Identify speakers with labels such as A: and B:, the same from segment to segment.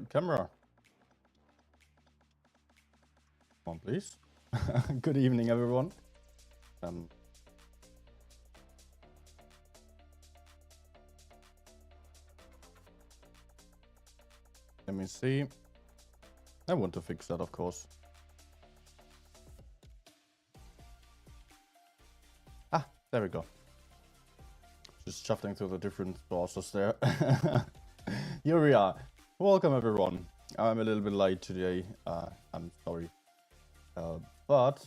A: Camera. Come on, please. Good evening, everyone. Let me see. I want to fix that, of course. Ah, there we go. Just shuffling through the different sources there. Here we are. Welcome, everyone. I'm a little bit late today. I'm sorry. But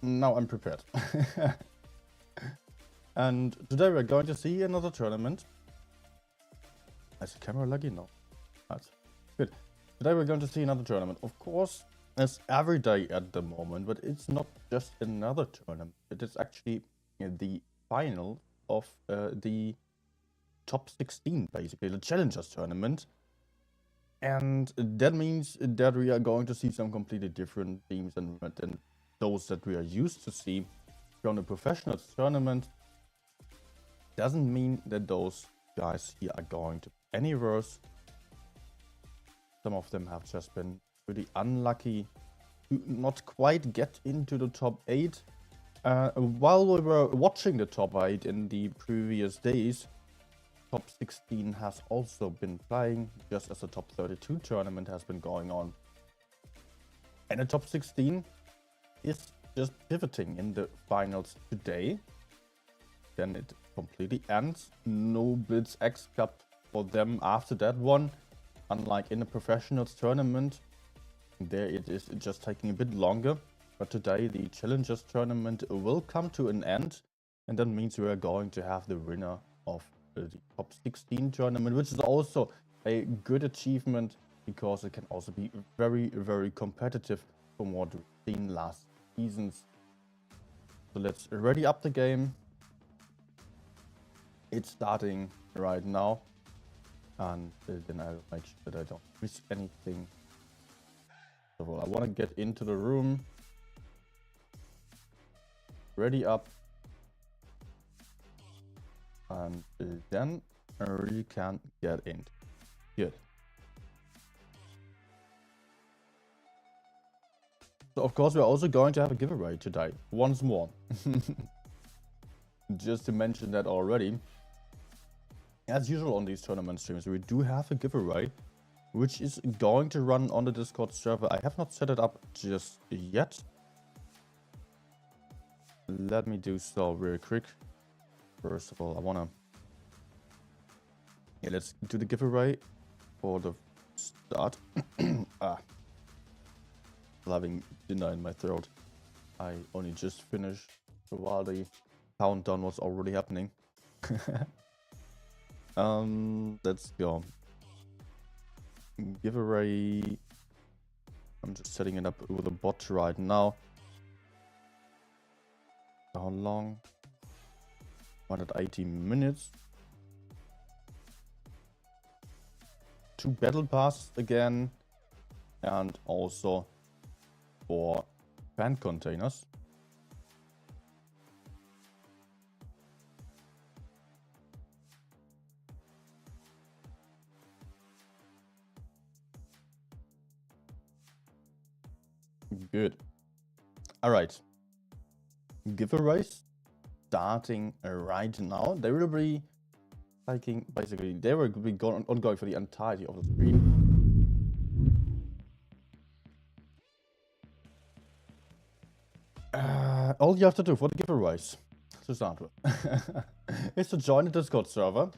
A: now I'm prepared. And today we're going to see another tournament. Is the camera laggy? No. That's good. Today we're going to see another tournament. Of course, it's every day at the moment, but it's not just another tournament. It is actually the final of the top 16, basically, the Challengers tournament. And that means that we are going to see some completely different teams than those that we are used to see from the professionals tournament. Doesn't mean that those guys here are going to be any worse. Some of them have just been pretty unlucky to not quite get into the top 8. While we were watching the top 8 in the previous days, top 16 has also been playing, just as the top 32 tournament has been going on. And the top 16 is just pivoting in the finals today. Then it completely ends. No Blitz X Cup for them after that one. Unlike in the professionals tournament, there it is just taking a bit longer. But today the Challengers tournament will come to an end. And that means we are going to have the winner of the top 16 tournament, which is also a good achievement because it can also be very, very competitive from what we've seen last seasons. So let's ready up the game. It's starting right now, and then I'll make sure that I don't miss anything. So I want to get into the room, ready up, and then we can get in. Good. So of course we're also going to have a giveaway today, once more. Just to mention that already. As usual on these tournament streams, we do have a giveaway, which is going to run on the Discord server. I have not set it up just yet. Let me do so real quick. First of all, I wanna... Yeah, let's do the giveaway for the start. Having dinner in my throat. I only just finished while the countdown was already happening. Let's go. Giveaway. I'm just setting it up with a bot right now. How long? 180 minutes. 2 battle passes again, and also 4 fan containers. Good. All right. Giveaways starting right now. They will be taking, basically, they will be ongoing for the entirety of the stream. All you have to do for the giveaways, to start with, is to join the Discord server,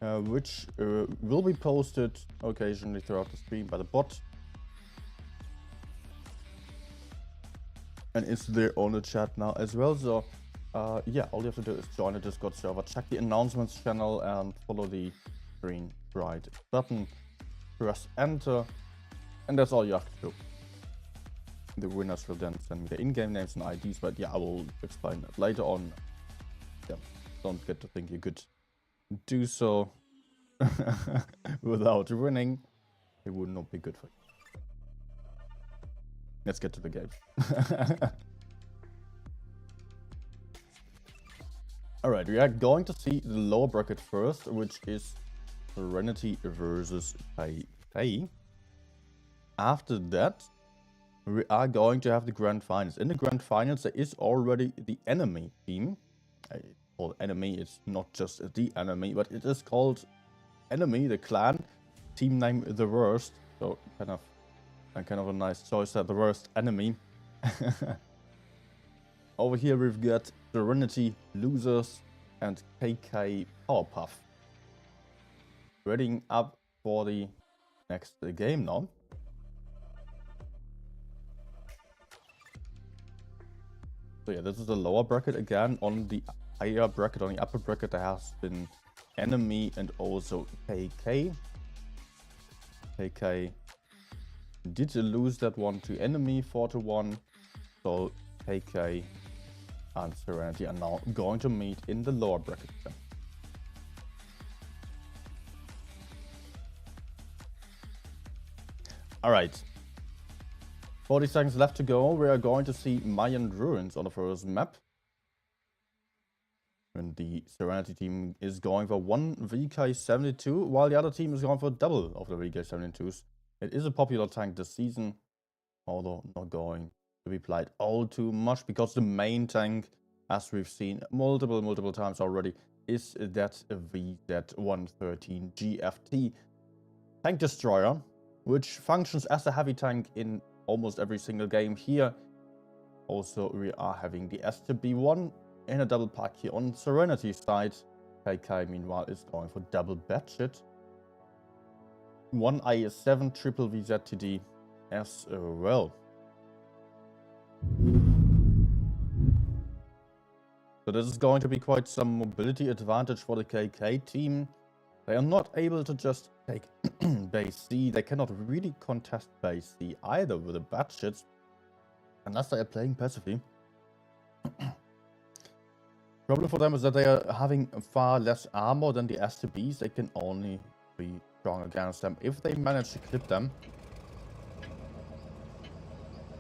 A: which will be posted occasionally throughout the stream by the bot. And it's there on the chat now as well. So yeah, all you have to do is join the Discord server, check the announcements channel, and follow the green bright button. Press enter, and that's all you have to do. The winners will then send me their in-game names and IDs, but yeah, I will explain that later on. Yeah, don't get to think you could do so without winning. It would not be good for you. Let's get to the game. Alright, we are going to see the lower bracket first, which is Serenity versus Tai. After that, we are going to have the grand finals. In the grand finals, there is already the enemy team. Well, enemy is not just the enemy, but it is called enemy, the clan. Team name the worst. So kind of a nice choice there, the worst enemy. Over here we've got Serenity losers and KK Powerpuff. Readying up for the next game now. So yeah, this is the lower bracket again. On the higher bracket, on the upper bracket, there has been enemy and also KK. KK did lose that one to enemy 4-1. So KK and Serenity are now going to meet in the lower bracket. Alright. 40 seconds left to go. We are going to see Mayan ruins on the first map. And the Serenity team is going for 1 VK72, while the other team is going for double of the VK72s. It is a popular tank this season, although not going to be played all too much, because the main tank, as we've seen multiple times already, is that VZ113 GFT tank destroyer, which functions as a heavy tank in almost every single game here. Also, we are having the STB1 in a double pack here on Serenity side. KK, meanwhile, is going for double batchet. 1 IS7 triple VZTD as well. So this is going to be quite some mobility advantage for the KK team. They are not able to just take base C. They cannot really contest base C either with the batchets, unless they are playing passively. Problem for them is that they are having far less armor than the STBs. They can only be strong against them if they manage to clip them.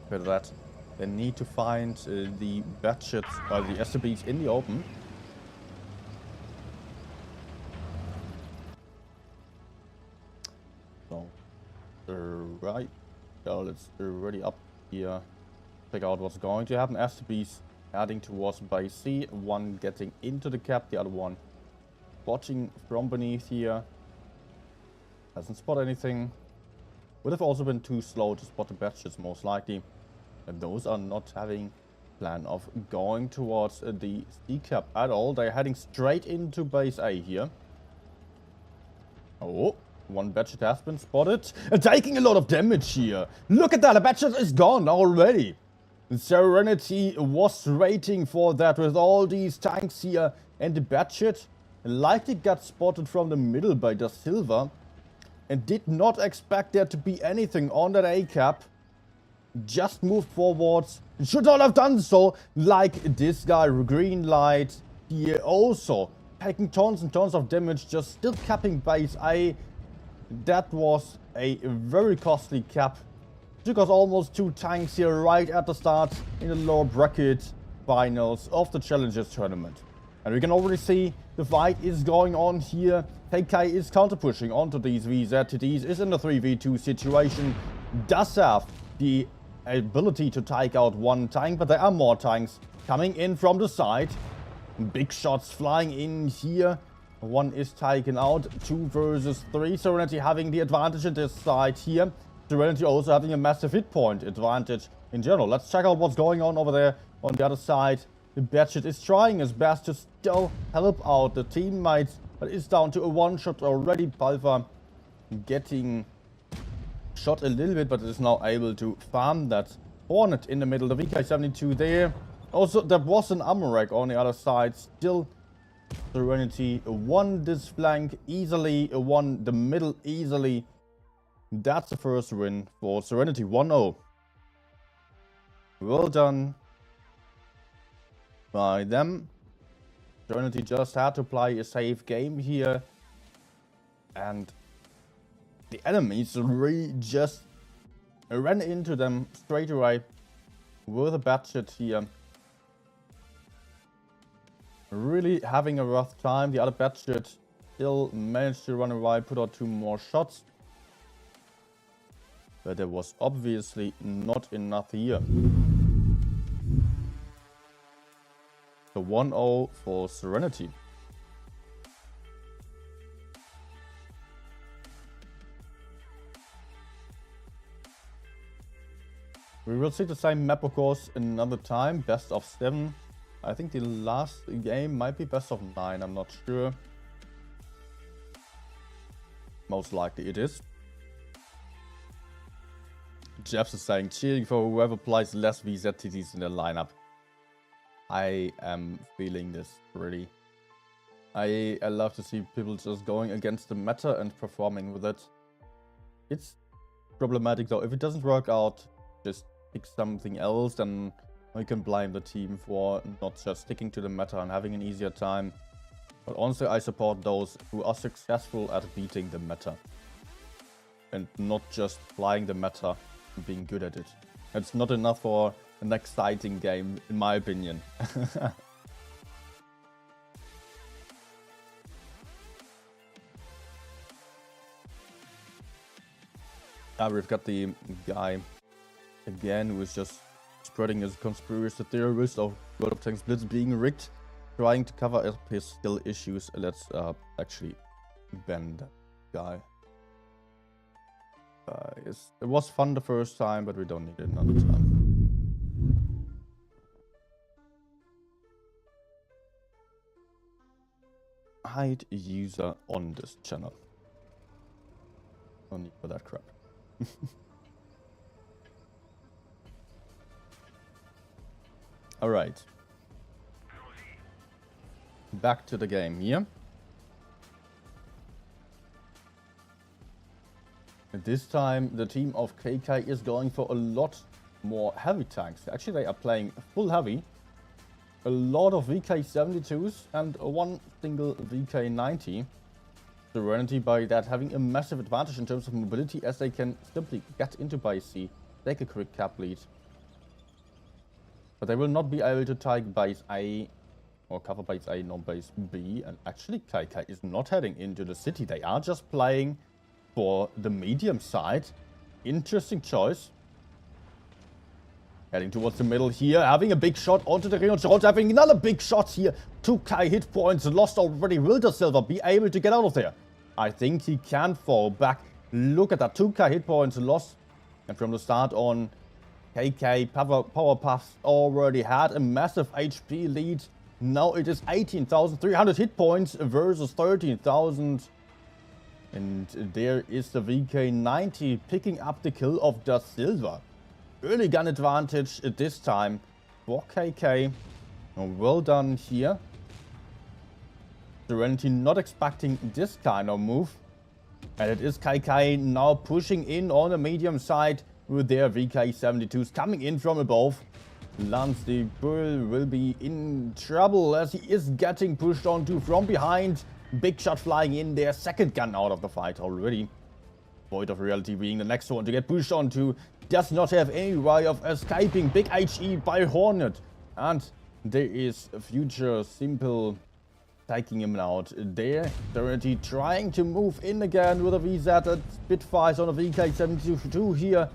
A: For that, they need to find the batchets or the STBs in the open. So, right, so let's ready up here. Check out what's going to happen. STBs heading towards base C. One getting into the cap, the other one watching from beneath here. Hasn't spotted anything. Would have also been too slow to spot the batches, most likely. And those are not having plan of going towards the C cap at all. They're heading straight into base A here. Oh, one batchet has been spotted. And taking a lot of damage here. Look at that, the batchet is gone already. Serenity was waiting for that with all these tanks here. And the batchet likely got spotted from the middle by Da Silva. And did not expect there to be anything on that A cap. Just moved forwards. Should not have done so. Like this guy, green light here also. Taking tons and tons of damage. Just still capping base A. That was a very costly cap. Took us almost 2 tanks here right at the start in the lower bracket finals of the Challengers tournament. And we can already see the fight is going on here. KK is counter pushing onto these VZTDs. Is in a 3v2 situation. Does have the ability to take out one tank, but there are more tanks coming in from the side. Big shots flying in here. One is taken out. 2 versus 3. Serenity having the advantage in this side here. Serenity also having a massive hit point advantage in general. Let's check out what's going on over there on the other side. The Batchet is trying his best to still help out the teammates, but it's down to a one-shot already. Palfa getting shot a little bit, but is now able to farm that Hornet in the middle. The VK72 there. Also, there was an armor rack on the other side. Still, Serenity won this flank easily, won the middle easily. That's the first win for Serenity, 1-0. Well done by them. Serenity just had to play a safe game here. And the enemies really just ran into them straight away with a batchet here. really having a rough time. The other Batshit still managed to run away, put out 2 more shots. But there was obviously not enough here. The 1-0 for Serenity. We will see the same map, of course, another time. Best of 7. I think the last game might be best of 9. I'm not sure. Most likely it is. Jeff is saying, cheering for whoever plays less VZTTs in their lineup. I am feeling this really. I love to see people just going against the meta and performing with it. It's problematic though. If it doesn't work out, just pick something else, then we can blame the team for not just sticking to the meta and having an easier time. But honestly, I support those who are successful at beating the meta. And not just flying the meta and being good at it. It's not enough for an exciting game, in my opinion. We've got the guy again who is just spreading his conspiracy theories of World of Tanks Blitz being rigged, trying to cover up his skill issues. Let's actually ban that guy. It was fun the first time, but we don't need it another time. Hide user on this channel. No need for that crap. Alright. Back to the game here. This time the team of KK is going for a lot more heavy tanks. Actually, they are playing full heavy. A lot of VK72s and one single VK90. Serenity by that having a massive advantage in terms of mobility, as they can simply get into base C, take a quick cap lead. But they will not be able to take base A or cover base A, nor base B. And actually KK is not heading into the city. They are just playing for the medium side. Interesting choice. Heading towards the middle here, having a big shot onto the Rion Shot, having another big shot here. 2k hit points lost already. Will the Silver be able to get out of there? I think he can fall back. Look at that, 2k hit points lost. And from the start on, KK Powerpuffs already had a massive HP lead. Now it is 18,300 hit points versus 13,000. And there is the VK90 picking up the kill of the Silver. Early gun advantage this time for KK. Well done here. Serenity not expecting this kind of move. And it is KK now pushing in on the medium side with their VK72s coming in from above. Lance the Bull will be in trouble as he is getting pushed onto from behind. Big shot flying in there. Second gun out of the fight already. Void of Reality being the next one to get pushed onto. Does not have any way of escaping. Big HE by Hornet. And there is a Future Simple taking him out there. Serenity trying to move in again with a VZ at Spitfires on a VK72 here.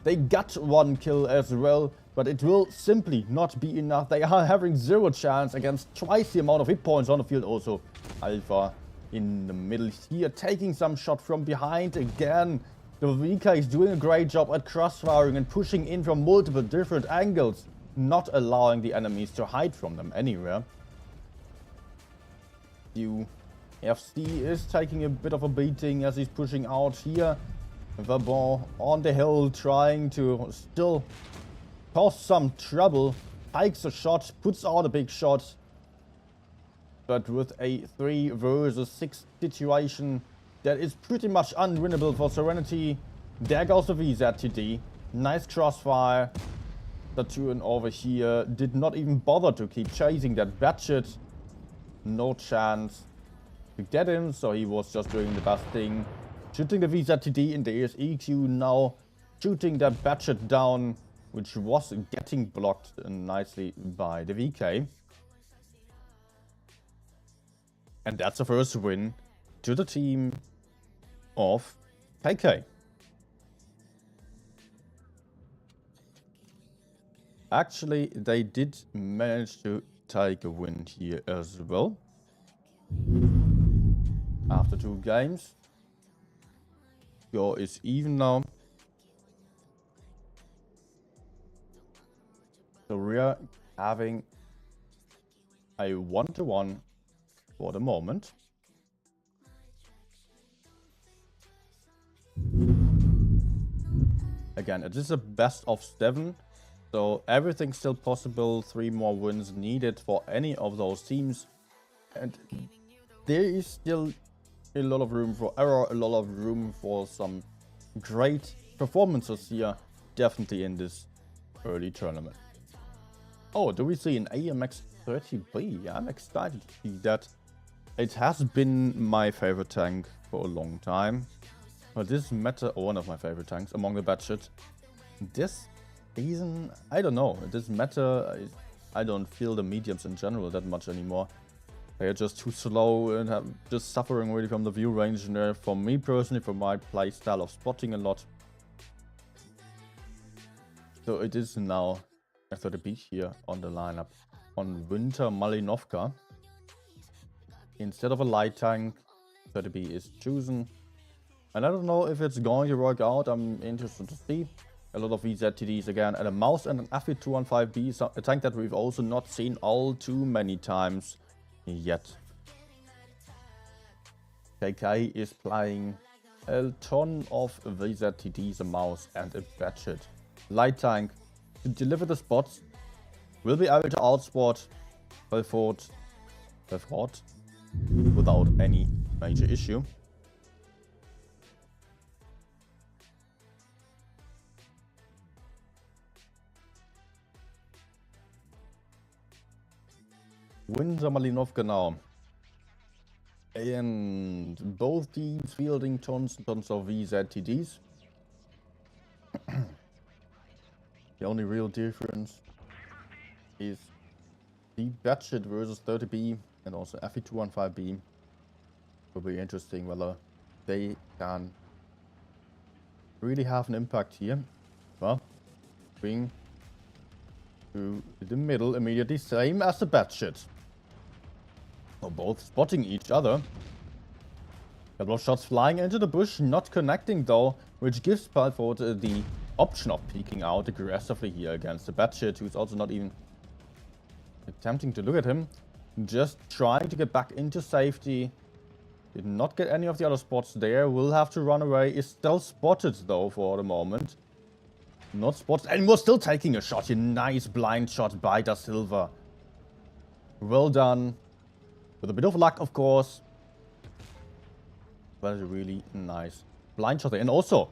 A: They got one kill as well, but it will simply not be enough. They are having zero chance against twice the amount of hit points on the field. Also, Alpha in the middle here, taking some shot from behind again. The VK is doing a great job at crossfiring and pushing in from multiple different angles, not allowing the enemies to hide from them anywhere. FC is taking a bit of a beating as he's pushing out here. Vabon on the hill trying to still cause some trouble. Takes a shot, puts out a big shot. But with a 3 versus 6 situation, that is pretty much unwinnable for Serenity. There goes the VZTD. Nice crossfire. The turn over here did not even bother to keep chasing that Batshit. No chance to get him, so he was just doing the best thing. Shooting the VZTD in the EQ now. Shooting that Batshit down, which was getting blocked nicely by the VK. And that's the first win to the team of KK. Actually, they did manage to take a win here as well. After 2 games. Score is even now. So we are having a 1-1 for the moment. Again, it is a best of 7. So everything's still possible. 3 more wins needed for any of those teams. And there is still a lot of room for error, a lot of room for some great performances here. Definitely in this early tournament. Oh, do we see an AMX 30B? I'm excited to see that. It has been my favorite tank for a long time. But this meta, one of my favorite tanks among the batshit. This season, I don't know. This meta, I don't feel the mediums in general that much anymore. They are just too slow and have just suffering really from the view range. And for me personally, for my play style of spotting a lot. So it is now a 30B here on the lineup on Winter Malinovka. Instead of a light tank, 30B is chosen. And I don't know if it's going to work out. I'm interested to see. A lot of VZTDs again, and a mouse and an FE215B, a tank that we've also not seen all too many times yet. KK is playing a ton of VZTDs, a mouse and a batshit. Light tank to deliver the spots, will be able to outspot Belfort without any major issue. Winter Malinovka now. And both teams fielding tons and tons of VZTDs. The only real difference is the batshit versus 30B and also FE215B. Will be interesting whether they can really have an impact here. Well, bring to the middle immediately, same as the batshit. So both spotting each other. Couple of shots flying into the bush, not connecting though, which gives Belfort the option of peeking out aggressively here against the batshit, who's also not even attempting to look at him. Just trying to get back into safety. Did not get any of the other spots there. Will have to run away. Is still spotted though for the moment. Not spotted anymore. Still taking a shot. A nice blind shot by Da Silva. Well done. With a bit of luck, of course. But a really nice blind shot there. And also,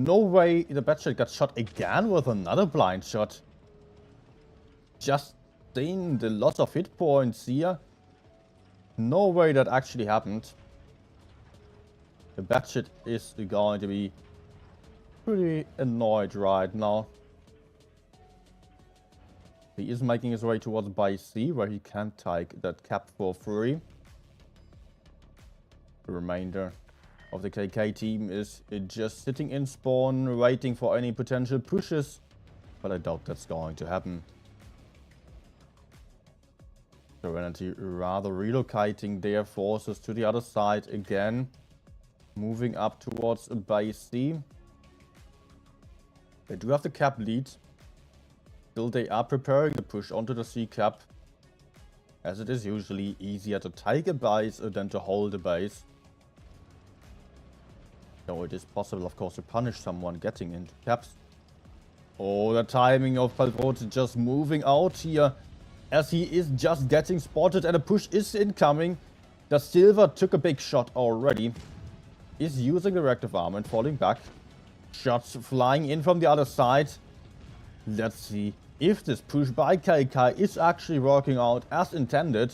A: no way the batshit got shot again with another blind shot. Just seeing the lots of hit points here. No way that actually happened. The batshit is going to be pretty annoyed right now. He is making his way towards by C, where he can take that cap for free. The remainder of the KK team is just sitting in spawn, waiting for any potential pushes. But I doubt that's going to happen. Serenity rather relocating their forces to the other side again. Moving up towards base C. They do have the cap lead. Still they are preparing to push onto the C cap. As it is usually easier to take a base than to hold a base. Though it is possible of course to punish someone getting into caps. Oh, the timing of Belfort just moving out here. As he is just getting spotted and a push is incoming. Da Silva took a big shot already. Is using the reactive arm and falling back. Shots flying in from the other side. Let's see if this push by KK is actually working out as intended.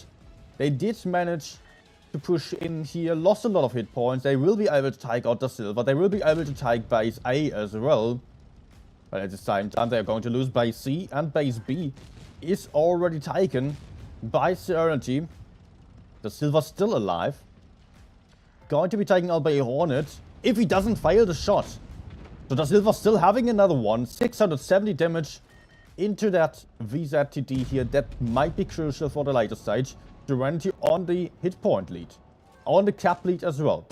A: They did manage to push in here. Lost a lot of hit points. They will be able to take out Da Silva. They will be able to take base A as well. But at the same time they are going to lose base C, and base B is already taken by Serenity. The Silver's still alive. Going to be taken out by a Hornet if he doesn't fail the shot. So the Silver still having another one. 670 damage into that VZTD here. That might be crucial for the later stage. Serenity on the hit point lead. On the cap lead as well.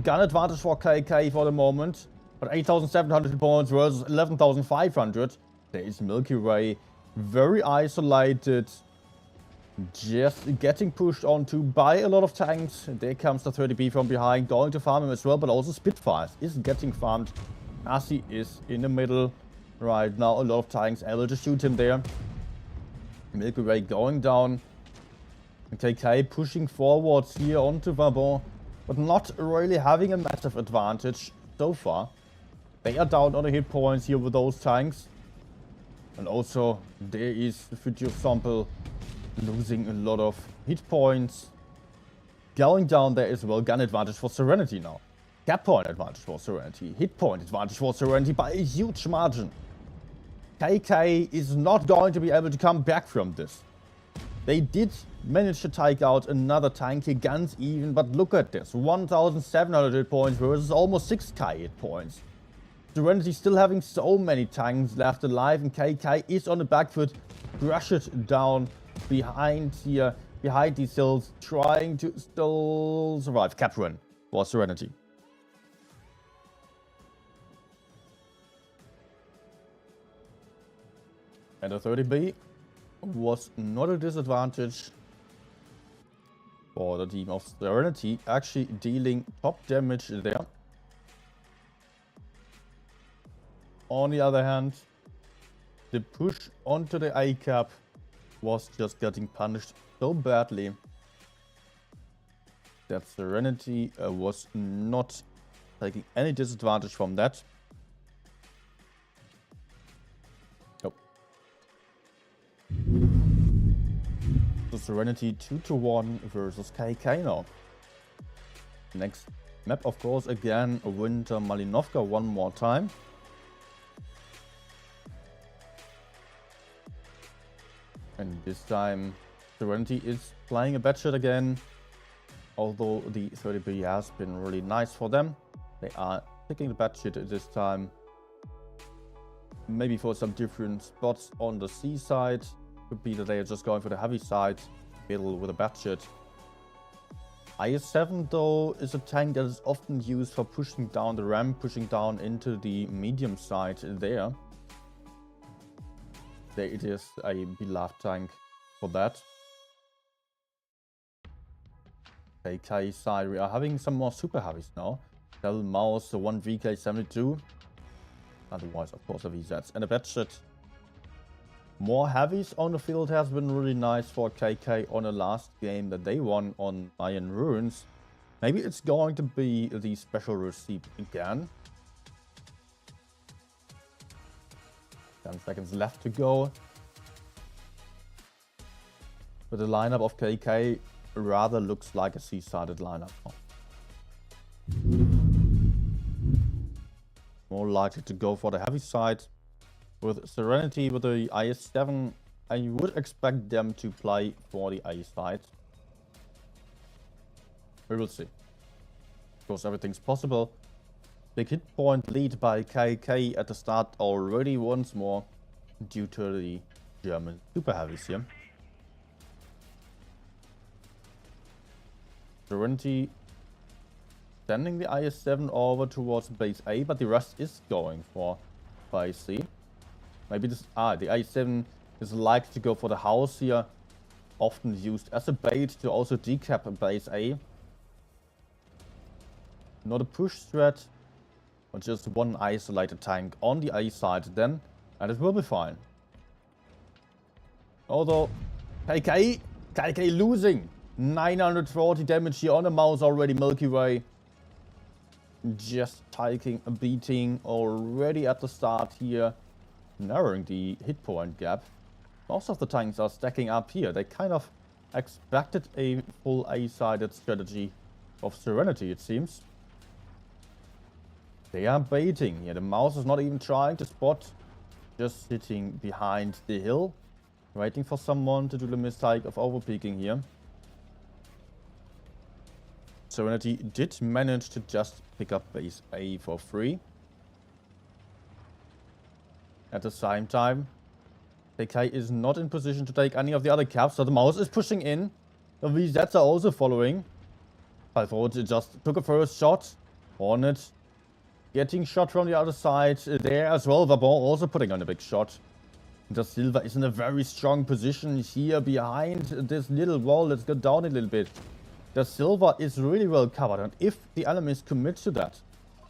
A: Gun advantage for KK for the moment. But 8,700 points versus 11,500. There is Milky Way. Very isolated. Just getting pushed onto by a lot of tanks. There comes the 30B from behind. Going to farm him as well. But also Spitfires is getting farmed as he is in the middle. Right now, a lot of tanks able to shoot him there. Milky Way going down. KK pushing forwards here onto Vabon. But not really having a massive advantage so far. They are down on the hit points here with those tanks. And also, there is the future sample losing a lot of hit points. Going down there as well. Gun advantage for Serenity now. Cap point advantage for Serenity. Hit point advantage for Serenity by a huge margin. KK is not going to be able to come back from this. They did manage to take out another tank here, guns even, but look at this. 1,700 hit points versus almost 6k hit points. Serenity still having so many tanks left alive, and KK is on the back foot. Crush it down behind here, behind these hills, trying to still survive. Cap run for Serenity. And the 30B was not a disadvantage for the team of Serenity, actually dealing top damage there. On the other hand, the push onto the A cap was just getting punished so badly that Serenity was not taking any disadvantage from that. So Serenity 2-1 versus KK now. Next map, of course, again, Winter Malinovka one more time. And this time, Serenity is playing a bad shit again. Although the 30B has been really nice for them. They are picking the bad shit this time. Maybe for some different spots on the C side. Could be that they are just going for the heavy side. Middle with a bad shit. IS-7 though is a tank that is often used for pushing down the ramp, pushing down into the medium side there. There it is, a beloved tank for that. KK side, we are having some more super heavies now. Del Mouse, the 1 VK72. Otherwise, of course, a VZs and a bad shit. More heavies on the field has been really nice for KK on the last game that they won on Mayan Ruins. Maybe it's going to be the special receipt again. 10 seconds left to go. But the lineup of KK rather looks like a C-sided lineup. More likely to go for the heavy side. With Serenity, with the IS-7, I would expect them to play for the A side. We will see. Of course, everything's possible. Big hit point lead by KK at the start already once more due to the German super heavies here. Serenity sending the IS-7 over towards base A, but the rest is going for base C. Maybe this... the IS-7 is likely to go for the house here. Often used as a bait to also decap base A. Not a push threat, but just one isolated tank on the A side then, and it will be fine. Although, KK losing 940 damage here on the mouse already. Milky Way just taking a beating already at the start here, narrowing the hit point gap. Most of the tanks are stacking up here. They kind of expected a full A-sided strategy of Serenity, it seems. They are baiting here. The mouse is not even trying to spot, just sitting behind the hill, waiting for someone to do the mistake of overpeaking here. Serenity did manage to just pick up base A for free. At the same time, KK is not in position to take any of the other caps, so the mouse is pushing in. The VZs are also following. Falford just took a first shot. Hornet getting shot from the other side there as well. Vabon also putting on a big shot. Da Silva is in a very strong position here behind this little wall. Let's go down a little bit. Da Silva is really well covered, and if the enemies commit to that,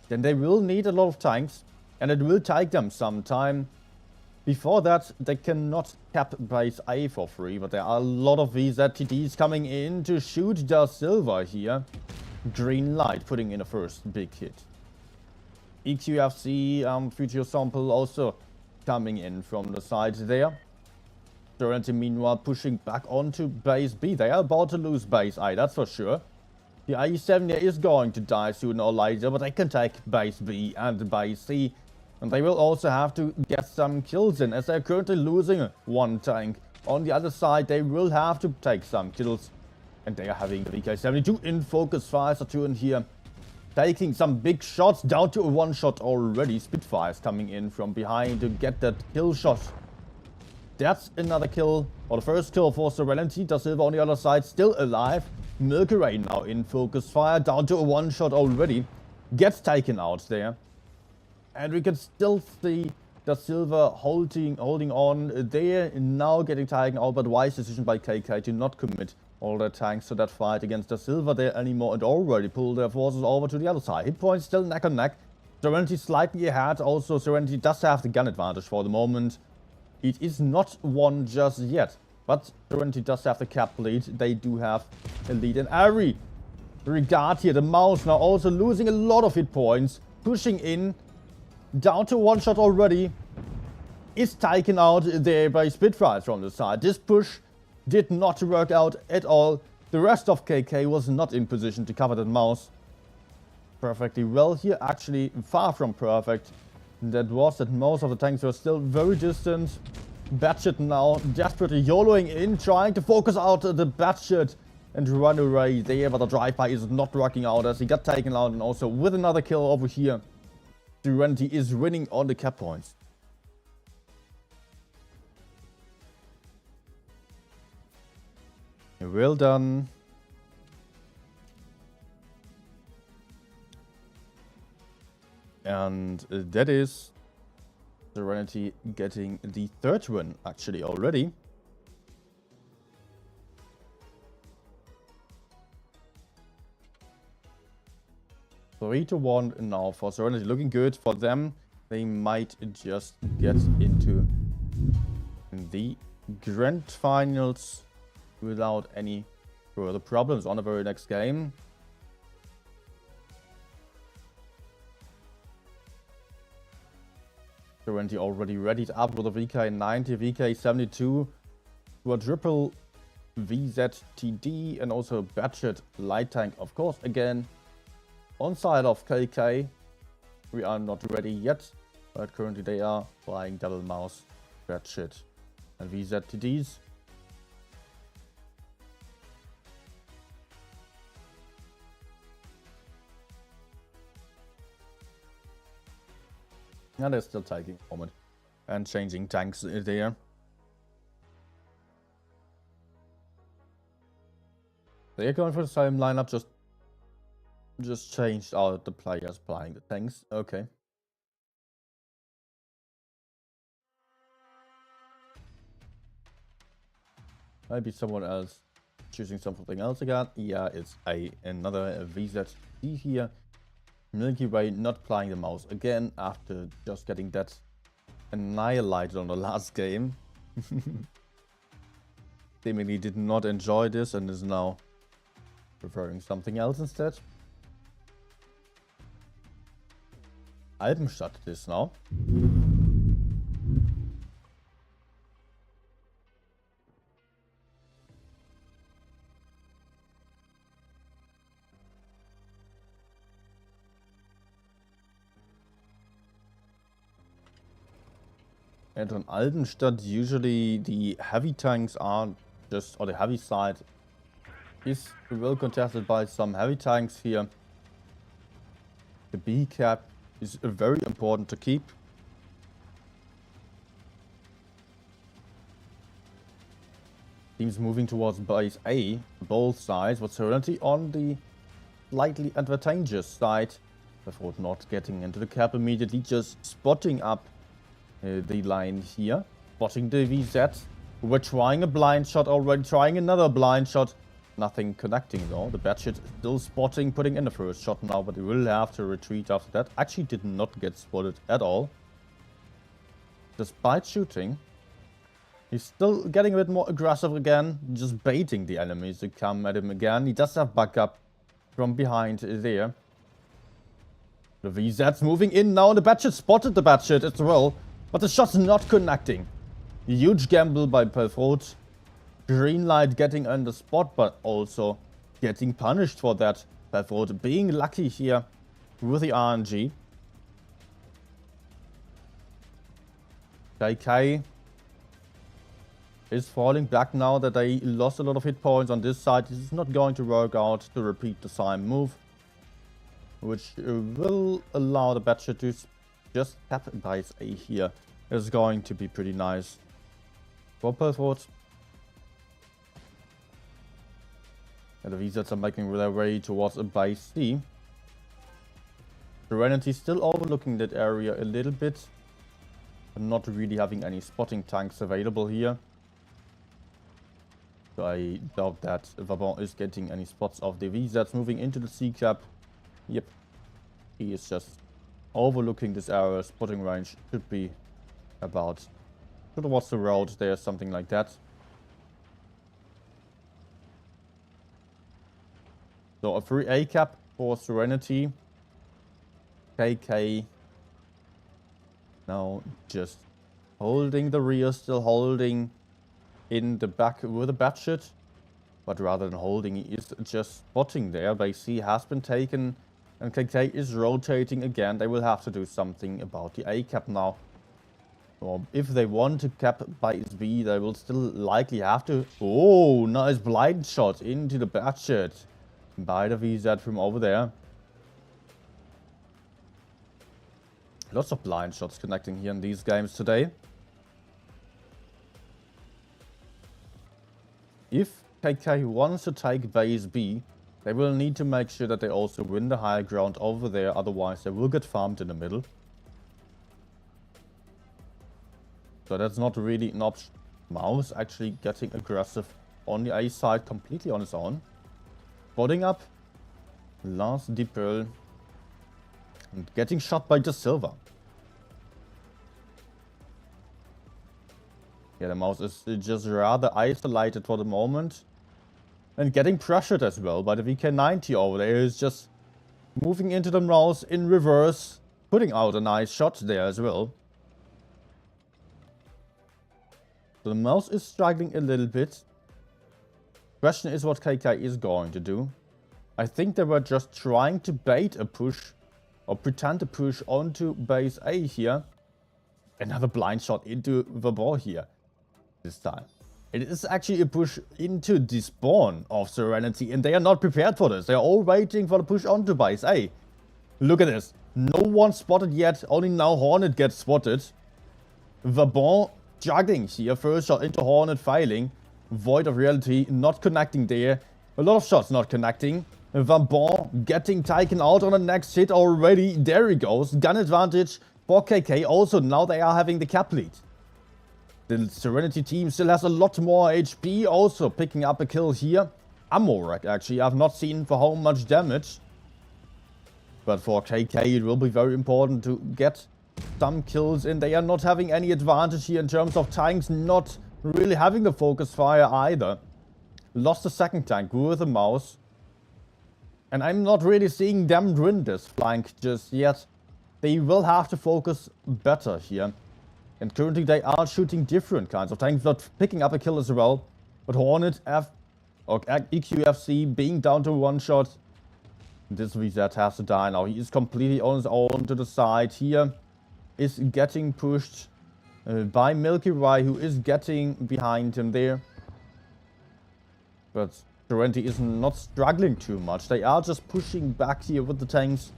A: then they will need a lot of tanks, and it will take them some time. Before that, they cannot cap base A for free, but there are a lot of VZTDs coming in to shoot Da Silva here. Green light, putting in a first big hit. EQFC, Future Sample also coming in from the side there. Serenity meanwhile pushing back onto base B. They are about to lose base A, that's for sure. The IE-7 here is going to die sooner or later, but they can take base B and base C. And they will also have to get some kills in, as they're currently losing one tank. On the other side, they will have to take some kills. And they are having the VK-72 in focus fire. Saturn here taking some big shots, down to a one shot already. Spitfires coming in from behind to get that kill shot. That's another kill, or the first kill for Serenity. Da Silva on the other side, still alive. Mercury now in focus fire, down to a one shot already. Gets taken out there. And we can still see Da Silva holding on there, now getting taken out, but wise decision by KK to not commit all their tanks to that fight against Da Silva there anymore, and already pull their forces over to the other side. Hit points still neck and neck. Serenity slightly ahead. Also, Serenity does have the gun advantage for the moment. It is not won just yet, but Serenity does have the cap lead. They do have a lead in every regard here. The mouse now also losing a lot of hit points, pushing in. Down to one shot already. Is taken out there by Spitfires from the side. This push did not work out at all. The rest of KK was not in position to cover that mouse perfectly well here. Actually, far from perfect. That was that most of the tanks were still very distant. Batchet now desperately YOLOing in, trying to focus out the Batchet and run away there. But the drive-by is not working out as he got taken out, and also with another kill over here. Serenity is winning on the cap points. Well done. And that is Serenity getting the third win actually already. Three to 1 now for Serenity, looking good for them. They might just get into the grand finals without any further problems on the very next game. Serenity already readied up with a VK-90, VK-72, quadruple VZTD, and also Batchet light tank, of course, again. On side of KK, we are not ready yet, but currently they are flying double mouse, Batchet, and VZTDs. And they're still taking a moment and changing tanks there. They're going for the same lineup, just changed out the players playing the tanks. Okay. Maybe someone else choosing something else again. Yeah, it's another VZT here. Milky Way not playing the mouse again after just getting that annihilated on the last game. Seemingly did not enjoy this and is now preferring something else instead. Albenstadt it is now. And on Albenstadt, usually the heavy tanks are just, or the heavy side is well contested by some heavy tanks here. The B cap is very important to keep. Teams moving towards base A, both sides, but Serenity on the slightly advantageous side. Before not getting into the cap immediately, just spotting up the line here. Spotting the VZ. We're trying a blind shot already, trying another blind shot. Nothing connecting though. The Batshit still spotting, putting in the first shot now, but he will have to retreat after that. Actually did not get spotted at all. Despite shooting, he's still getting a bit more aggressive again, just baiting the enemies to come at him again. He does have backup from behind there. The VZ's moving in now, and the Batshit spotted the Batshit as well, but the shot's not connecting. Huge gamble by Pelfrot. Green light getting on the spot, but also getting punished for that. Pelfrot being lucky here with the RNG. KK is falling back now that they lost a lot of hit points on this side. This is not going to work out to repeat the same move, which will allow the Batshit to just tap base A here. Is going to be pretty nice for Pelfrot. And the VZs are making their way towards a base C. Serenity still overlooking that area a little bit, but not really having any spotting tanks available here. So I doubt that Vabon is getting any spots of the VZs moving into the C cap. Yep, he is just overlooking this area. Spotting range should be about towards the road there, something like that. So a free A cap for Serenity. KK now just holding the rear, still holding in the back with a Batshit. But rather than holding, he is just spotting there. Base C has been taken and KK is rotating again. They will have to do something about the A cap now. Or if they want to cap base B, they will still likely have to. Oh, nice blind shot into the Batshit by the VZ from over there. Lots of blind shots connecting here in these games today. If KK wants to take base B, they will need to make sure that they also win the high ground over there. Otherwise, they will get farmed in the middle. So that's not really an option. Mouse actually getting aggressive on the A side completely on his own. Spotting up last Deep Pearl and getting shot by the Silver. Yeah, the Mouse is just rather isolated for the moment. And getting pressured as well by the VK90 over there. He's just moving into the Mouse in reverse. Putting out a nice shot there as well. So the Mouse is struggling a little bit. Question is what KK is going to do. I think they were just trying to bait a push or pretend to push onto base A here. Another blind shot into the ball here this time. It is actually a push into the spawn of Serenity and they are not prepared for this. They are all waiting for the push onto base A. Look at this. No one spotted yet. Only now Hornet gets spotted. Vabon juggling here. First shot into Hornet failing. Void of Reality not connecting there. A lot of shots not connecting. Vabon getting taken out on the next hit already. There he goes. Gun advantage for KK. Also now they are having the cap lead. The Serenity team still has a lot more HP. Also picking up a kill here. Ammo rack actually. I've not seen for how much damage. But for KK it will be very important to get some kills in. They are not having any advantage here in terms of tanks. Not really having the focus fire either. Lost the second tank with a Mouse. And I'm not really seeing them win this flank just yet. They will have to focus better here. And currently they are shooting different kinds of tanks. Not picking up a kill as well. But Hornet or EQFC being down to one shot. This VZ has to die now. He is completely on his own to the side here. Is getting pushed by Milky Way, who is getting behind him there. But Serenity is not struggling too much. They are just pushing back here with the tanks,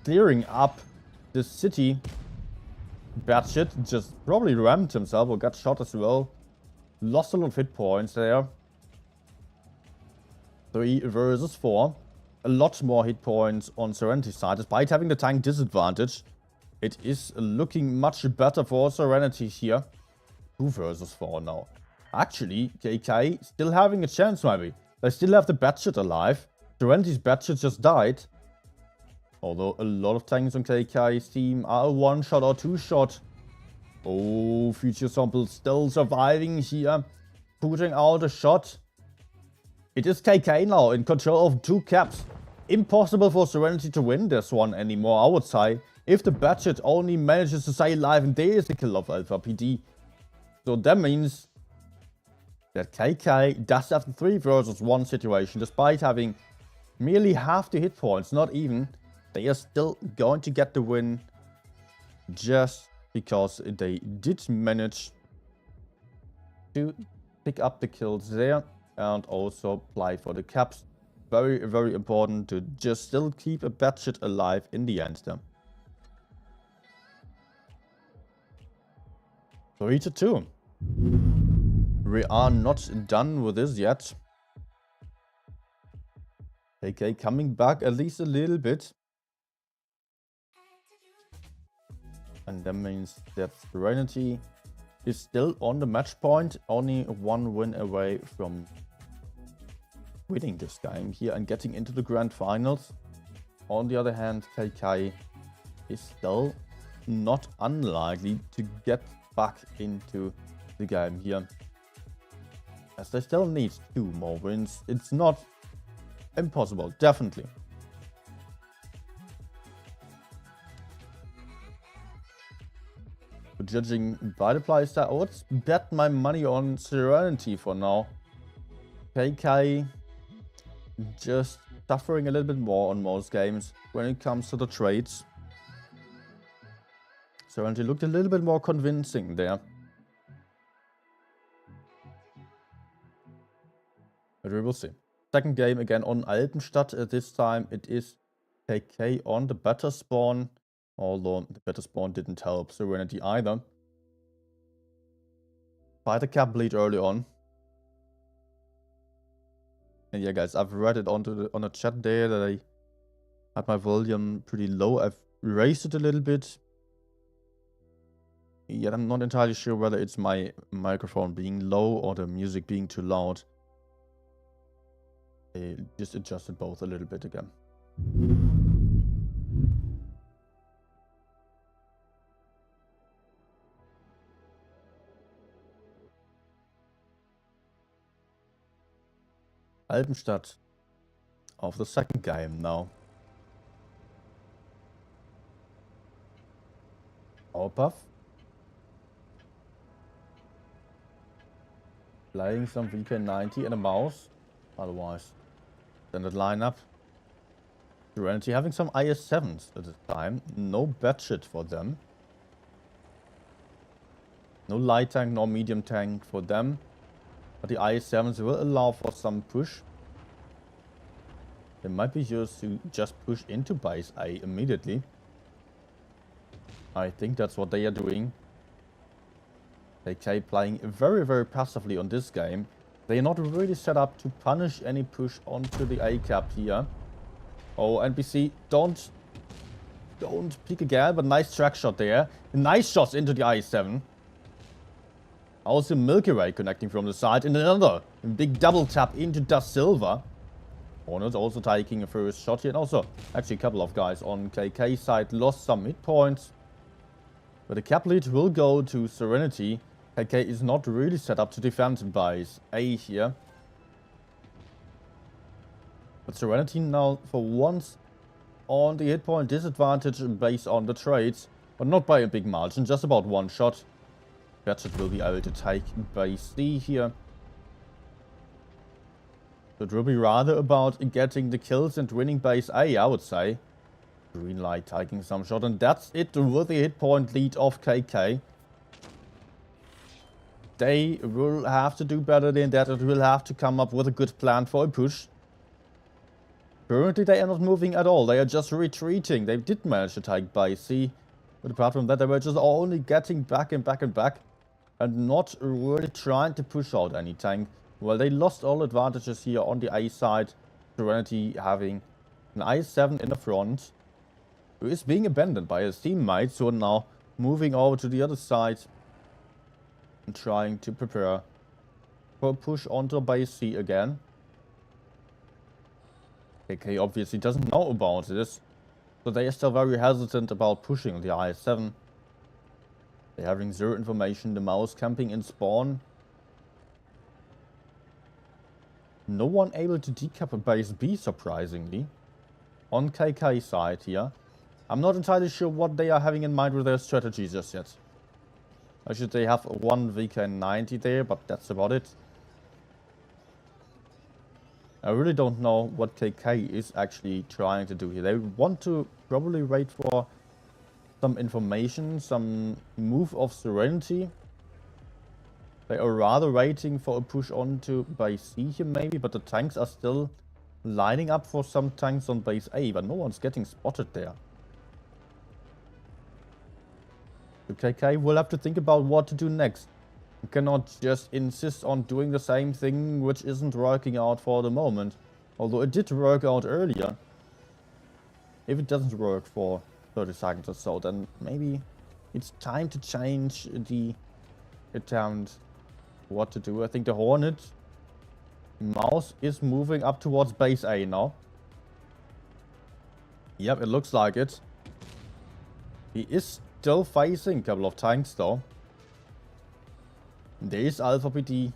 A: clearing up the city. Batshit just probably rammed himself or got shot as well. Lost a lot of hit points there. 3 versus 4. A lot more hit points on Serenity's side. Despite having the tank disadvantage, it is looking much better for Serenity here. 2 versus 4 now. Actually, KK still having a chance maybe. They still have the Batshit alive. Serenity's Batshit just died. Although a lot of tanks on KK's team are a 1-shot or 2-shot. Oh, Future Sample still surviving here. Putting out a shot. It is KK now in control of 2 caps. Impossible for Serenity to win this one anymore, I would say. If the Batshit only manages to stay alive and there is a kill of Alpha PD. So that means that KK does have the 3 versus 1 situation. Despite having merely half the hit points, not even, they are still going to get the win. Just because they did manage to pick up the kills there. And also apply for the caps. Very, very important to just still keep a Batshit alive in the end there. 3-2. We are not done with this yet. KK coming back at least a little bit. And that means that Serenity is still on the match point. Only 1 win away from winning this game here and getting into the grand finals. On the other hand, KK is still not unlikely to get back into the game here, as they still need 2 more wins. It's not impossible, definitely. But judging by the playstyle, I would bet my money on Serenity for now. KK just suffering a little bit more on most games when it comes to the trades. Serenity looked a little bit more convincing there. But we will see. Second game again on Altenstadt. This time it is KK on the better spawn. Although the better spawn didn't help Serenity either. Fighter cap bleed early on. And yeah guys, I've read it on the chat there that I had my volume pretty low. I've raised it a little bit. Yet I'm not entirely sure whether it's my microphone being low or the music being too loud. I just adjusted both a little bit again. Altenstadt of the second game now. Powerpuff. Playing some VK90 and a mouse. Otherwise, standard lineup. Serenity having some IS-7s at the time. No Batshit for them. No light tank, no medium tank for them. But the IS-7s will allow for some push. They might be used to just push into base A immediately. I think that's what they are doing. KK playing very, very passively on this game. They are not really set up to punish any push onto the A cap here. Oh, NPC, don't peek again, but nice track shot there. Nice shots into the IS-7. Also Milky Way connecting from the side, and another big double tap into Da Silva. Hornets also taking a first shot here, and also actually a couple of guys on KK side lost some hit points. But the cap lead will go to Serenity. KK is not really set up to defend base A here. But Serenity now for once on the hit point disadvantage based on the trades, but not by a big margin, just about 1 shot. Batshit will be able to take base D here. So it will be rather about getting the kills and winning base A, I would say. Green light taking some shot, and that's it with the hit point lead of KK. they will have to do better than that. It will have to come up with a good plan for a push. Currently, they are not moving at all. They are just retreating. They did manage to take by C. But apart from that, they were just only getting back and back and back. And not really trying to push out any tank. Well, they lost all advantages here on the A side. Serenity having an I7 in the front, who is being abandoned by his teammates, who are now moving over to the other side and trying to prepare for a push onto base C again. KK obviously doesn't know about this, so they are still very hesitant about pushing the I7. They're having zero information. The mouse camping in spawn. No one able to decap a base B, surprisingly. On KK side here. I'm not entirely sure what they are having in mind with their strategy just yet. I should they have one VK90 there, but that's about it. I really don't know what KK is actually trying to do here. They want to probably wait for some information, some move of Serenity. They are rather waiting for a push on to base C here maybe, but the tanks are still lining up for some tanks on base A, but no one's getting spotted there. The KK will have to think about what to do next. You cannot just insist on doing the same thing, which isn't working out for the moment. Although it did work out earlier. If it doesn't work for 30 seconds or so, then maybe it's time to change the attempt. What to do? I think the Hornet mouse is moving up towards base A now. Yep, it looks like it. He is still facing a couple of tanks though. There is Alpha PD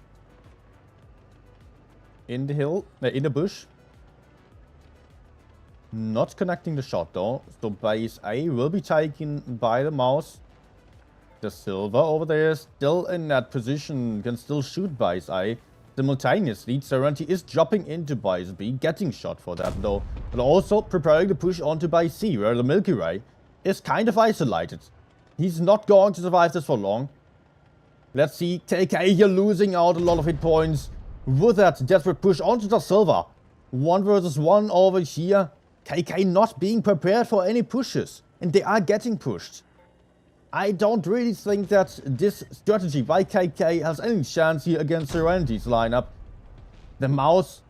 A: in the hill, in the bush. Not connecting the shot though, so base A will be taken by the mouse. The Silver over there is still in that position, can still shoot base A. Simultaneously, Serenity is dropping into base B, getting shot for that though, but also preparing to push onto base C, where the Milky Way is kind of isolated. He's not going to survive this for long. Let's see, KK here losing out a lot of hit points with that desperate push onto the Silver. 1 versus 1 over here. KK not being prepared for any pushes, and they are getting pushed. I don't really think that this strategy by KK has any chance here against Serenity's lineup. The mouse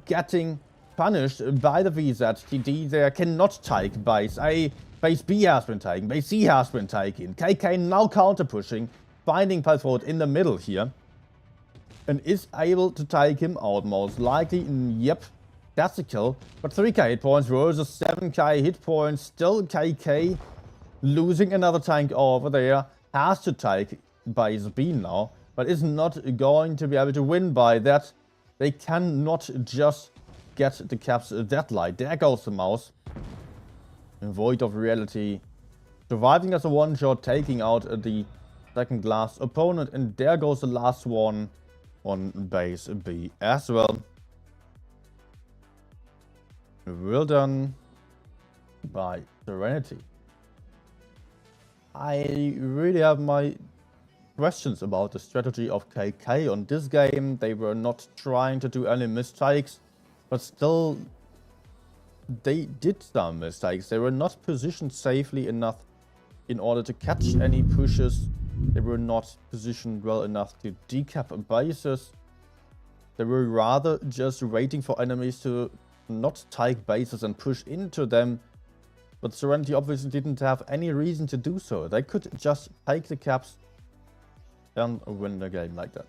A: getting punished by the VZTD there cannot take base A. Base B has been taken, base C has been taken. KK now counter pushing, finding Palford in the middle here. And is able to take him out most likely. Yep, that's a kill. But 3k hit points versus 7k hit points. Still KK losing another tank over there. Has to take base B now, but is not going to be able to win by that. They cannot just get the caps that light. There goes the mouse. Void of reality. Surviving as a one-shot, taking out the second last opponent. And there goes the last one on base B as well. Well done by Serenity. I really have my questions about the strategy of KK on this game. They were not trying to do any mistakes, but still they did some mistakes. They were not positioned safely enough in order to catch any pushes. They were not positioned well enough to decap bases. They were rather just waiting for enemies to not take bases and push into them. But Serenity obviously didn't have any reason to do so. They could just take the caps and win the game like that.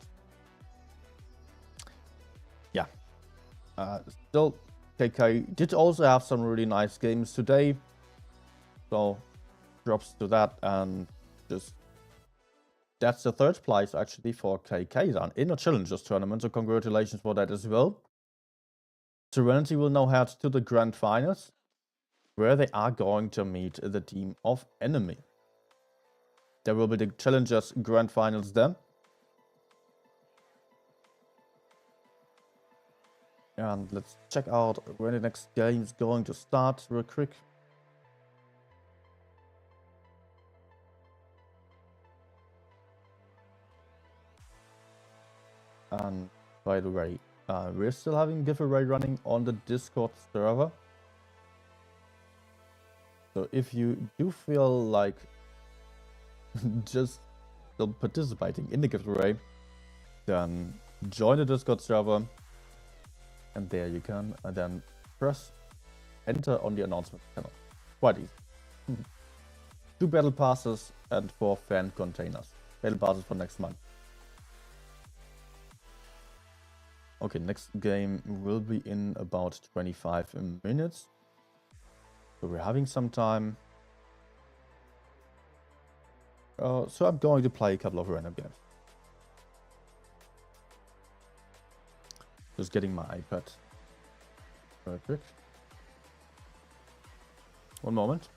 A: Yeah. Still, KK did also have some really nice games today. So, drops to that, and just that's the third place actually for KK then in a Challengers tournament. So congratulations for that as well. Serenity will now head to the Grand Finals, where they are going to meet the team of Enemy. There will be the Challengers Grand Finals then. And let's check out when the next game is going to start real quick. And by the way, we're still having giveaway running on the Discord server. So if you do feel like just still participating in the giveaway, then join the Discord server, and there you can then press enter on the announcement panel. Quite easy. 2 battle passes and 4 fan containers. Battle passes for next month. Okay, next game will be in about 25 minutes. So we're having some time. So I'm going to play a couple of random games. Just getting my iPad. Very quick. One moment.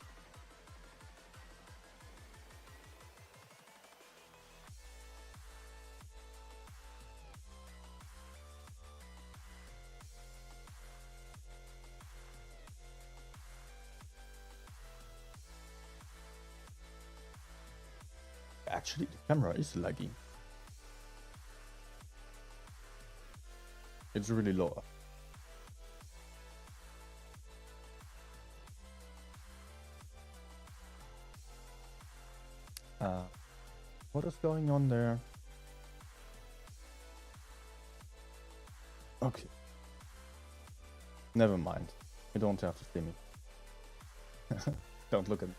A: Actually, the camera is laggy. It's really low. What is going on there? Okay. Never mind. You don't have to see me. Don't look at me.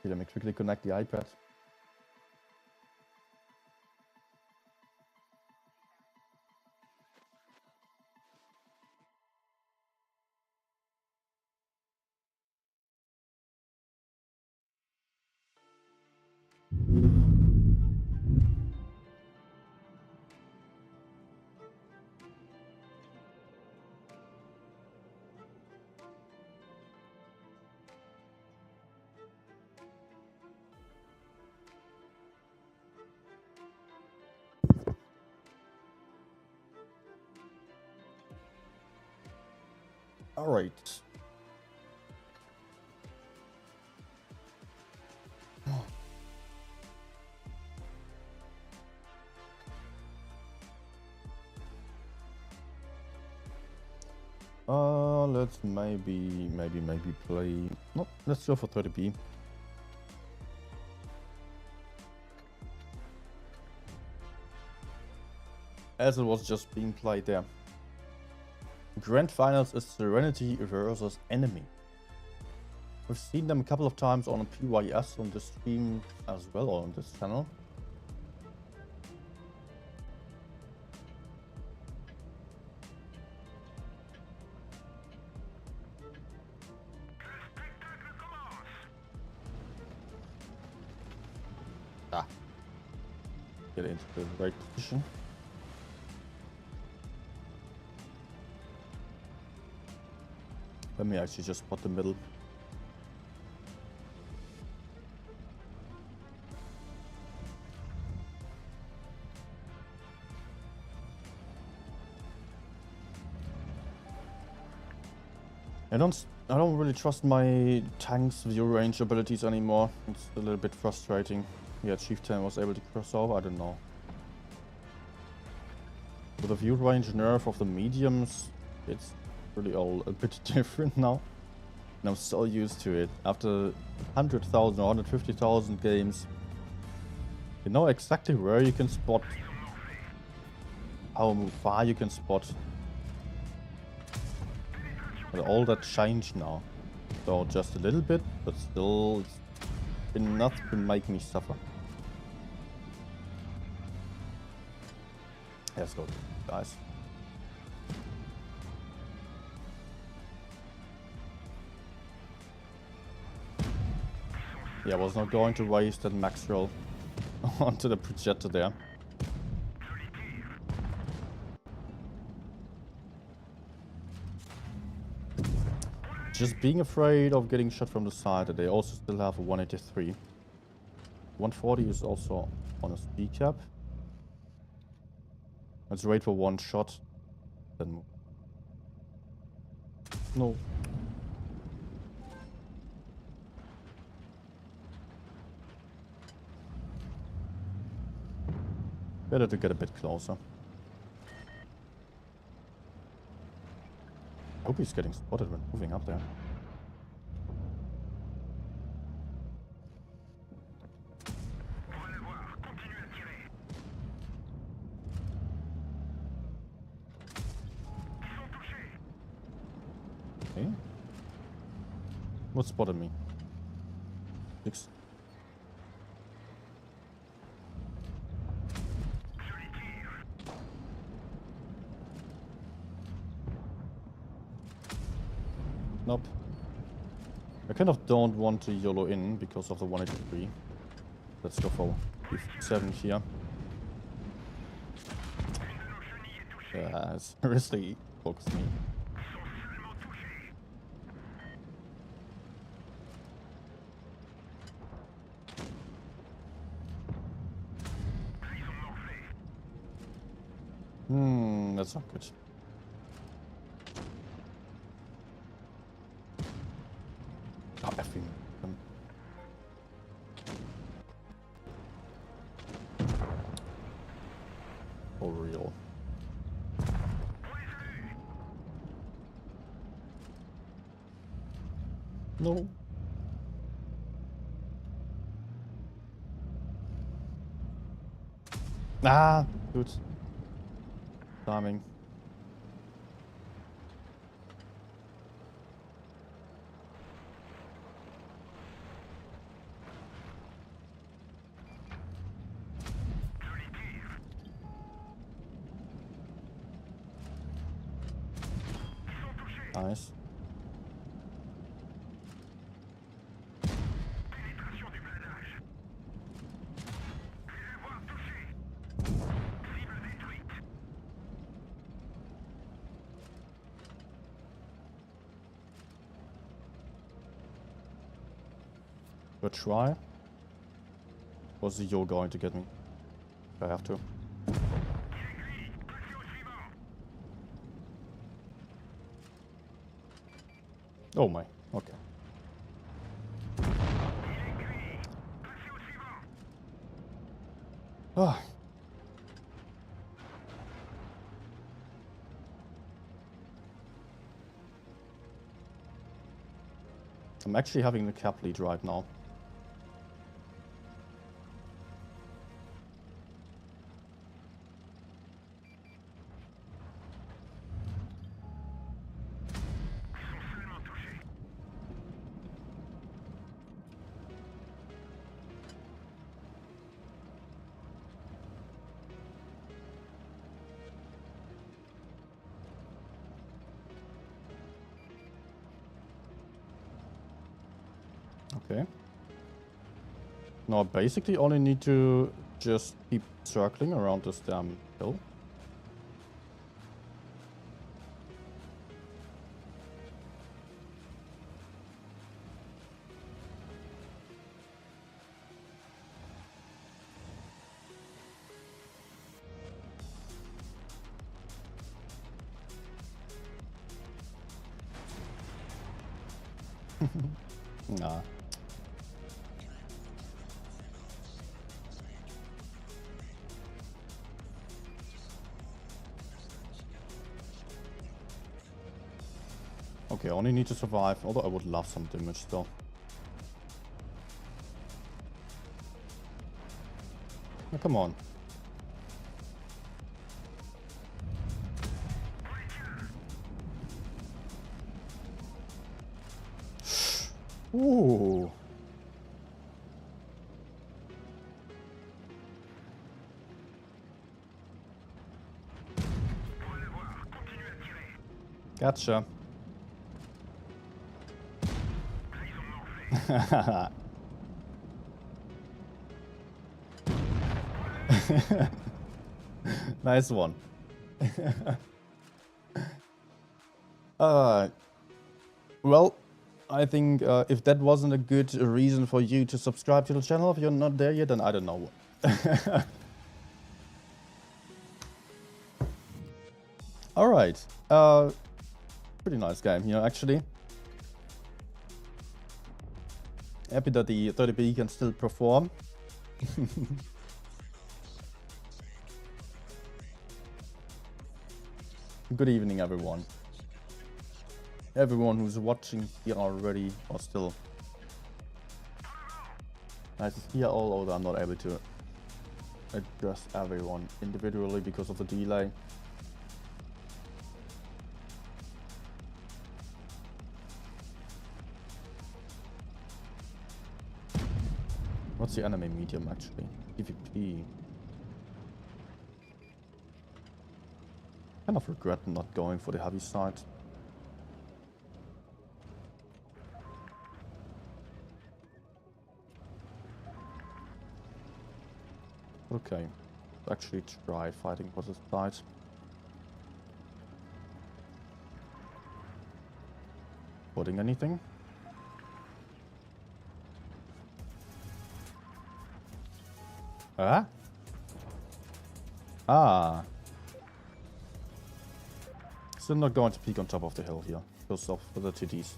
A: Okay, let me quickly connect the iPad. All right. Let's maybe play. No, let's go for 30B. As it was just being played there. Grand Finals is Serenity versus Enemy. We've seen them a couple of times on PYS on the stream as well, or on this channel. Get into the right position. Let me actually just spot the middle. I don't really trust my tank's view range abilities anymore. It's a little bit frustrating. Yeah, Chieftain was able to cross over, I don't know. With the view range nerf of the mediums, it's really all a bit different now. And I'm so used to it. After 100,000 or 150,000 games, you know exactly where you can spot, how far you can spot. But all that changed now. So just a little bit, but still it's enough to make me suffer. Let's go, guys. Yeah, I was not going to waste that max roll onto the projector there. Just being afraid of getting shot from the side. They also still have a 183. 140 is also on a speed cap. Let's wait for one shot. Then move. No. Better to get a bit closer. I hope he's getting spotted when moving up there. Okay. What spotted me? 6. Nope. I kind of don't want to YOLO in because of the 183. Let's go for 7 here. Yeah, seriously focus me. That's not good. Oh, effing. For real. No. Ah, good. Timing. Nice. Good try. Or is Yo going to get me? I have to. Oh my, okay. Ah. I'm actually having the cap lead right now. Okay. Now I basically only need to just keep circling around this damn hill. Nah. Okay, I only need to survive, although I would love some damage still. Oh, come on. Ooh. Gotcha. Nice one. Well, I think if that wasn't a good reason for you to subscribe to the channel, if you're not there yet, then I don't know. Alright. Pretty nice game here, actually. Happy that the 30B can still perform. Good evening, everyone. Everyone who's watching here already, or still. Nice to see you all, although I'm not able to address everyone individually because of the delay. What's the enemy medium actually? PvP. Kind of regret not going for the heavy side. Okay, actually try fighting for this side. Putting anything? Ah? Ah. Still not going to peek on top of the hill here. Goes off for the TDs.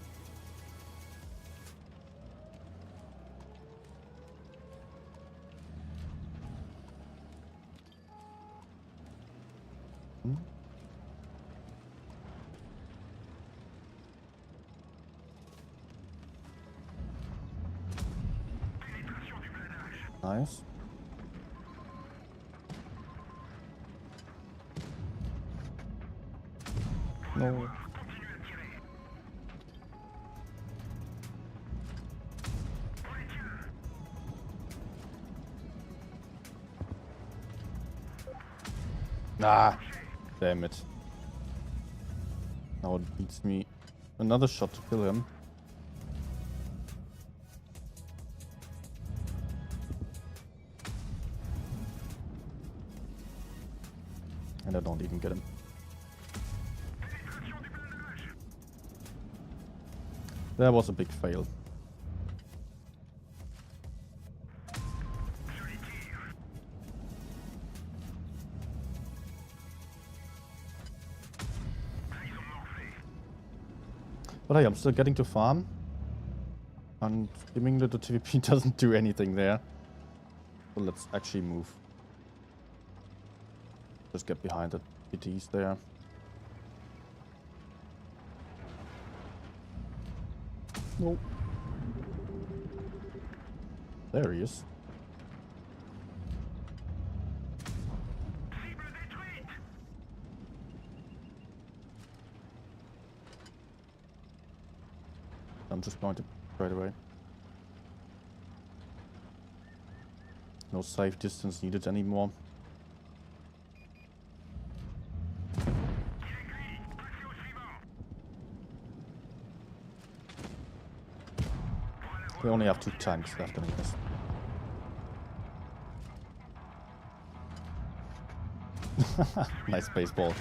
A: Nice. No. Ah, damn it. Now it beats me. Another shot to kill him. And I don't even get him. That was a big fail. But hey, I'm still getting to farm. And skimming the TVP doesn't do anything there. So let's actually move. Just get behind the PTs there. Nope. There he is. I'm just going to right away. No safe distance needed anymore. We only have 2 tanks left in this. Nice baseball.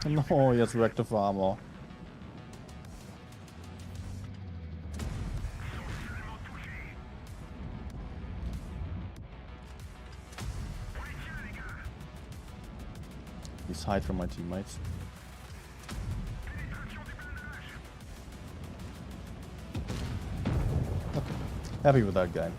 A: No, he has reactive armor. Please hide from my teammates. Okay. Happy with that game.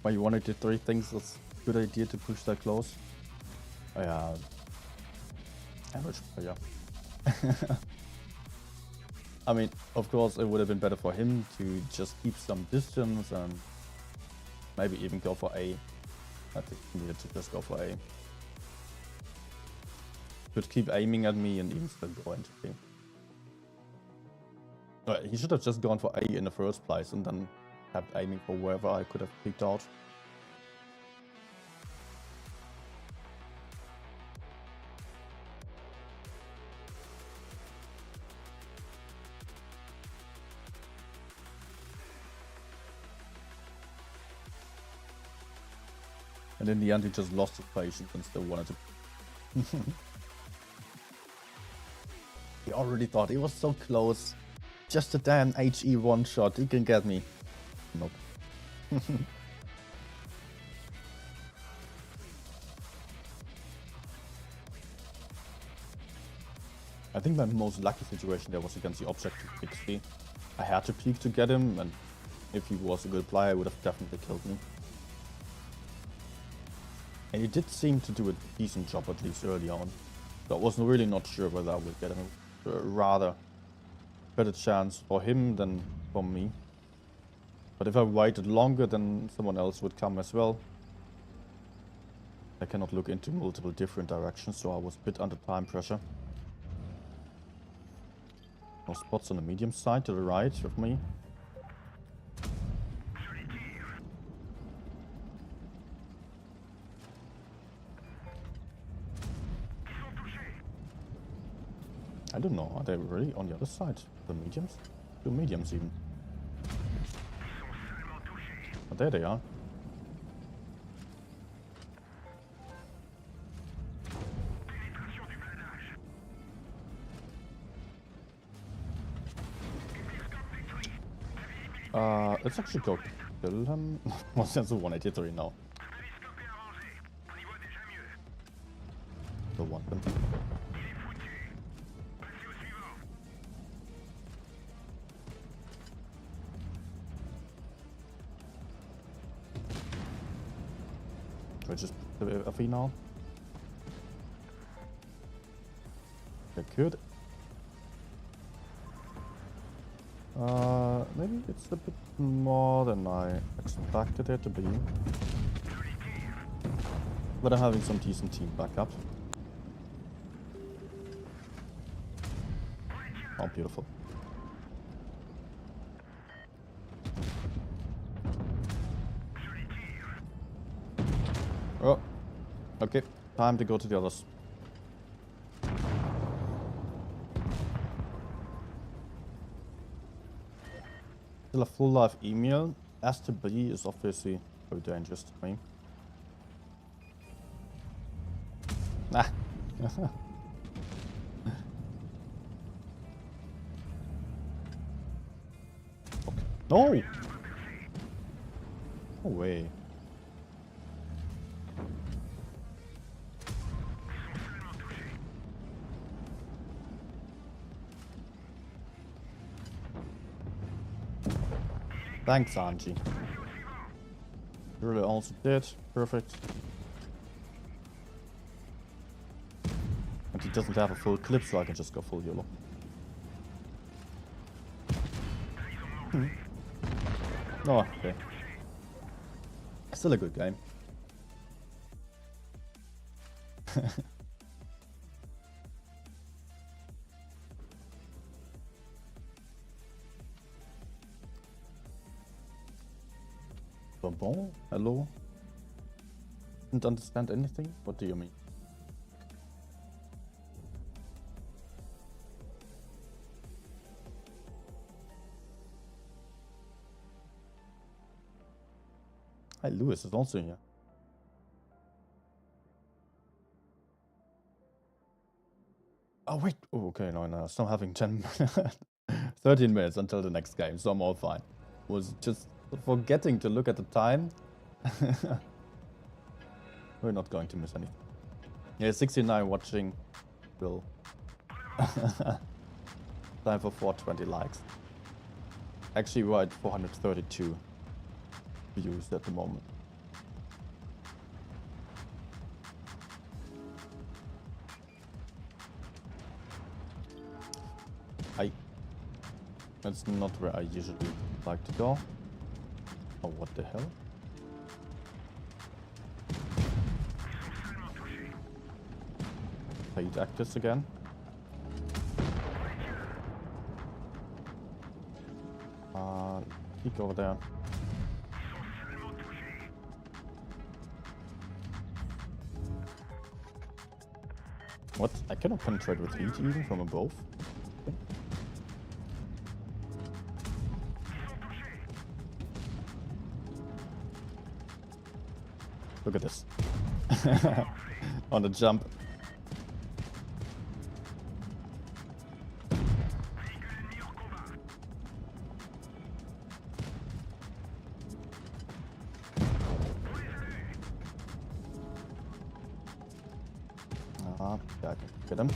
A: Why you wanted to 3 things? That's a good idea to push that close. Oh, yeah. Average player. I mean, of course, it would have been better for him to just keep some distance and maybe even go for A. I think he needed to just go for A. Could keep aiming at me and even still go into B. He should have just gone for A in the first place and then kept aiming for wherever I could have peeked out. And in the end, he just lost his patience and still wanted to. He already thought he was so close. Just a damn HE one shot. He can get me. Nope. I think my most lucky situation there was against the objective 60. I had to peek to get him, and if he was a good player, he would have definitely killed me. And he did seem to do a decent job, at least early on. So I was really not sure whether I would get him. Rather better chance for him than for me. But if I waited longer, then someone else would come as well. I cannot look into multiple different directions, so I was a bit under time pressure. No spots on the medium side to the right of me. I don't know, are they really on the other side? The mediums? Two mediums even. Oh, there they are. Let's actually go kill him. What's that? 183 now. The one them. Should I just put a FE now? I could. Maybe it's a bit more than I expected it to be. But I'm having some decent team backup. Oh, beautiful. Oh, okay. Time to go to the others. Still a full life email. S to B is obviously very dangerous to me. Ah. Okay. No! No way. Thanks, Angie. Really also did. Perfect. And he doesn't have a full clip, so I can just go full YOLO. Oh, okay. Still a good game. Bon, hello? Didn't understand anything? What do you mean? Hi, Lewis is also here. Oh, wait. Oh, okay, no. So I'm having 13 minutes until the next game, so I'm all fine. Was just forgetting to look at the time. We're not going to miss anything. Yeah, 69 watching. Will. Time for 420 likes. Actually, we're at 432 views at the moment. That's not where I usually like to go. Oh, what the hell? Paid actors again. Peek over there. What? I cannot penetrate with heat even from above? Okay. Look at this. On the jump. Yeah, I can get him.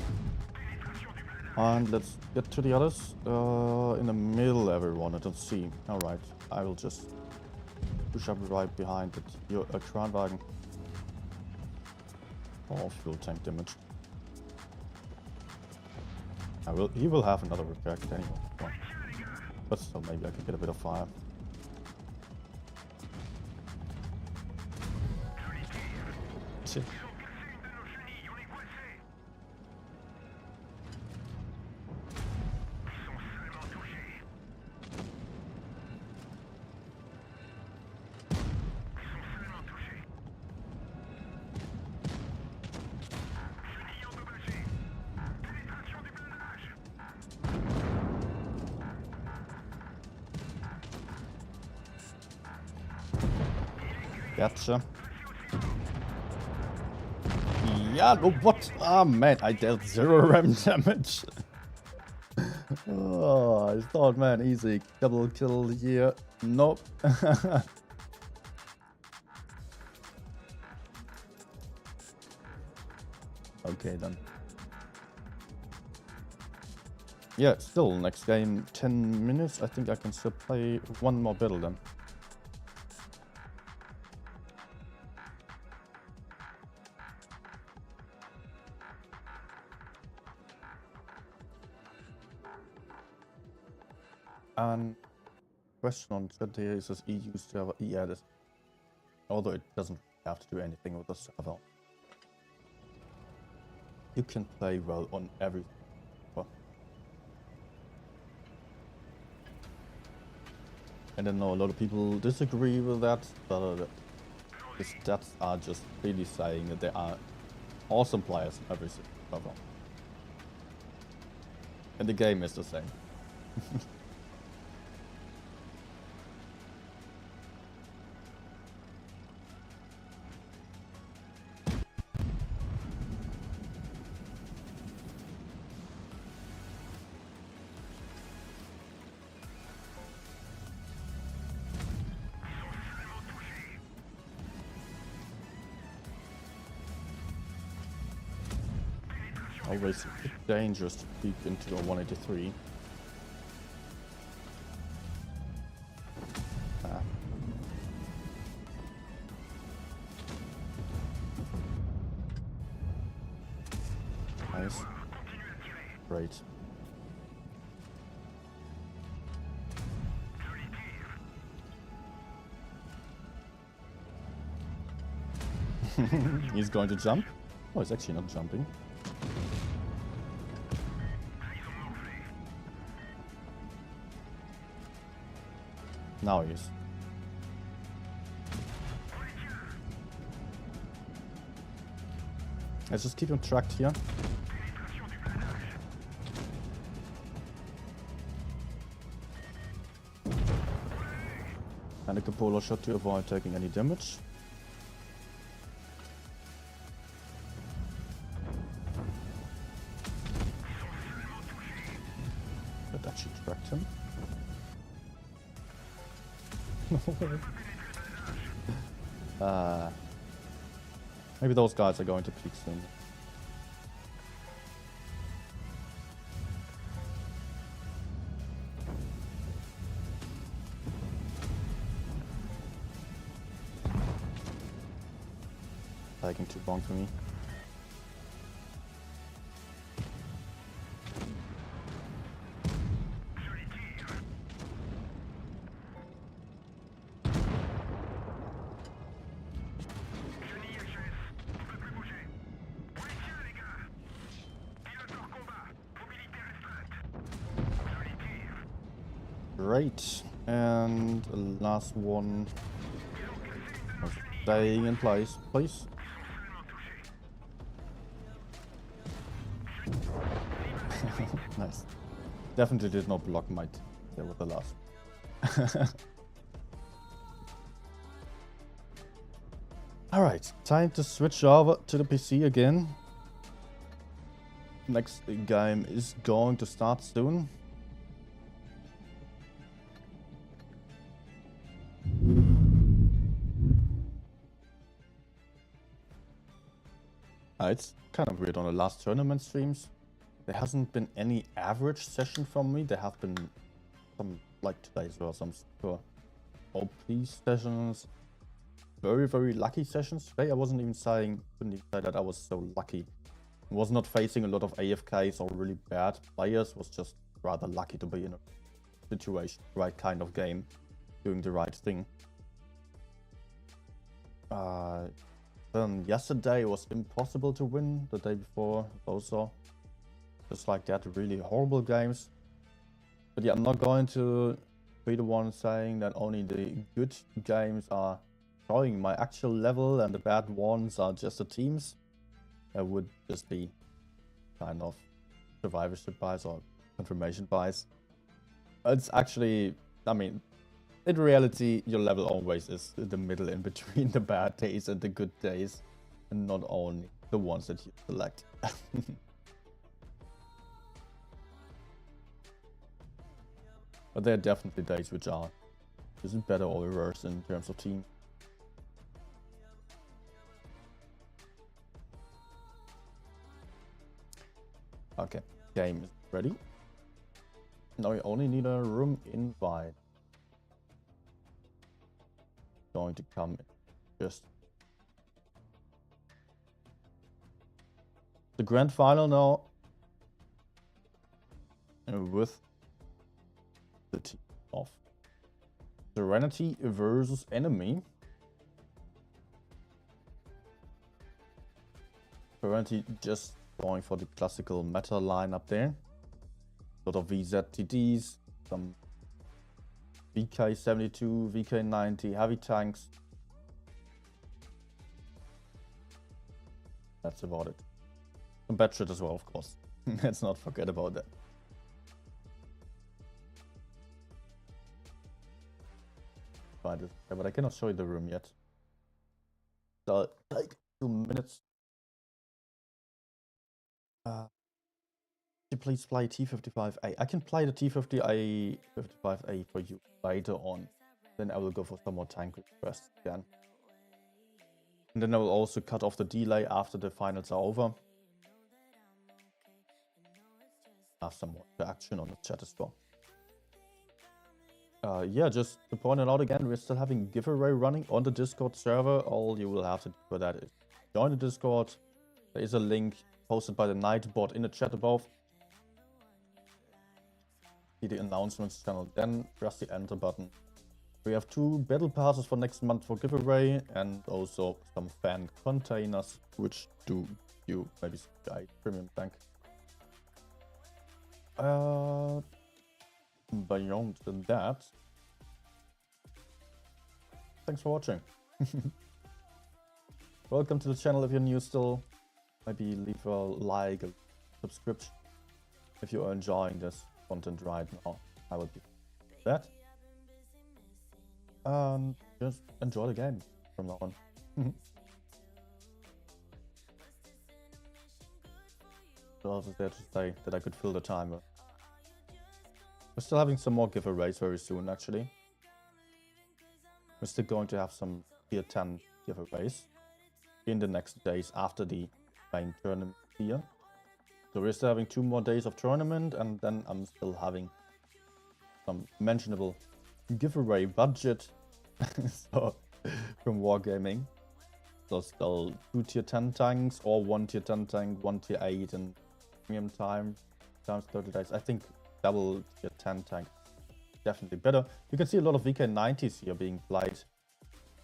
A: And let's get to the others. In the middle, everyone. I don't see. Alright, I will just push up right behind it. Your Kranwagen. Oh, fuel tank damage. He will have another repair kit anyway. Well, but still, maybe I can get a bit of fire. Shit. Gotcha. Yeah, no, what? Ah, man, I dealt 0 ram damage. Oh, I thought, man, easy. Double kill here. Nope. Okay, then. Yeah, still, next game, 10 minutes. I think I can still play one more battle then. And question on chat here is this EU server? Yeah, this, although it doesn't have to do anything with the server. You can play well on every server. And I know a lot of people disagree with that, but the stats are just really saying that there are awesome players on every server. And the game is the same. Always dangerous to peek into a 183. Nice. Great. He's going to jump? Oh, he's actually not jumping. Now he is. Let's just keep him tracked here. And a cupola shot to avoid taking any damage. That actually tracked him. Maybe those guys are going to peak soon. Taking too long for me. Great, and the last one. Staying in place, please. Nice. Definitely did not block my there with the last. Alright, time to switch over to the PC again. Next game is going to start soon. It's kind of weird on the last tournament streams. there hasn't been any average session from me. There have been some, like today as well, some super OP sessions. Very, very lucky sessions. Today I wasn't even saying, couldn't even say that I was so lucky. I was not facing a lot of AFKs or really bad players. Was just rather lucky to be in a situation, right kind of game, doing the right thing. Then yesterday it was impossible to win. The day before also, just like that, really horrible games. But yeah, I'm not going to be the one saying that only the good games are showing my actual level and the bad ones are just the teams. That would just be kind of survivorship bias or confirmation bias. It's actually, I mean, in reality, your level always is in the middle in between the bad days and the good days, and not only the ones that you select. But there are definitely days which are just better or worse in terms of team. Okay, game is ready. Now we only need a room invite. Going to come in just the grand final now, with the team of Serenity versus Enemy. Serenity just going for the classical meta line up there. A lot of VZTDs, some VK72, VK90, heavy tanks. That's about it. Some bad shit as well, of course. Let's not forget about that. But I cannot show you the room yet. So, like 2 minutes. Please play T55A. I can play the T55A for you later on. Then I will go for some more tank requests again. And then I will also cut off the delay after the finals are over. Have some more action on the chat as well. Yeah, just to point it out again, we're still having giveaway running on the Discord server. All you will have to do for that is join the Discord. There is a link posted by the Nightbot in the chat above. See the announcements channel, then press the enter button. We have 2 battle passes for next month for giveaway and also some fan containers, which do you maybe a premium tank. Beyond that, thanks for watching. Welcome to the channel if you're new still. Maybe leave a like, a subscription if you are enjoying this content right now. I would do that. And just enjoy the game from now on. So I was there to say that I could fill the timer. We're still having some more giveaways very soon, actually. We're still going to have some tier 10 giveaways in the next days after the main tournament here. So we're still having 2 more days of tournament, and then I'm still having some mentionable giveaway budget so, from Wargaming. So still 2 tier 10 tanks or 1 tier 10 tank, 1 tier 8 and premium time times 30 days. I think double tier 10 tank definitely better. You can see a lot of VK90s here being played.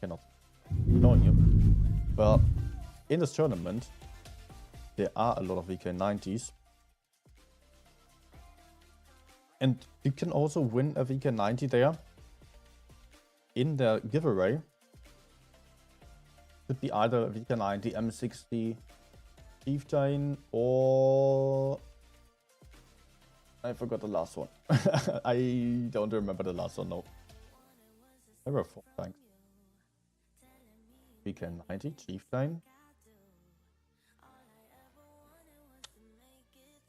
A: Cannot knowing you. Well, in this tournament there are a lot of VK90s. And you can also win a VK90 there in the giveaway. Could be either VK90, M60, Chieftain, or I forgot the last one. I don't remember the last one, no. There were 4 tanks. VK90, Chieftain.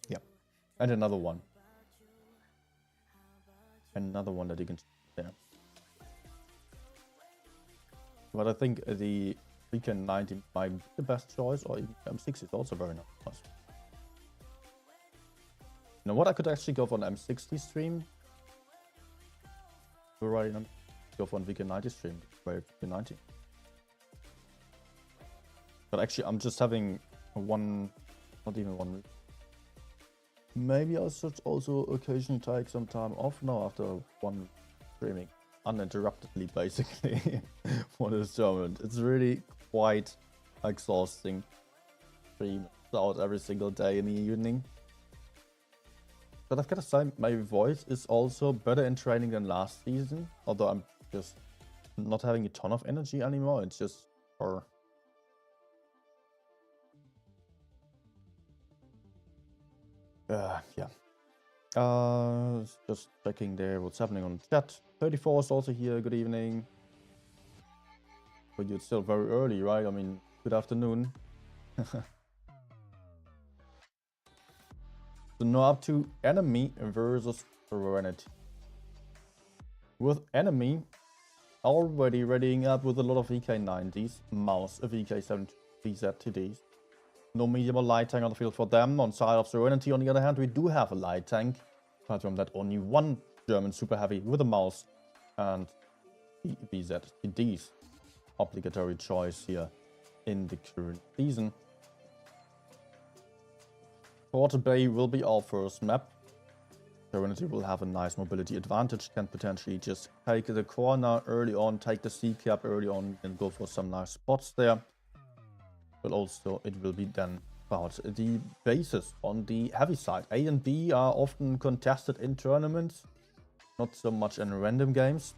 A: Yeah. And another one. Another one that you can choose there. But I think the VK90 might be the best choice, or even M6 is also very nice. You know what? I could actually go for an M60 stream. Right, go for an VK90 stream. Right, VK90. But actually, I'm just having one, not even 1 week. Maybe I should also occasionally take some time off now after one streaming uninterruptedly, basically, for this tournament. It's really quite exhausting. Stream out every single day in the evening. But I've got to say, my voice is also better in training than last season. Although I'm just not having a ton of energy anymore. It's just for... yeah. Just checking there what's happening on chat. 34 is also here. Good evening. But it's still very early, right? I mean, good afternoon. So now up to enemy versus Serenity. With enemy already readying up with a lot of VK90s, mouse, a VK7 VZTDs. No medium or light tank on the field for them. On side of Serenity, on the other hand, we do have a light tank. Apart from that, only one German super heavy with a mouse and VZTDs. Obligatory choice here in the current season. Port Bay will be our first map. Serenity will have a nice mobility advantage, can potentially just take the corner early on, take the C cap early on and go for some nice spots there. But also it will be then about the bases on the heavy side. A and B are often contested in tournaments, not so much in random games.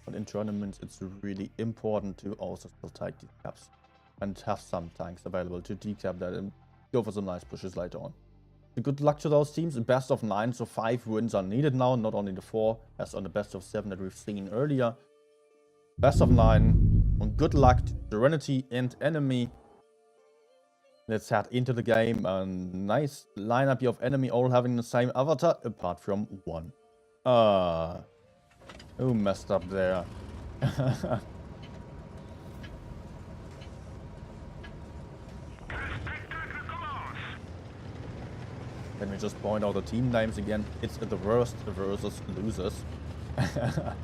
A: But in tournaments it's really important to also still take the caps and have some tanks available to decap that and go for some nice pushes later on. So good luck to those teams. Best of 9, so 5 wins are needed now, not only the 4 as on the best of 7 that we've seen earlier. Best of 9, and good luck to Serenity and enemy. Let's head into the game. A nice lineup here of enemy, all having the same avatar apart from one. Who messed up there? Let me just point out the team names again. It's the worst versus losers. And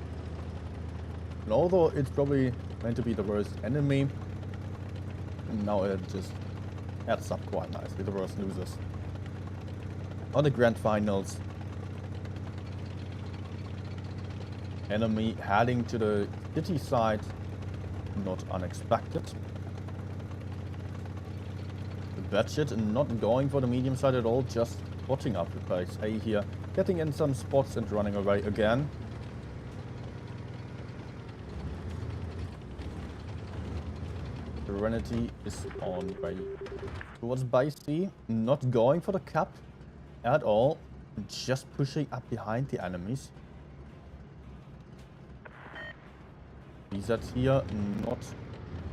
A: although it's probably meant to be the worst enemy, now it just adds up quite nicely, the worst losers. On the grand finals, enemy heading to the city side, not unexpected. Budget not going for the medium side at all, just spotting up the base A here, getting in some spots and running away again. Serenity is on way towards base C, not going for the cap at all, just pushing up behind the enemies. BZ here, not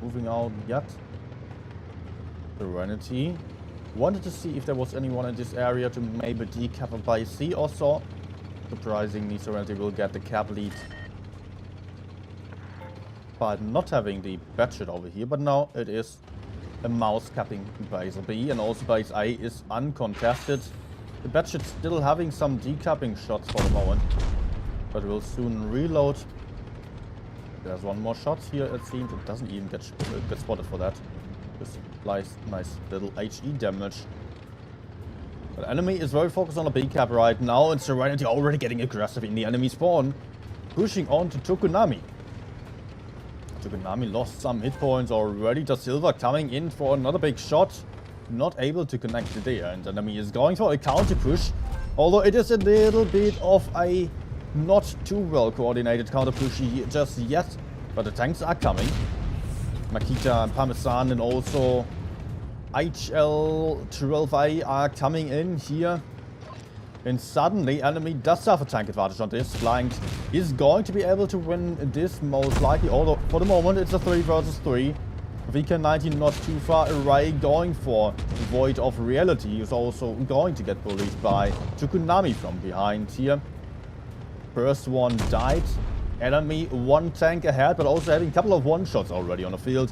A: moving out yet. Serenity wanted to see if there was anyone in this area to maybe decap a by C or so. Surprisingly, Serenity will get the cap lead by not having the budget over here, but now it is a mouse capping base B, and also base A is uncontested. The budget still having some decapping shots for the moment, but will soon reload. There's one more shot here, it seems. It doesn't even get spotted for that. Just nice little HE damage. The enemy is very focused on the B cap right now, and Serenity already getting aggressive in the enemy spawn. Pushing on to Tokunami. Tokunami lost some hit points already. The Silver coming in for another big shot. Not able to connect there, and the enemy is going for a counter push. Although it is a little bit of a not too well coordinated counter push just yet. But the tanks are coming. Makita and Parmesan and also HL12A are coming in here. And suddenly enemy does have a tank advantage on this. Flanked is going to be able to win this most likely. Although for the moment it's a 3 versus 3. VK90 not too far away, going for Void of Reality. Is also going to get bullied by Tokunami from behind here. First one died. Enemy one tank ahead, but also having a couple of one-shots already on the field.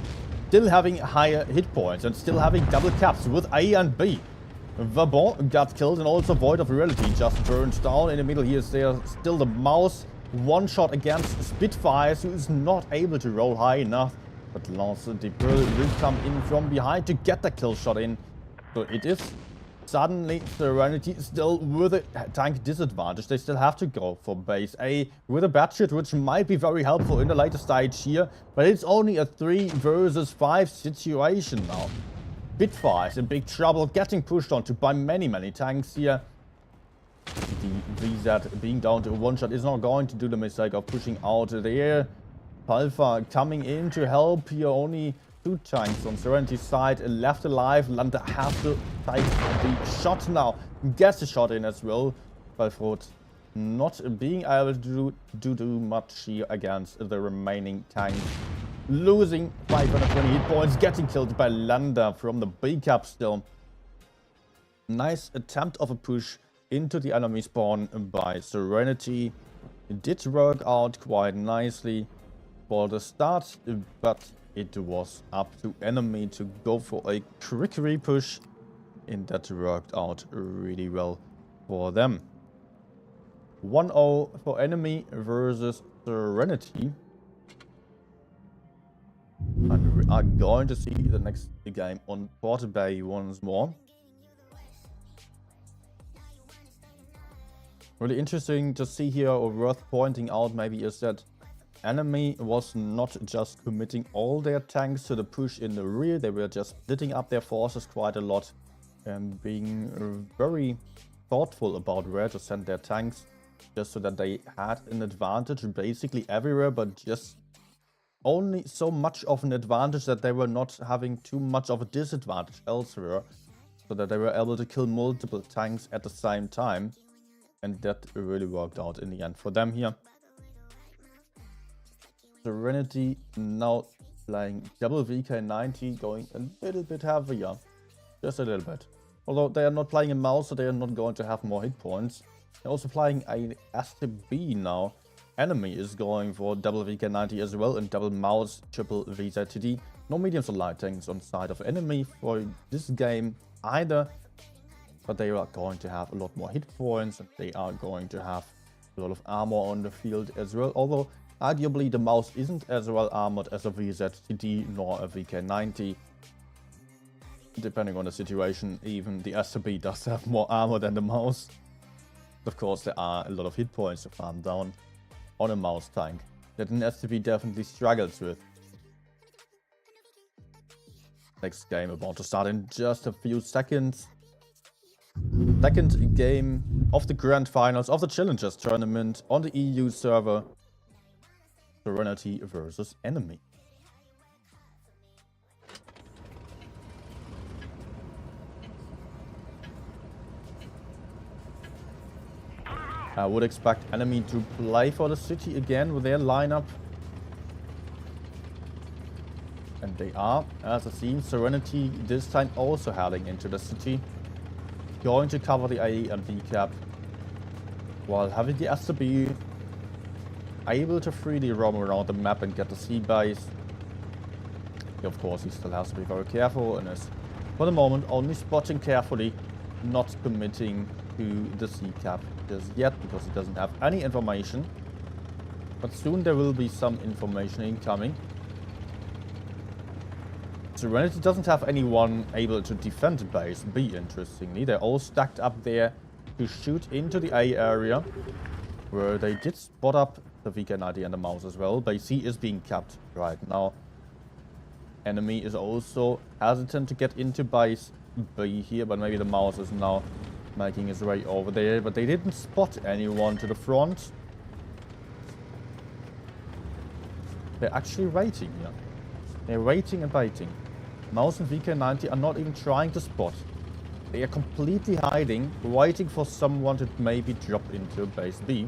A: Still having higher hit points and still having double caps with A and B. Vabon got killed, and also Void of Reality just burned down. In the middle here is there still the mouse. One shot against Spitfires, who is not able to roll high enough. But Lance de Pearl will come in from behind to get the kill shot in. So it is suddenly Serenity still with a tank disadvantage. They still have to go for base A with a batshit, which might be very helpful in the later stage here. But it's only a 3 versus 5 situation now. Spitfires in big trouble, getting pushed onto by many tanks here. The VZ being down to a 1-shot is not going to do the mistake of pushing out there. Palfa coming in to help here. Only 2 tanks on Serenity's side left alive. Landa has to take the shot now. Gets the shot in as well. Balfrot not being able to do much here against the remaining tanks. Losing 520 hit points, getting killed by Landa from the B cap still. Nice attempt of a push into the enemy spawn by Serenity. It did work out quite nicely for the start, but it was up to enemy to go for a quick repush, and that worked out really well for them. 1-0 for enemy versus Serenity. And we are going to see the next game on Port Bay once more. Really interesting to see here, or worth pointing out maybe, is that enemy was not just committing all their tanks to the push in the rear. They were just splitting up their forces quite a lot and being very thoughtful about where to send their tanks, just so that they had an advantage basically everywhere, but just only so much of an advantage that they were not having too much of a disadvantage elsewhere, so that they were able to kill multiple tanks at the same time. And that really worked out in the end for them here. Serenity now playing double VK90, going a little bit heavier. Just a little bit. Although they are not playing a mouse, so they are not going to have more hit points. They're also playing a STB now. Enemy is going for double VK90 as well, and double mouse, triple VZTD. No mediums or light tanks on side of enemy for this game either. But they are going to have a lot more hit points, and they are going to have a lot of armor on the field as well. Although arguably the mouse isn't as well armored as a VZTD nor a VK90. Depending on the situation, even the STB does have more armor than the mouse. Of course, there are a lot of hit points to farm down on a mouse tank that an STB definitely struggles with. Next game about to start in just a few seconds. Second game of the Grand Finals of the Challengers Tournament on the EU server. Serenity versus enemy. I would expect enemy to play for the city again with their lineup. And they are, as I see, Serenity this time also heading into the city. Going to cover the A and B cap, while having the STB able to freely roam around the map and get the C base. Of course, he still has to be very careful and is, for the moment, only spotting carefully, not committing to the C cap just yet, because he doesn't have any information. But soon there will be some information incoming. Serenity doesn't have anyone able to defend base B, interestingly. They're all stacked up there to shoot into the A area, where they did spot up the VK90 and the mouse as well. Base C is being capped right now. Enemy is also hesitant to get into base B here, but maybe the mouse is now making his way over there. But they didn't spot anyone to the front. They're actually waiting here. They're waiting and waiting. Mouse and VK90 are not even trying to spot. They are completely hiding, waiting for someone to maybe drop into base B.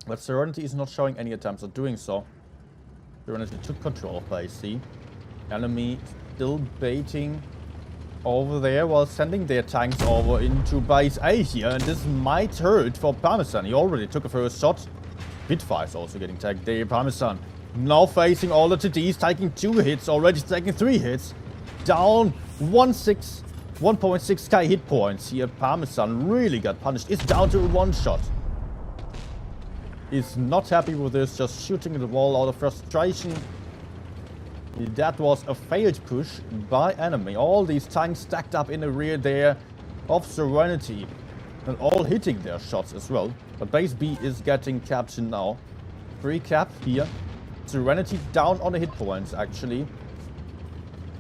A: But Serenity is not showing any attempts at doing so. Serenity took control of base C. Enemy still baiting over there while sending their tanks over into base A here. And this might hurt for Parmesan. He already took a first shot. Spitfire is also getting tagged there. Parmesan now facing all the TDs, taking 2 hits already, taking 3 hits. Down 1-6 1.6k hit points here. Parmesan really got punished. It's down to a one-shot. Is not happy with this, just shooting the wall out of frustration. That was a failed push by enemy. All these tanks stacked up in the rear there of Serenity. And all hitting their shots as well. But base B is getting captured now. 3 cap here. Serenity down on the hit points actually.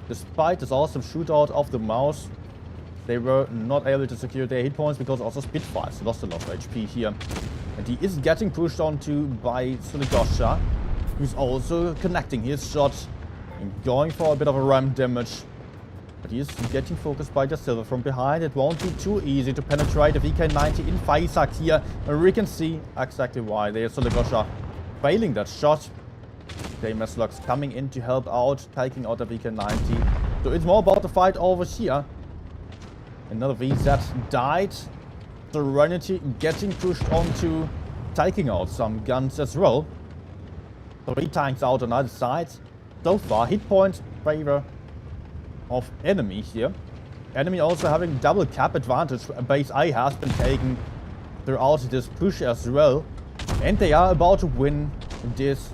A: Despite this awesome shootout of the mouse, they were not able to secure their hit points because also Spitfires lost a lot of HP here. And he is getting pushed onto by Suligosha, who's also connecting his shot and going for a bit of a ram damage. But he is getting focused by the Silver from behind. It won't be too easy to penetrate the VK90 in Faisak here. And we can see exactly why there's Suligosha failing that shot. Meslock's coming in to help out, taking out the VK90. So it's more about the fight over here. Another VZ died. Serenity getting pushed onto taking out some guns as well. 3 tanks out on either side. So far, hit point favor of enemy here. Enemy also having double cap advantage. Base A has been taken throughout this push as well. And they are about to win this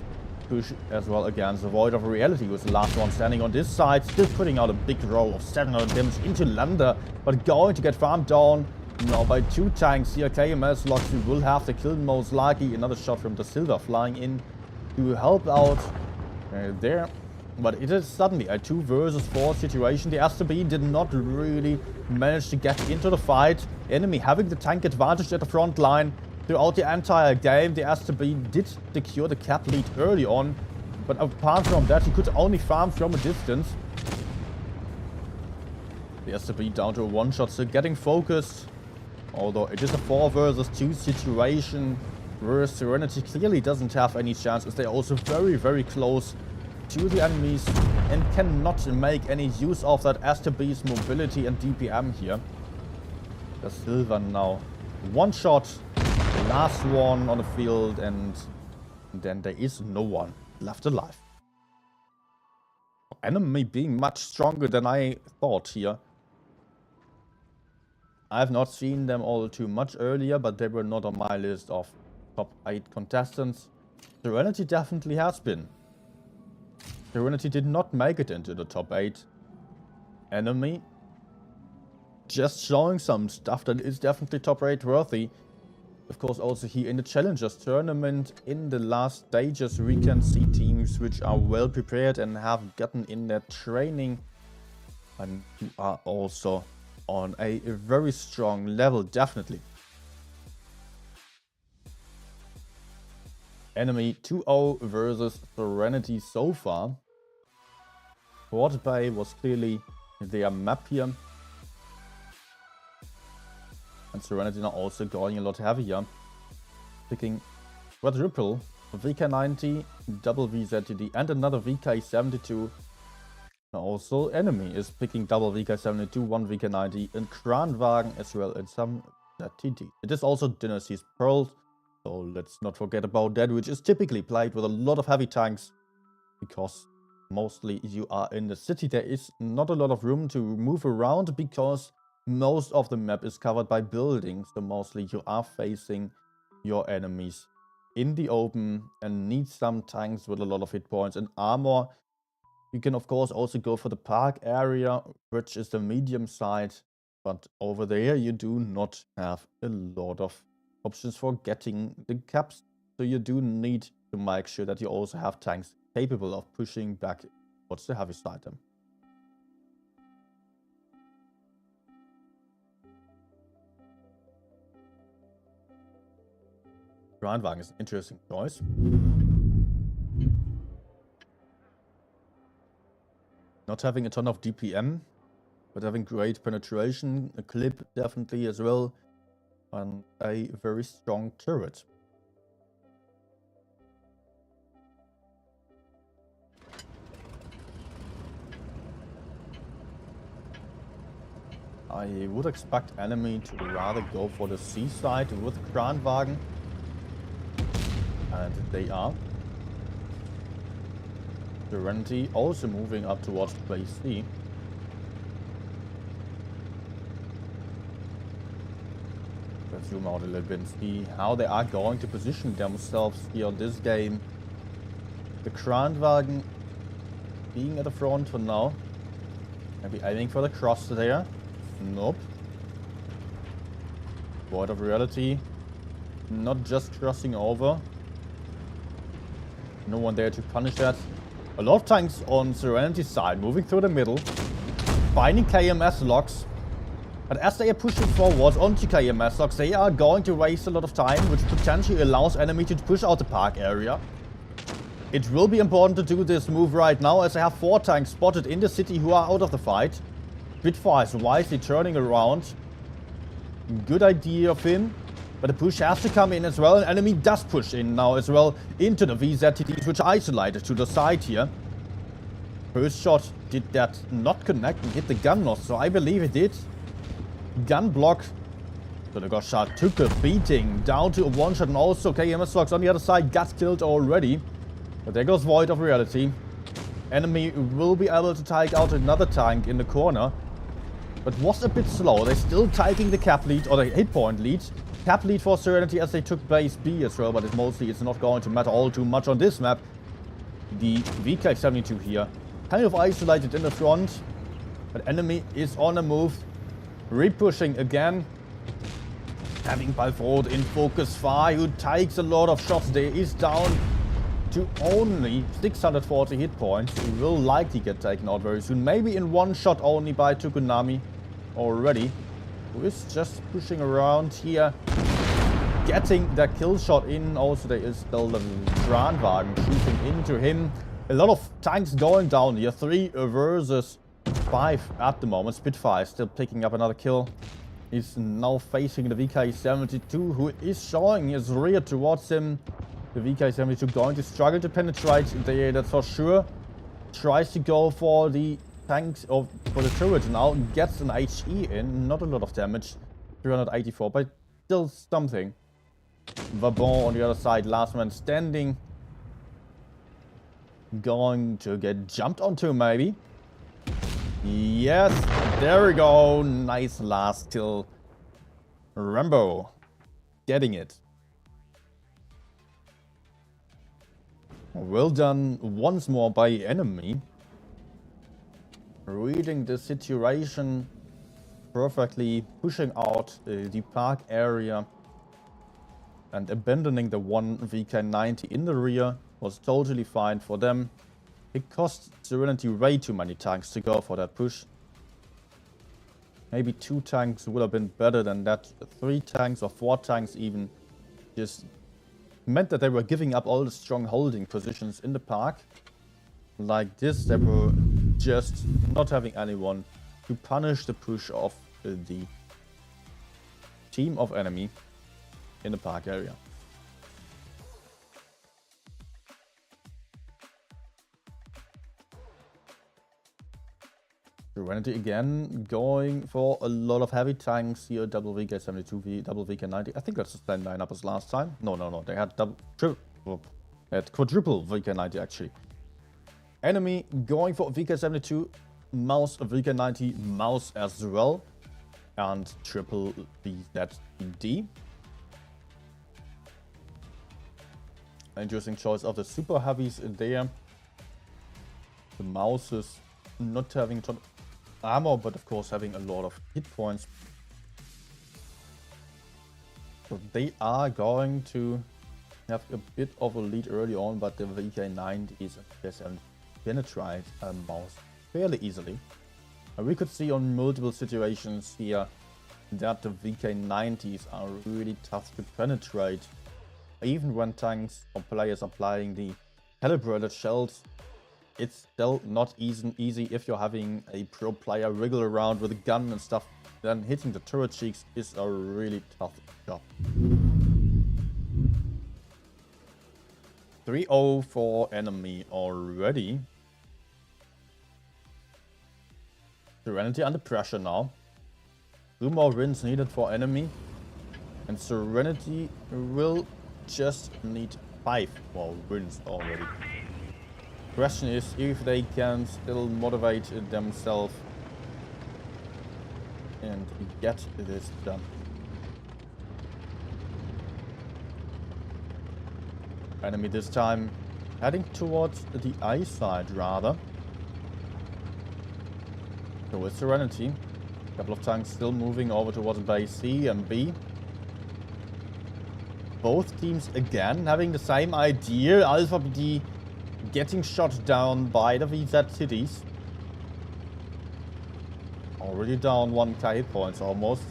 A: push as well against the Void of Reality, who's the last one standing on this side. Still putting out a big roll of 700 damage into Lander, but going to get farmed down now by 2 tanks here. KMS Locks will have the kill most likely. Another shot from the Silver flying in to help out there. But it is suddenly a 2 versus 4 situation. The STB did not really manage to get into the fight. Enemy having the tank advantage at the front line throughout the entire game. The STB did secure the cap lead early on. But apart from that, he could only farm from a distance. The STB down to a one-shot, still getting focused. Although it is a 4 versus 2 situation where Serenity clearly doesn't have any chance, as they're also very, very close to the enemies and cannot make any use of that STB's mobility and DPM here. The Silver now. One shot, the last one on the field, and then there is no one left alive. Enemy being much stronger than I thought here. I have not seen them all too much earlier, but they were not on my list of top 8 contestants. Serenity definitely has been. Serenity did not make it into the top 8. Enemy just showing some stuff that is definitely top 8 worthy. Of course, also here in the Challengers tournament, in the last stages, we can see teams which are well prepared and have gotten in their training. And who are also on a very strong level, definitely. Enemy 2-0 versus Serenity so far. Port Bay was clearly their map here. And Serenity now also going a lot heavier. Picking quadruple VK90, double VZTD, and another VK72. Now also enemy is picking double VK72, 1 VK90, and Kranwagen as well, and some ZTD. It is also Dynasty's Pearls. So let's not forget about that, which is typically played with a lot of heavy tanks, because mostly you are in the city. There is not a lot of room to move around because most of the map is covered by buildings. So mostly you are facing your enemies in the open and need some tanks with a lot of hit points and armor. You can of course also go for the park area, which is the medium side, but over there you do not have a lot of options for getting the caps, so you do need to make sure that you also have tanks capable of pushing back towards the heavy side. Kranwagen is an interesting choice. Not having a ton of DPM, but having great penetration, a clip definitely as well, and a very strong turret. I would expect enemy to rather go for the C side with Kranwagen, and they are. Serenity also moving up towards base C. Let's zoom out a little bit and see how they are going to position themselves here on this game. The Kranwagen being at the front for now. Maybe aiming for the cross there. Nope. Void of reality. Not just crossing over. No one there to punish that. A lot of tanks on Serenity's side moving through the middle. Finding KMS locks. But as they are pushing forward onto KMS locks, they are going to waste a lot of time, which potentially allows enemy to push out the park area. It will be important to do this move right now, as I have 4 tanks spotted in the city who are out of the fight. Spitfire is wisely turning around. Good idea of him. But the push has to come in as well. An enemy does push in now as well into the VZTDs, which are isolated to the side here. First shot, did that not connect and hit the gun loss? So I believe it did. Gun block. So the Goshard took a beating down to a one-shot, and also KMS Locks on the other side got killed already. But there goes Void of Reality. Enemy will be able to take out another tank in the corner, but was a bit slow. They're still taking the cap lead, or the hit point lead. Cap lead for Serenity as they took base B as well, but it's not going to matter all too much on this map. The VK72 here, kind of isolated in the front, but enemy is on the move. Repushing again. Having Balford in focus fire, who takes a lot of shots there, is down to only 640 hit points. He will likely get taken out very soon. Maybe in one shot only by Tukunami already. Who is just pushing around here. Getting that kill shot in. Also there is still the Kranwagen shooting into him. A lot of tanks going down here. 3 versus 5 at the moment. Spitfire still picking up another kill. He's now facing the VK72, who is showing his rear towards him. The VK72 going to struggle to penetrate there, that's for sure. Tries to go for the tanks, or for the turret now. Gets an HE in. Not a lot of damage. 384, but still something. Vabon on the other side, last man standing. Going to get jumped onto maybe. Yes, there we go. Nice last kill. Rambo getting it. Well done once more by enemy. Reading the situation perfectly, pushing out the park area and abandoning the one VK90 in the rear was totally fine for them. It cost Serenity way too many tanks to go for that push. Maybe 2 tanks would have been better than that. 3 tanks or 4 tanks even just meant that they were giving up all the strong holding positions in the park. Like this, they were just not having anyone to punish the push of the team of enemy in the park area. Serenity again going for a lot of heavy tanks here. Double VK72, double VK90. I think that's the same lineup as last time. No. They had quadruple VK90 actually. Enemy going for VK72 mouse, VK90 mouse as well, and triple VZD. Interesting choice of the super heavies there. The mouses not having ton armor, but of course having a lot of hit points. So they are going to have a bit of a lead early on, but the VK90 is penetrate a mouse fairly easily. And we could see on multiple situations here that the VK90s are really tough to penetrate. Even when tanks or players are applying the calibrated shells, it's still not easy if you're having a pro player wriggle around with a gun and stuff. Then hitting the turret cheeks is a really tough job. 3-0 for enemy already. Serenity under pressure now. 2 more wins needed for enemy. And Serenity will just need 5 more wins already. Question is if they can still motivate themselves and get this done. Enemy this time heading towards the A side rather. So with Serenity. A couple of tanks still moving over towards base C and B. Both teams again having the same idea. Alpha BD getting shot down by the VZ cities. Already down 1k hit points almost.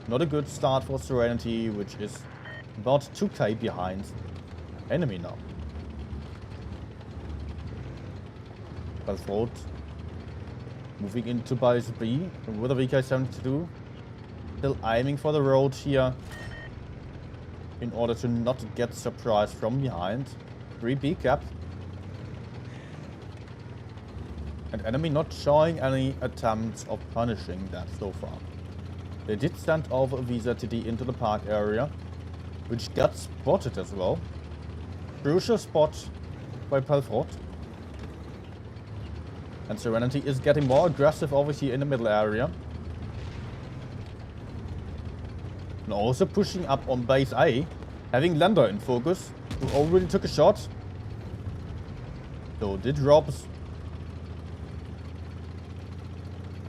A: Not a good start for Serenity, which is about 2k behind enemy now. Belfort moving into base B with a VK-72. Still aiming for the road here in order to not get surprised from behind. 3B cap. And enemy not showing any attempts of punishing that so far. They did send over a VZTD into the park area, which got spotted as well. Crucial spot by Pelfort. And Serenity is getting more aggressive over here in the middle area. And also pushing up on base A, having Lander in focus, who already took a shot. So did Robs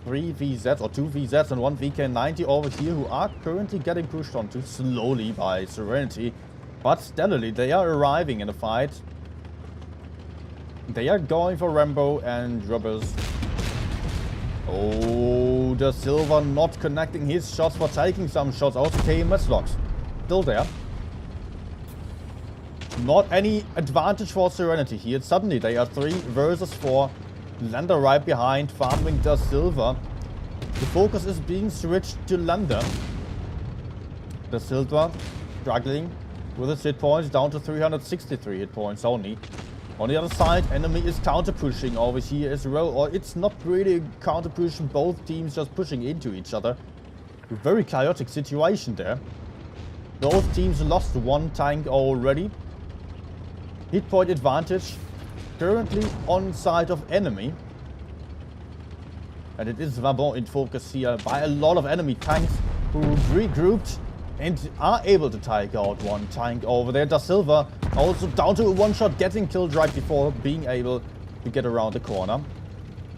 A: 3 VZs or 2 VZs and 1 VK-90 over here, who are currently getting pushed onto slowly by Serenity. But steadily they are arriving in the fight. They are going for Rambo and Robbers. Oh, the Silver not connecting his shots for taking some shots. Also KMS locks still there. Not any advantage for Serenity here. Suddenly they are 3 versus 4. Lander right behind, farming the Silver. The focus is being switched to Lander. The Silver struggling with its hit points, down to 363 hit points only. On the other side, enemy is counter-pushing over here as well. Or it's not really counter-pushing, both teams just pushing into each other. A very chaotic situation there. Both teams lost 1 tank already. Hit point advantage currently on side of enemy. And it is Vabon in focus here by a lot of enemy tanks who regrouped and are able to take out 1 tank over there. Da Silva also down to a 1-shot, getting killed right before being able to get around the corner.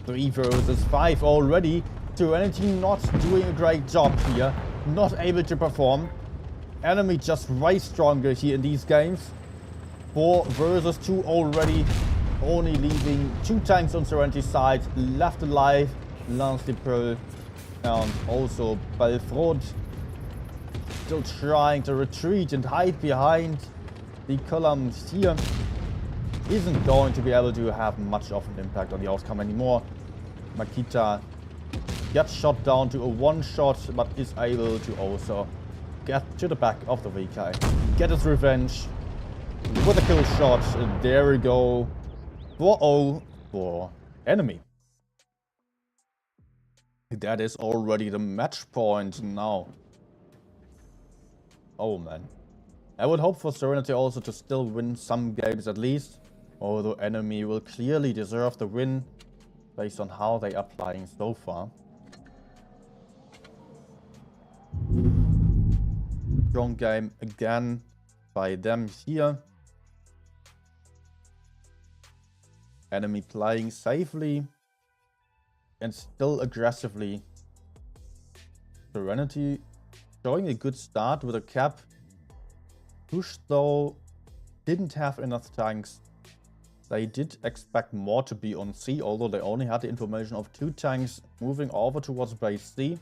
A: 3 versus 5 already. Serenity not doing a great job here. Not able to perform. Enemy just way stronger here in these games. 4 versus 2 already. Only leaving 2 tanks on Serenity's side left alive. Lance de Pearl and also Belfort still trying to retreat and hide behind the columns here. Isn't going to be able to have much of an impact on the outcome anymore. Makita gets shot down to a 1-shot, but is able to also get to the back of the VK. Get his revenge with a kill shot. And there we go. 4-0 for enemy. That is already the match point now. Oh man. I would hope for Serenity also to still win some games at least. Although enemy will clearly deserve the win based on how they are playing so far. Strong game again by them here. Enemy playing safely and still aggressively. Serenity showing a good start with a cap. Push though didn't have enough tanks. They did expect more to be on C, although they only had the information of 2 tanks moving over towards base C.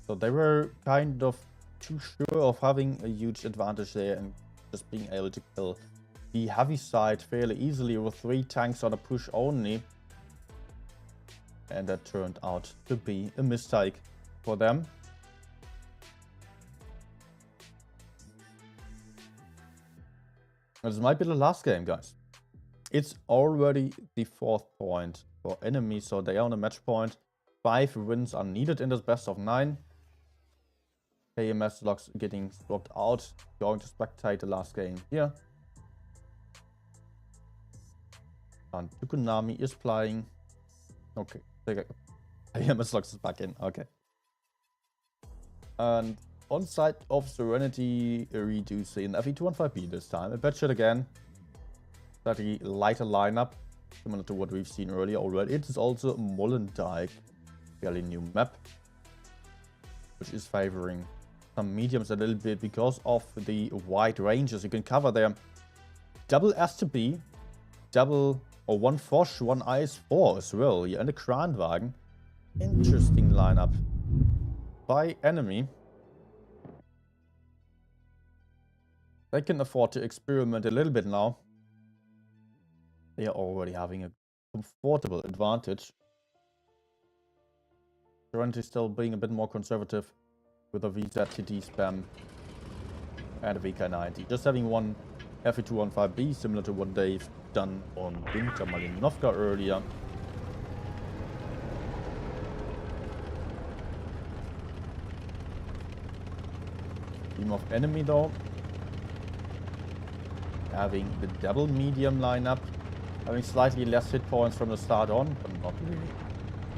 A: So they were kind of too sure of having a huge advantage there and just being able to kill the heavy side fairly easily with 3 tanks on a push only. And that turned out to be a mistake for them. This might be the last game, guys. It's already the 4th point for enemy, so they are on a match point. 5 wins are needed in this best of 9. KMS locks getting swapped out. Going to spectate the last game here. And Tukunami is playing. Okay. KMS locks is back in. Okay. And on side of Serenity, reducing FE215B this time. A bad shot again. slightly lighter lineup, similar to what we've seen earlier already. It is also Malinovka, fairly new map, which is favoring some mediums a little bit because of the wide ranges you can cover there. Double S to B, double or one Foch, one IS-4 as well. Here and a Kranwagen. Interesting lineup by enemy. They can afford to experiment a little bit now. They are already having a comfortable advantage. Currently still being a bit more conservative with a VZTD spam and a VK90. Just having one FE215B, similar to what they've done on Winter Malinovka earlier. Team of enemy though, having the double medium lineup, having slightly less hit points from the start on, but not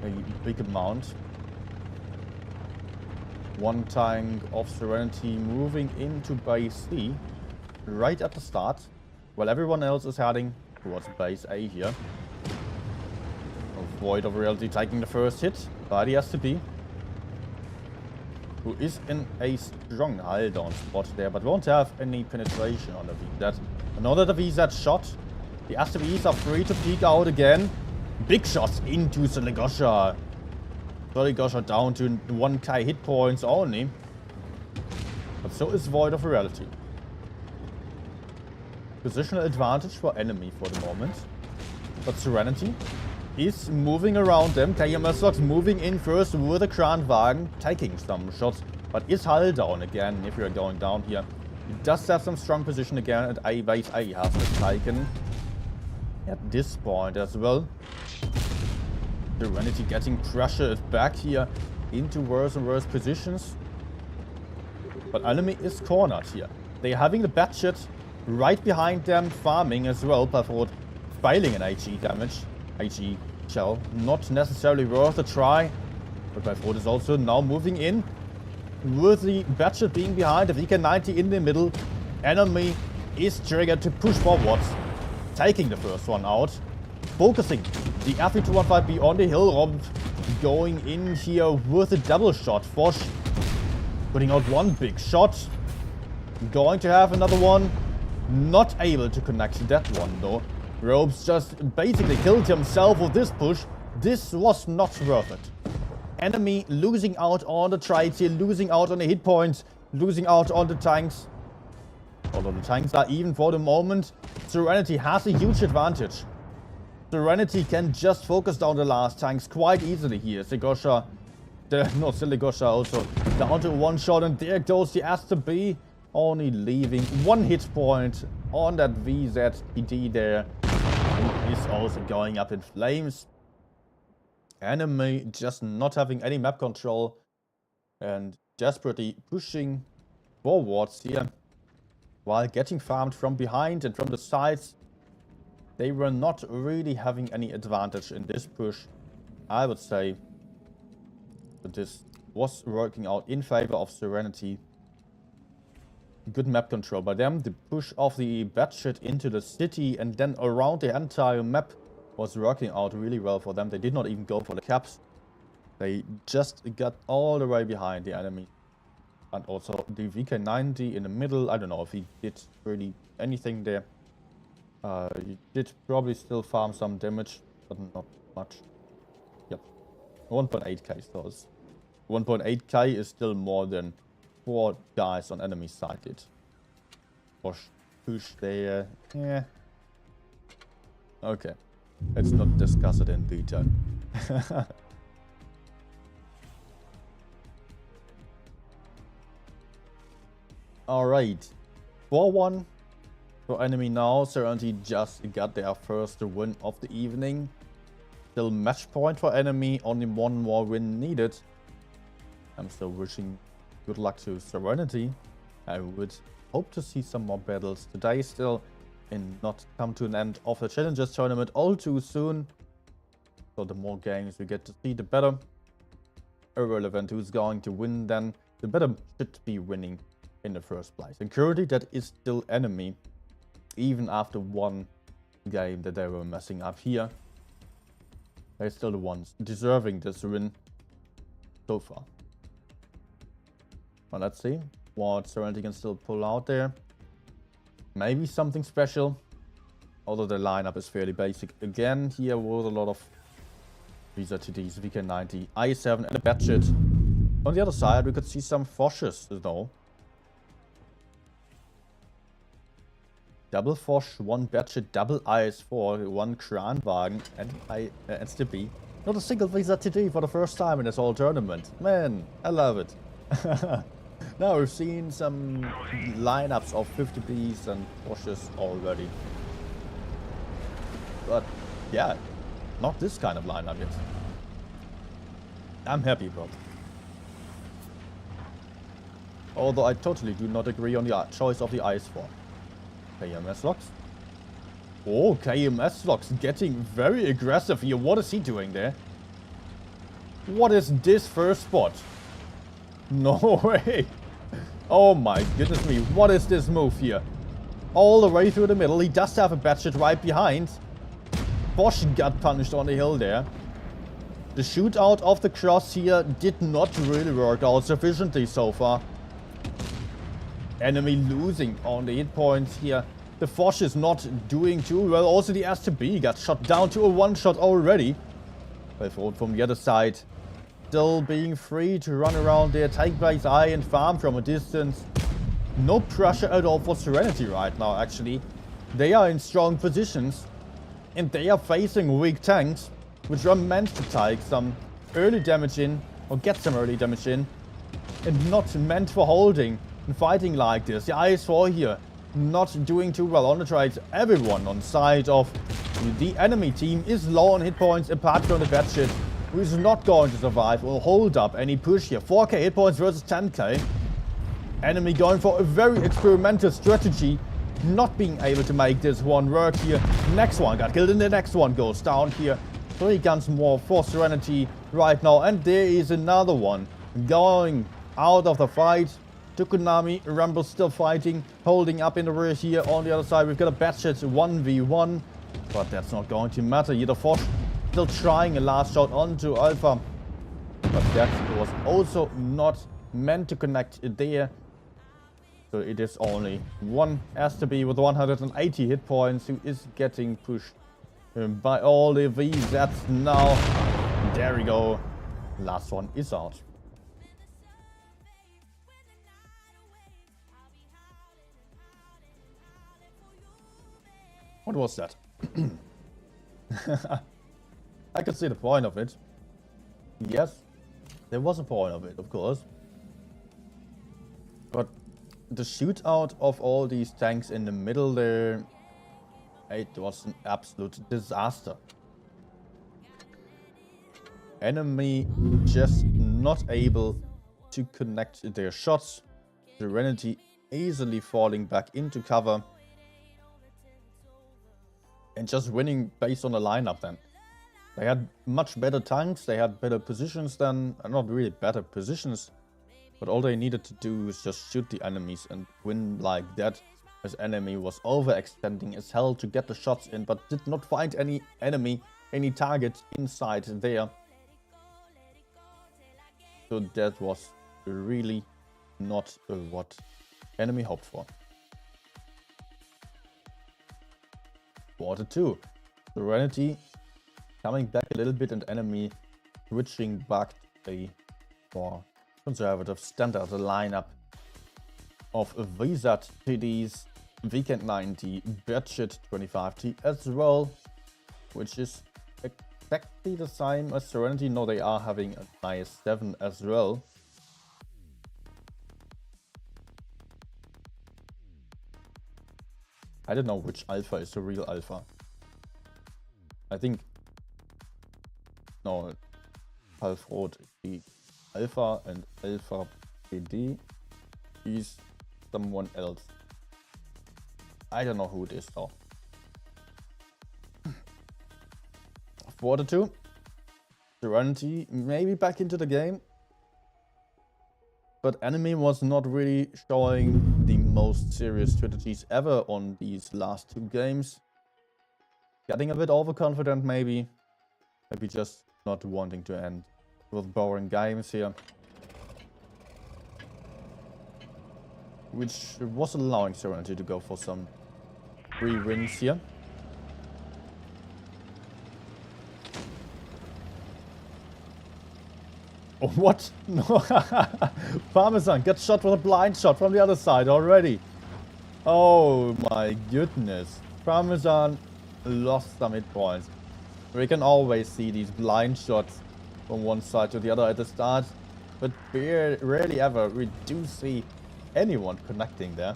A: really a big amount. One tank of Serenity moving into base C right at the start, while everyone else is heading towards base A here. Void of Reality taking the first hit by the SCP, who is in a strong hull down spot there, but won't have any penetration on the VZ. Another the VZ shot. The SCPs are free to peek out again. Big shots into Soligosha. Soligosha down to 1k hit points only. But so is Void of Reality. Positional advantage for enemy for the moment. But Serenity is moving around them. KMS moving in first with a Kranwagen, taking some shots, but is hull down again if you're going down here. It does have some strong position again, and A base A has been taken at this point as well. Serenity getting pressured back here into worse and worse positions. But enemy is cornered here. They're having the Batshit right behind them, farming as well, but failing in HE damage. HE shell, not necessarily worth a try. But Biford is also now moving in with the Batshit being behind, the VK90 in the middle. Enemy is triggered to push forwards, taking the first one out. Focusing the FE215B on the hill. Rob going in here with a double shot. Foch putting out one big shot. Going to have another one. Not able to connect that one though. Robes just basically killed himself with this push. This was not worth it. Enemy losing out on the trades here, losing out on the hit points, losing out on the tanks. Although the tanks are even for the moment, Serenity has a huge advantage. Serenity can just focus down the last tanks quite easily here. Sigosha, Siligosha also down to one shot, and there goes the STB, only leaving one hit point on that VZTD there. Who is also going up in flames. Enemy just not having any map control and desperately pushing forwards here while getting farmed from behind and from the sides. They were not really having any advantage in this push, I would say. But this was working out in favor of Serenity. Good map control by them. The push of the Batshit into the city and then around the entire map was working out really well for them. They did not even go for the caps. They just got all the way behind the enemy. And also the VK90 in the middle. I don't know if he did really anything there. He did probably still farm some damage, but not much. Yep. 1.8k stores. 1.8k is still more than 4 guys on enemy side did. Push there. Yeah. Okay. Let's not discuss it in detail. Alright. 4-1 for enemy now. Serenity just got their first win of the evening. Still match point for enemy. Only one more win needed. I'm still wishing good luck to Serenity. I would hope to see some more battles today still and not come to an end of the Challengers tournament all too soon. So the more games we get to see, the better. Irrelevant who's going to win then, the better should be winning in the first place. And currently that is still enemy, even after one game that they were messing up here. They're still the ones deserving this win so far. Well, let's see what Serenity can still pull out there. Maybe something special. Although the lineup is fairly basic. Again, here was a lot of Visa TDs, VK90, i7 and a Batshit. On the other side, we could see some Foshes though. Double Fosh, one Batshit, double IS4, one Kranwagen and STB. Not a single Visa TD for the first time in this whole tournament. Man, I love it. Now we've seen some lineups of 50Bs and Foshes already. But yeah, not this kind of lineup yet. I'm happy about it. Although I totally do not agree on the choice of the IS4. KMS locks. Oh, KMS locks getting very aggressive here. What is he doing there? What is this first spot? No way. Oh my goodness me. What is this move here? All the way through the middle. He does have a Batshit right behind. Bosch got punished on the hill there. The shootout of the cross here did not really work out sufficiently so far. Enemy losing on the hit points here. The Foch is not doing too well. Also the STB got shot down to a one-shot already. But from the other side, still being free to run around there, take base eye and farm from a distance. No pressure at all for Serenity right now, actually. They are in strong positions. And they are facing weak tanks, which are meant to take some early damage in, or get some early damage in, and not meant for holding and fighting like this. The IS4 here, not doing too well on the trades. Everyone on side of the enemy team is low on hit points, apart from the Batshit, who is not going to survive or hold up any push here. 4k hit points versus 10k. Enemy going for a very experimental strategy, not being able to make this one work here. Next one got killed and the next one goes down here. 3 guns more for Serenity right now. And there is another one going out of the fight. Tukunami, Rumble still fighting, holding up in the rear here. On the other side, we've got a Batshit 1v1. But that's not going to matter. Here the Foch still trying a last shot onto Alpha. But that was also not meant to connect there. So it is only one STB with 180 hit points who is getting pushed by all the VZs now. There we go. Last one is out. What was that? I could see the point of it. Yes, there was a point of it, of course. But the shootout of all these tanks in the middle there, it was an absolute disaster. Enemy just not able to connect their shots. Serenity easily falling back into cover. And just winning based on the lineup then. They had much better tanks, they had better positions than, not really better positions. But all they needed to do is just shoot the enemies and win like that. As enemy was overextending as hell to get the shots in, but did not find any enemy, any target inside there. So that was really not what enemy hoped for. Quarter 2. Serenity coming back a little bit and enemy switching back to a more conservative standard lineup of VZAT TDs, Weekend 90, Batshit 25T as well, which is exactly the same as Serenity. No, they are having a nice 7 as well. I don't know which alpha is the real alpha. I think no, Halfrot is the alpha and Alpha PD is someone else. I don't know who it is though. Quarter 2. Serenity maybe back into the game. But enemy was not really showing the most serious strategies ever on these last 2 games. Getting a bit overconfident, maybe. Maybe just not wanting to end with boring games here. Which was allowing Serenity to go for some free wins here. Oh, what? No. Parmesan gets shot with a blind shot from the other side already. Oh my goodness. Parmesan lost some hit points. We can always see these blind shots from one side to the other at the start. But rarely ever we do see anyone connecting there.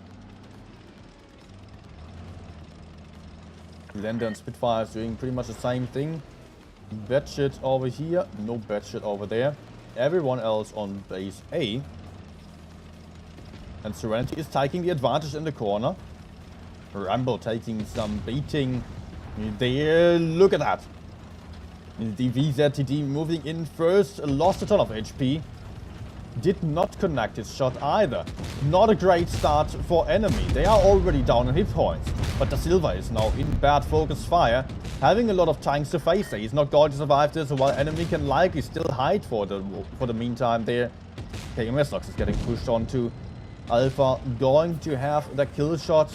A: Blender and Spitfire is doing pretty much the same thing. Batshit over here, no Batshit over there. Everyone else on base A. And Serenity is taking the advantage in the corner. Rambo taking some beating. There, look at that. The VZTD moving in first, lost a ton of HP. Did not connect his shot either. Not a great start for enemy. They are already down in hit points. But Da Silva is now in bad focus fire. Having a lot of tanks to face there. He's not going to survive this, while enemy can likely still hide for the meantime there. KMS is getting pushed onto Alpha. Going to have the kill shot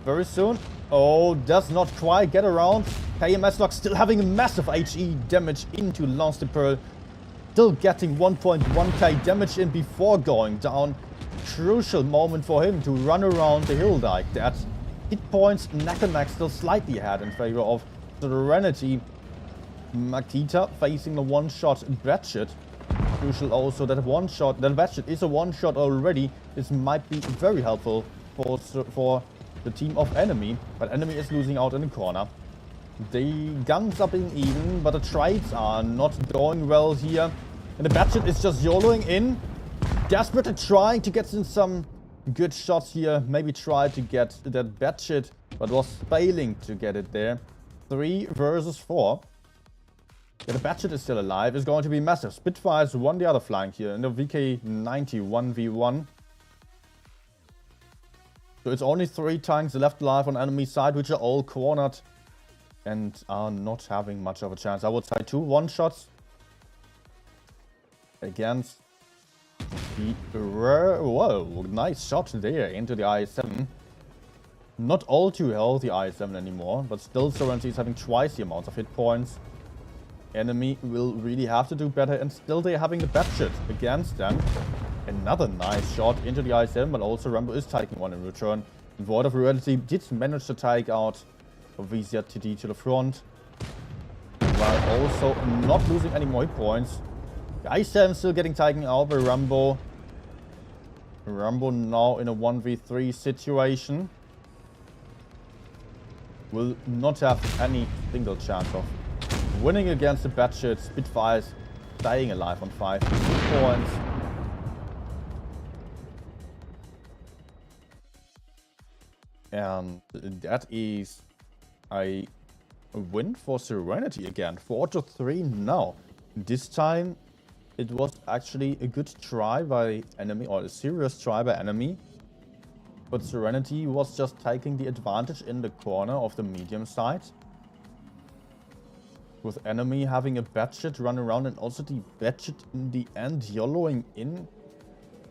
A: very soon. Oh, does not quite get around. KMS still having massive HE damage into Lance de Pearl. Still getting 1.1k damage in before going down. Crucial moment for him to run around the hill like that. Hit points neck and neck, still slightly ahead in favor of Serenity. Makita facing the one-shot Batshit. Crucial also that Batshit is a one-shot already. This might be very helpful for the team of enemy, but enemy is losing out in the corner. The guns are being even, but the trades are not going well here. And the Batshit is just YOLOing in. Desperately trying to get in some good shots here. Maybe try to get that Batshit, but was failing to get it there. 3 versus 4. Yeah, the Batshit is still alive. It's going to be massive. Spitfires won the other flank here in the VK90 1v1. So it's only 3 tanks left alive on enemy side, which are all cornered and are not having much of a chance. I would say 2 one-shots against the rare... Whoa, nice shot there into the IS-7. Not all too healthy IS-7 anymore, but still Serenity is having twice the amount of hit points. Enemy will really have to do better, and still they're having the Batshit against them. Another nice shot into the IS-7, but also Rambo is taking one in return. Void of Reality did manage to take out VZTD to the front, while also not losing any more hit points. The IS-7 still getting taken out by Rambo. Rambo now in a 1v3 situation. Will not have any single chance of winning against the Batshit. Spitfires staying alive on 5 hit points. And that is a win for Serenity again. 4-3 now. This time it was actually a good try by enemy, or a serious try by enemy. But Serenity was just taking the advantage in the corner of the medium side. With enemy having a Batshit run around, and also the Batshit in the end YOLOing in.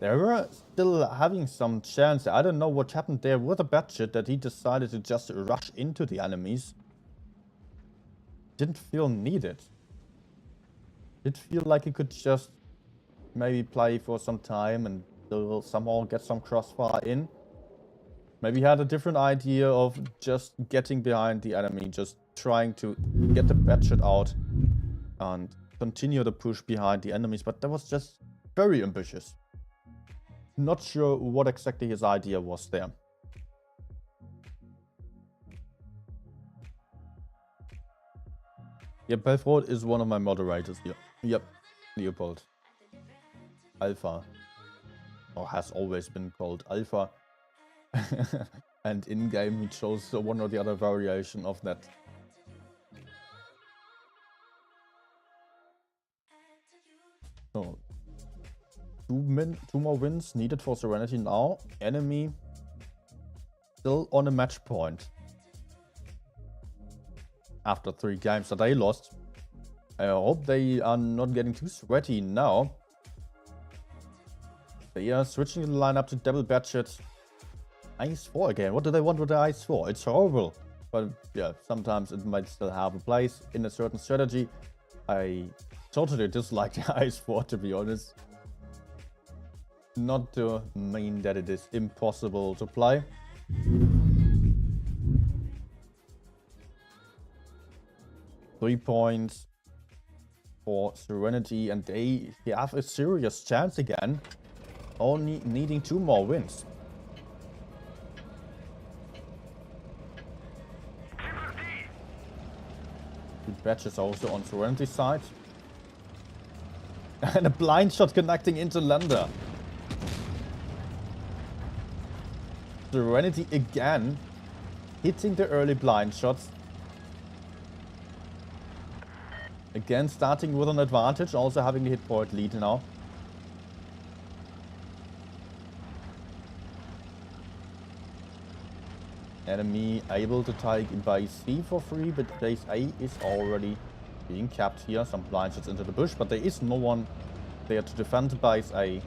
A: They were still having some chance. I don't know what happened there with the Batshit that he decided to just rush into the enemies. Didn't feel needed. Did feel like he could just maybe play for some time and still somehow get some crossfire in. Maybe he had a different idea of just getting behind the enemy, just trying to get the Batshit out and continue the push behind the enemies, but that was just very ambitious. Not sure what exactly his idea was there. Yeah, Belfort is one of my moderators here. Yep, Leopold. Alpha. Or has always been called Alpha. And in-game he chose one or the other variation of that. So, two more wins needed for Serenity now. Enemy still on a match point. after 3 games that they lost. I hope they are not getting too sweaty now. They are switching the lineup to double Batchet. Ice 4 again. What do they want with the Ice 4? It's horrible. But yeah, sometimes it might still have a place in a certain strategy. I totally dislike the Ice 4, to be honest. Not to mean that it is impossible to play. Three points for Serenity, and they have a serious chance again. Only needing 2 more wins. Good batches also on Serenity's side. And a blind shot connecting into Lander. Serenity again hitting the early blind shots. Again starting with an advantage, also having the hit point lead now. Enemy able to take base C for free, but base A is already being capped here. Some blind shots into the bush, but there is no one there to defend base A.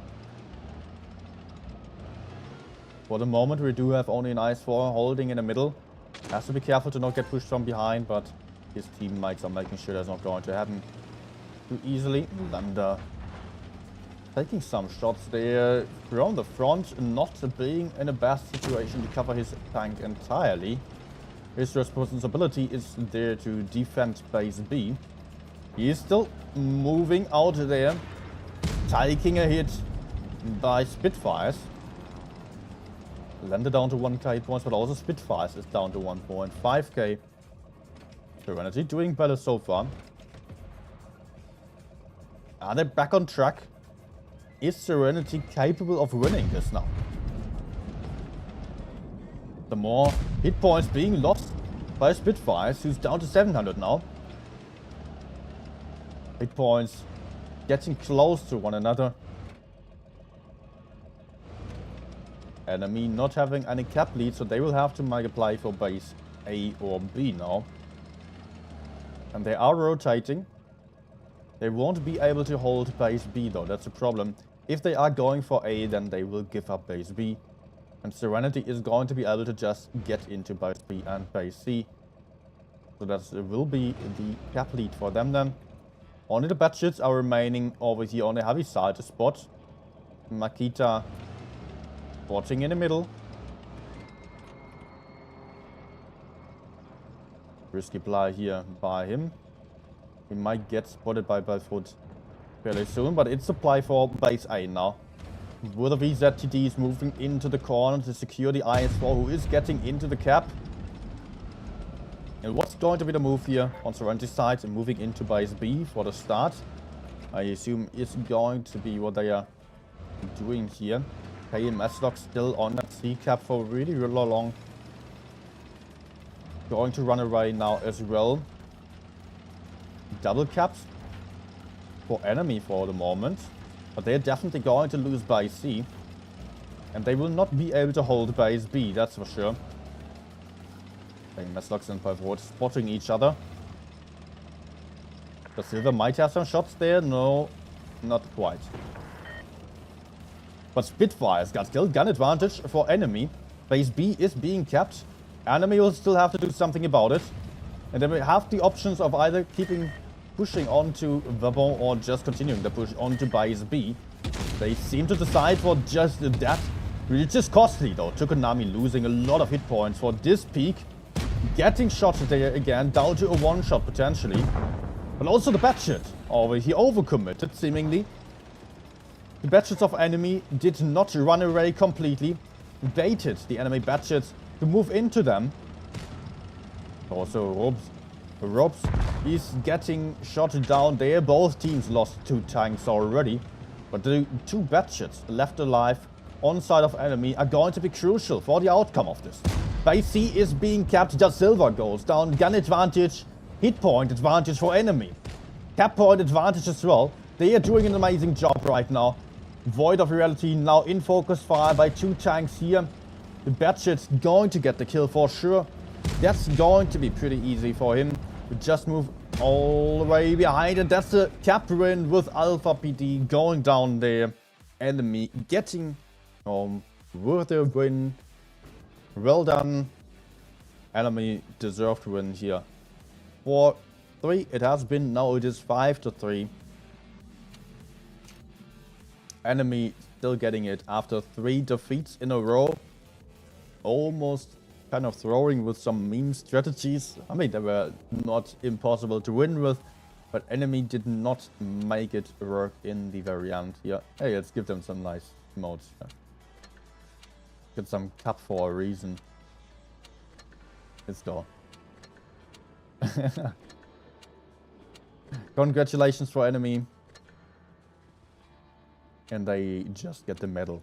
A: For the moment, we do have only an Ice 4 holding in the middle. Has to be careful to not get pushed from behind, but his teammates are making sure that's not going to happen too easily. Lander taking some shots there from the front, not being in a best situation to cover his tank entirely. His responsibility is there to defend base B. He is still moving out there, taking a hit by Spitfires. Landed down to 1k points, but also Spitfires is down to 1.5k. Serenity doing better so far. Are they back on track? Is Serenity capable of winning this now? The more hit points being lost by Spitfires, who's down to 700 now. Hit points getting close to one another. Enemy not having any cap lead, so they will have to make a play for base A or B now. And they are rotating. They won't be able to hold base B though, that's a problem. If they are going for A, then they will give up base B. And Serenity is going to be able to just get into base B and base C. So that will be the cap lead for them then. Only the Batchets are remaining over here on the heavy side to spot. Makita spotting in the middle. Risky play here by him. He might get spotted by Belfoot fairly soon, but it's a play for base A now. With the VZTDs moving into the corner to secure the IS-4, who is getting into the cap. And what's going to be the move here on Serenity's side and moving into base B for the start? I assume it's going to be what they are doing here. KMS lock still on that C cap for really long. Going to run away now as well. Double caps for enemy for the moment. But they're definitely going to lose base C. And they will not be able to hold base B, that's for sure. Messlocks and Pivot spotting each other. The Silver might have some shots there. No, not quite. But Spitfire's got still gun advantage for enemy. Base B is being kept. Enemy will still have to do something about it. And then we have the options of either pushing onto Vabon or just continuing the push onto base B. They seem to decide for just that. Which is costly though. Tokonami losing a lot of hit points for this peak. Getting shot there again, down to a one-shot potentially. But also the Batchet. He overcommitted seemingly. The Batchets of enemy did not run away completely. Baited the enemy Batchets to move into them. Also Robs is getting shot down there. Both teams lost 2 tanks already. But the 2 Batchets left alive on side of enemy are going to be crucial for the outcome of this. Base C is being capped. Just Silver goes down. Gun advantage. Hit point advantage for enemy. Cap point advantage as well. They are doing an amazing job right now. Void of Reality now in focus fire by 2 tanks here. The Batchet's going to get the kill for sure. That's going to be pretty easy for him. We just move all the way behind, and that's the cap win with Alpha PD going down there. Enemy getting home with a win. Well done. Enemy deserved to win here. 4-3 it has been, now it is 5-3. Enemy still getting it after 3 defeats in a row. Almost kind of throwing with some meme strategies. I mean, they were not impossible to win with, but enemy did not make it work in the very end here. Hey, let's give them some nice emotes. Get some cup for a reason. Let's go. Congratulations for enemy. And they just get the medal.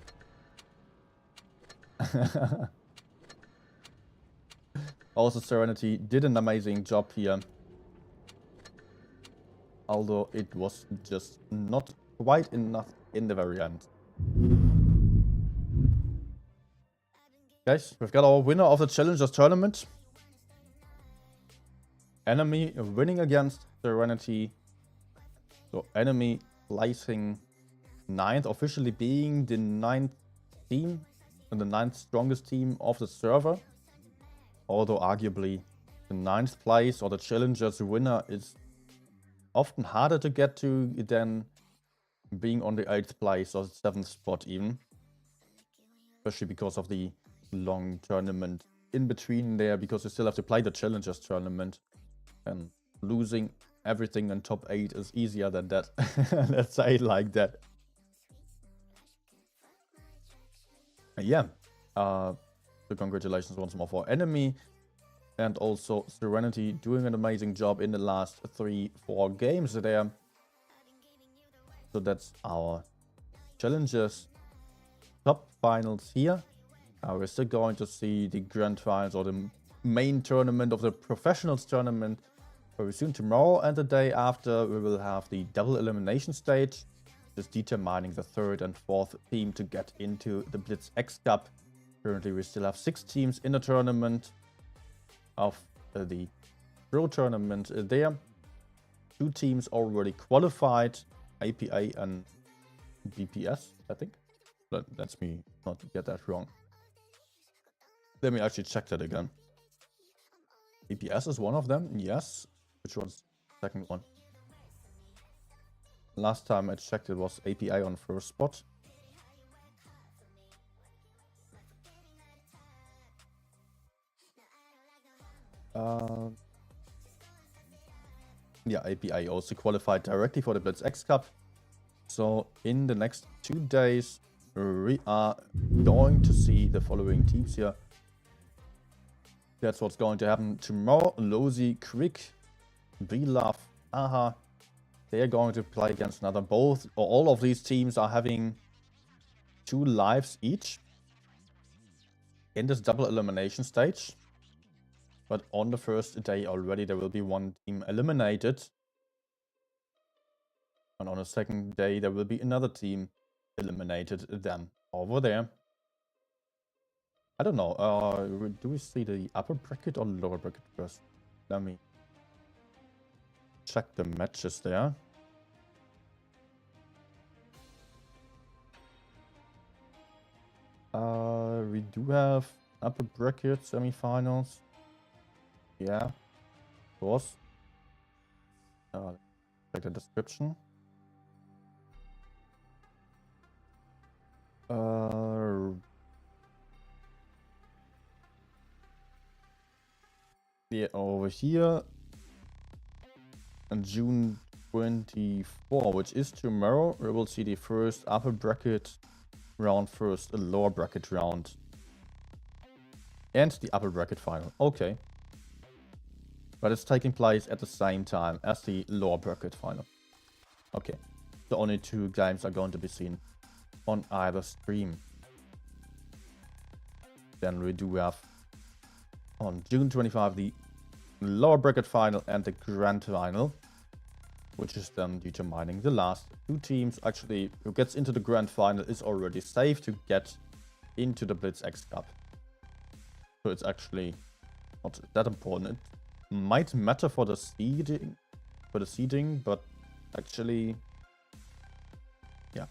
A: Also, Serenity did an amazing job here. Although it was just not quite enough in the very end. Guys, we've got our winner of the Challengers tournament. Enemy winning against Serenity. So enemy placing 9th, officially being the 9th team and the 9th strongest team of the server. Although arguably the 9th place or the Challengers winner is often harder to get to than being on the 8th place or 7th spot even. Especially because of the long tournament in between there, because you still have to play the Challengers tournament. And losing everything in top 8 is easier than that. Let's say it like that. Yeah. So congratulations once more for enemy. And also Serenity doing an amazing job in the last 3-4 games there. So that's our Challengers top finals here. We're still going to see the grand finals or the main tournament of the professionals tournament very soon. Tomorrow and the day after we will have the double elimination stage, just determining the 3rd and 4th team to get into the Blitz X Cup. Currently we still have 6 teams in the tournament of the Pro tournament there. 2 teams already qualified, APA and BPS, I think. Let's me not get that wrong. Let me actually check that again. BPS is one of them, yes. Which one's the second one? Last time I checked it was APA on first spot. Yeah, APA also qualified directly for the Blitz X Cup. So in the next 2 days we are going to see the following teams here. That's what's going to happen tomorrow. Lozy, Quick, Love, Aha. They are going to play against another. Both or all of these teams are having 2 lives each in this double elimination stage. But on the first day already there will be 1 team eliminated. And on the second day there will be another team eliminated then over there. I don't know, do we see the upper bracket or lower bracket first? Let me check the matches there. We do have upper bracket semifinals. Yeah, of course. Check the description. Yeah, over here on June 24, which is tomorrow, we will see the first upper bracket round first, a lower bracket round, and the upper bracket final. Okay. But it's taking place at the same time as the lower bracket final. Okay. So only 2 games are going to be seen on either stream. Then we do have on June 25 the lower bracket final and the grand final, which is then determining the last 2 teams. Actually, who gets into the grand final is already safe to get into the Blitz X Cup. So it's actually not that important. might matter for the seeding, but actually, yeah.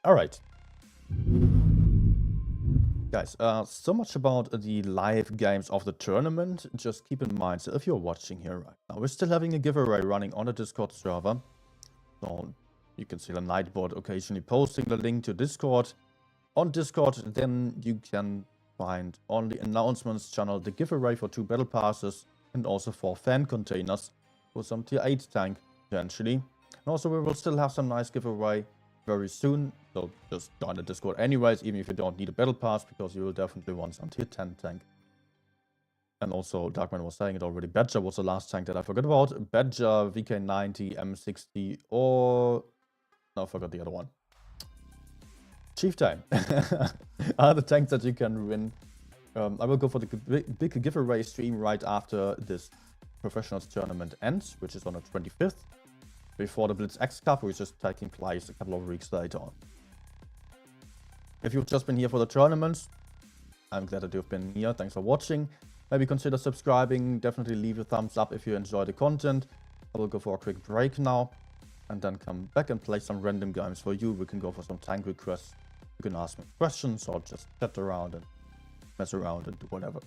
A: All right. Guys, so much about the live games of the tournament. Just keep in mind, so if you're watching here right now, we're still having a giveaway running on the Discord server. So you can see the Nightbot occasionally posting the link to Discord. On Discord, then you can find on the announcements channel the giveaway for 2 battle passes and also 4 fan containers for some tier 8 tank potentially. And also we will still have some nice giveaway very soon, so just join the Discord anyways, even if you don't need a battle pass, because you will definitely want some tier 10 tank. And also, Darkman was saying it already, Badger was the last tank that I forgot about. Badger, VK90, M60, or... no, I forgot the other one. Chieftain are the tanks that you can win. I will go for the big giveaway stream right after this professionals tournament ends, which is on the 25th. Before the Blitz X Cup, which is taking place a couple of weeks later on. If you've just been here for the tournaments, I'm glad that you've been here. Thanks for watching. Maybe consider subscribing. Definitely leave a thumbs up if you enjoy the content. I will go for a quick break now and then come back and play some random games for you. We can go for some tank requests. You can ask me questions or just chat around and mess around and do whatever.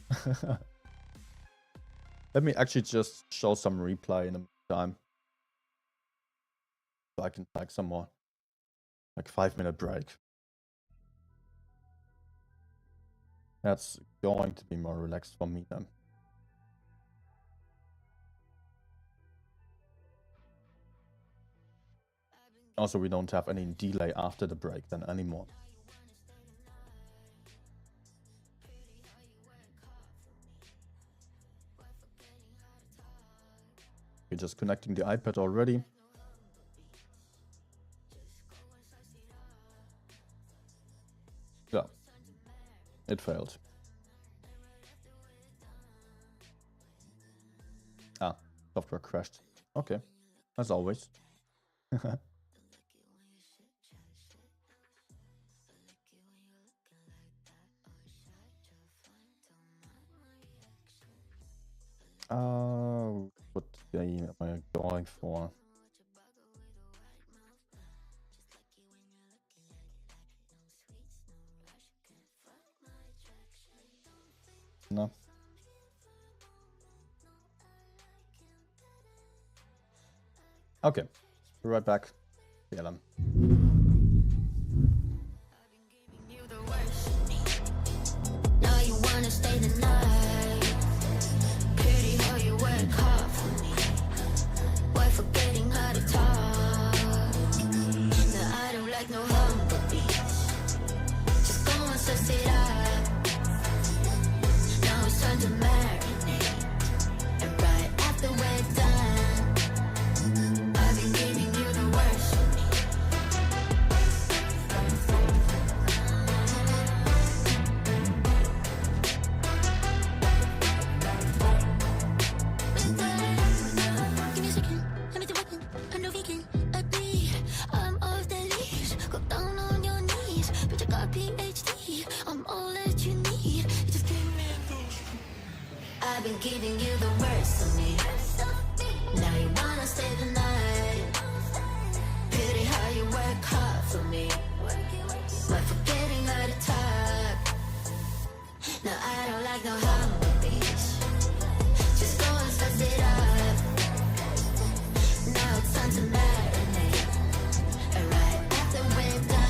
A: Let me actually just show some replay in the meantime. So I can take some more, like 5-minute break. That's going to be more relaxed for me then. Also, we don't have any delay after the break then anymore. We're just connecting the iPad already. Yeah, it failed. Ah, software crashed. Okay, as always. What game am I going for? No. Okay, be right back. BLM.
B: Now you wanna stay the night. Pretty how you work hard for me. Why forgetting how to talk? Now I don't like no humble beats. Just go and suss it up. Now it's time to marinate. And right after we're done, I've been giving you the worst of me. Give me a second, let me do weapon. I'm no vegan, a bee. I'm off the leash. Go down on your knees. Bitch, I got PhD. I'm all that you need. You just give me a push. I've been giving you the worst of me. Now you wanna stay the night. Pity how you work hard for me. But forgetting how to talk. Now I don't like no humble beats. Just go and suss it up. Now it's time to marinate. And right after we're done,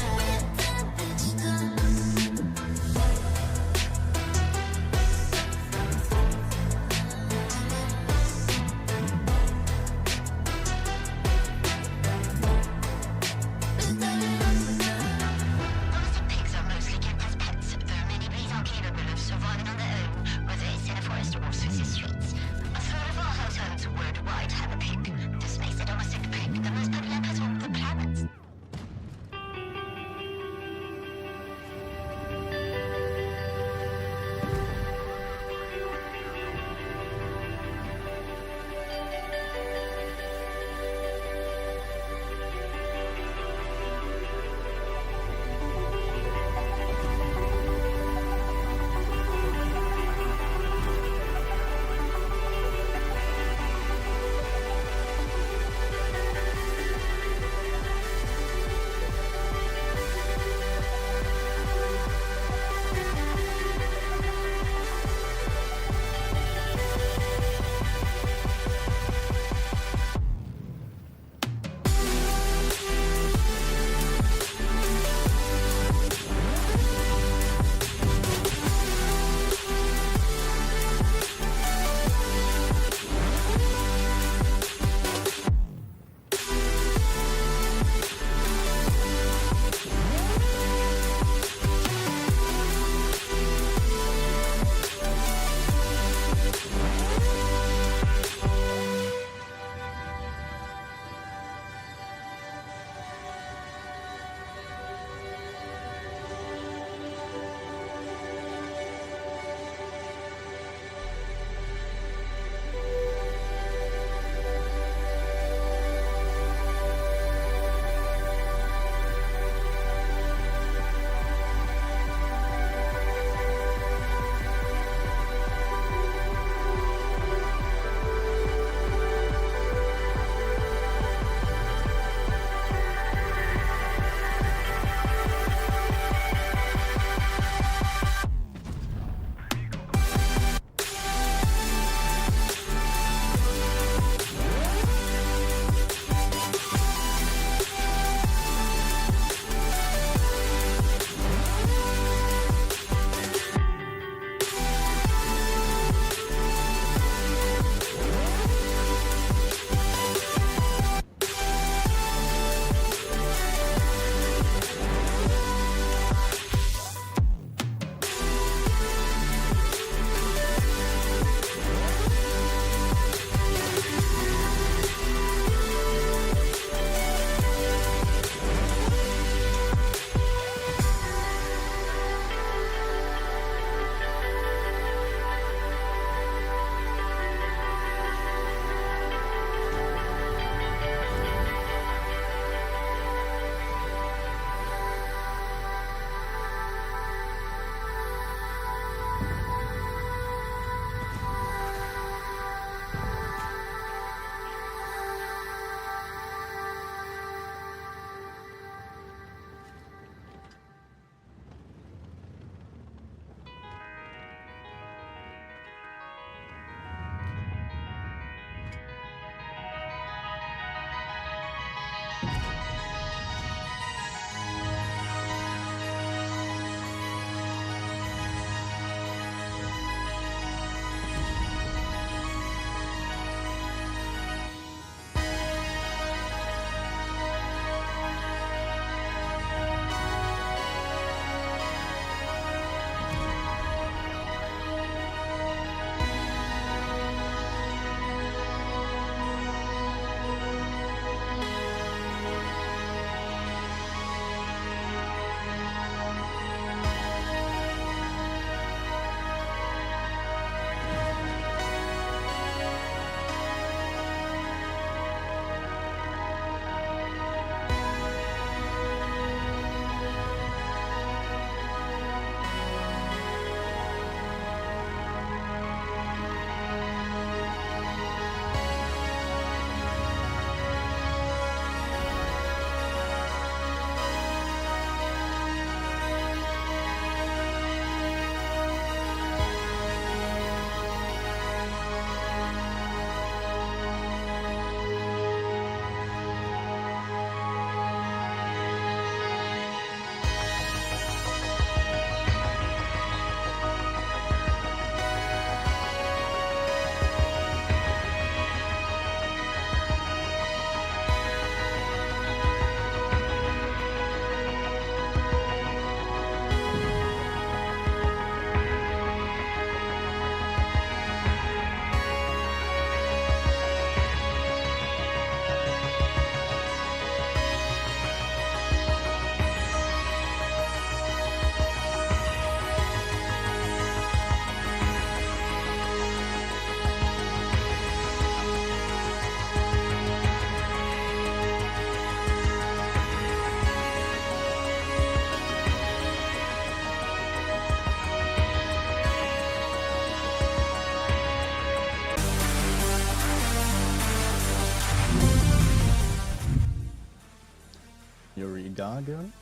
A: Yuri Gagarin.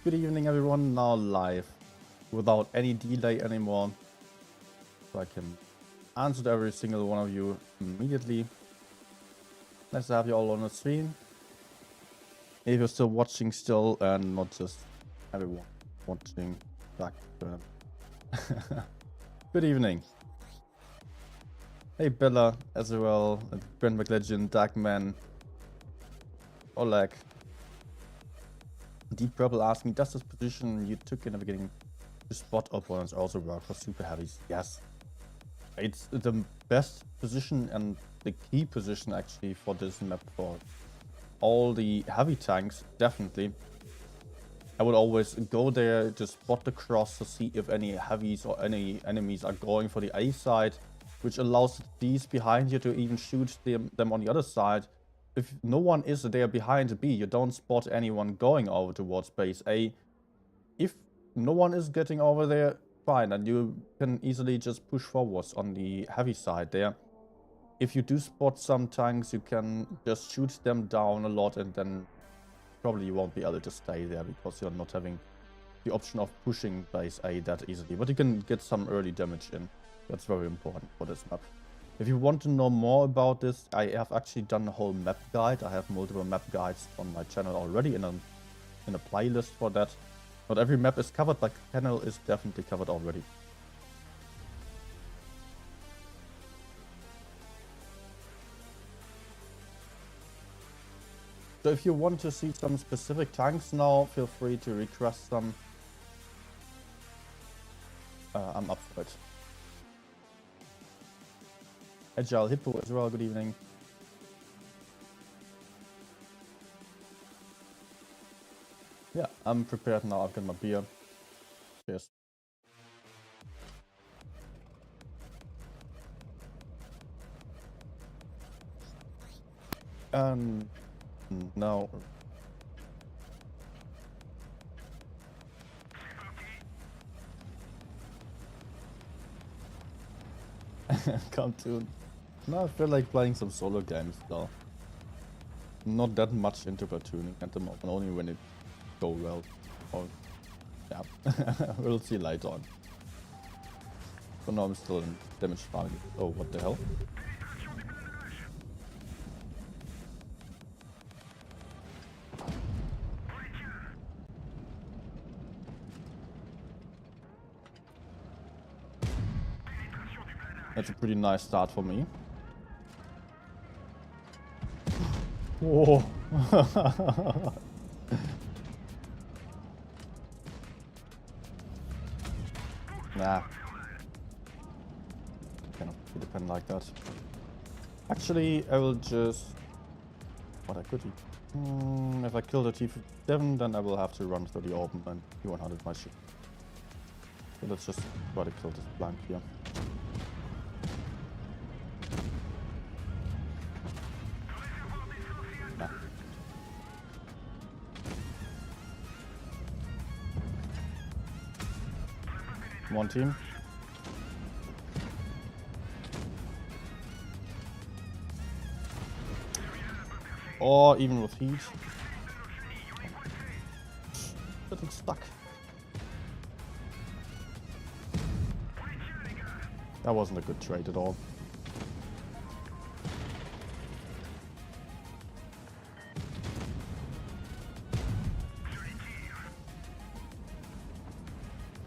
A: Good evening, everyone. Now live, without any delay anymore, so I can answer to every single one of you immediately. Nice to have you all on the stream. If you're still watching still, and not just everyone watching back. Good evening. Hey Bella, Azrael, Brent McLegend, Darkman, Oleg. Deep Purple asked me, does this position you took in the beginning to spot opponents also work for super heavies? Yes. It's the best position and the key position actually for this map for all the heavy tanks, definitely. I would always go there to spot the cross to see if any heavies or any enemies are going for the A side, which allows these behind you to even shoot them on the other side. If no one is there behind B, you don't spot anyone going over towards base A. If no one is getting over there, fine, and you can easily just push forwards on the heavy side there. If you do spot some tanks, you can just shoot them down a lot, and then probably you won't be able to stay there because you're not having the option of pushing base A that easily. But you can get some early damage in. That's very important for this map. If you want to know more about this, I have actually done a whole map guide. I have multiple map guides on my channel already in a playlist for that. Not every map is covered, but Canal is definitely covered already. So if you want to see some specific tanks now, feel free to request some. I'm up for it. Agile Hippo as well, good evening. Yeah, I'm prepared now. I've got my beer. Cheers. No. Come to. No, I feel like playing some solo games though. Not that much into platooning at the moment, only when it go well. Or, yeah, we'll see later on. For now I'm still in damage farming. Oh, what the hell? That's a pretty nice start for me. Whoa. Nah. Cannot be dependent like that. Actually, I will just... What I could do. If I kill the T57, then I will have to run through the open and T100 my ship. So let's just try to kill this blank here. Nah. One team. Or even with heat. Getting stuck. That wasn't a good trade at all.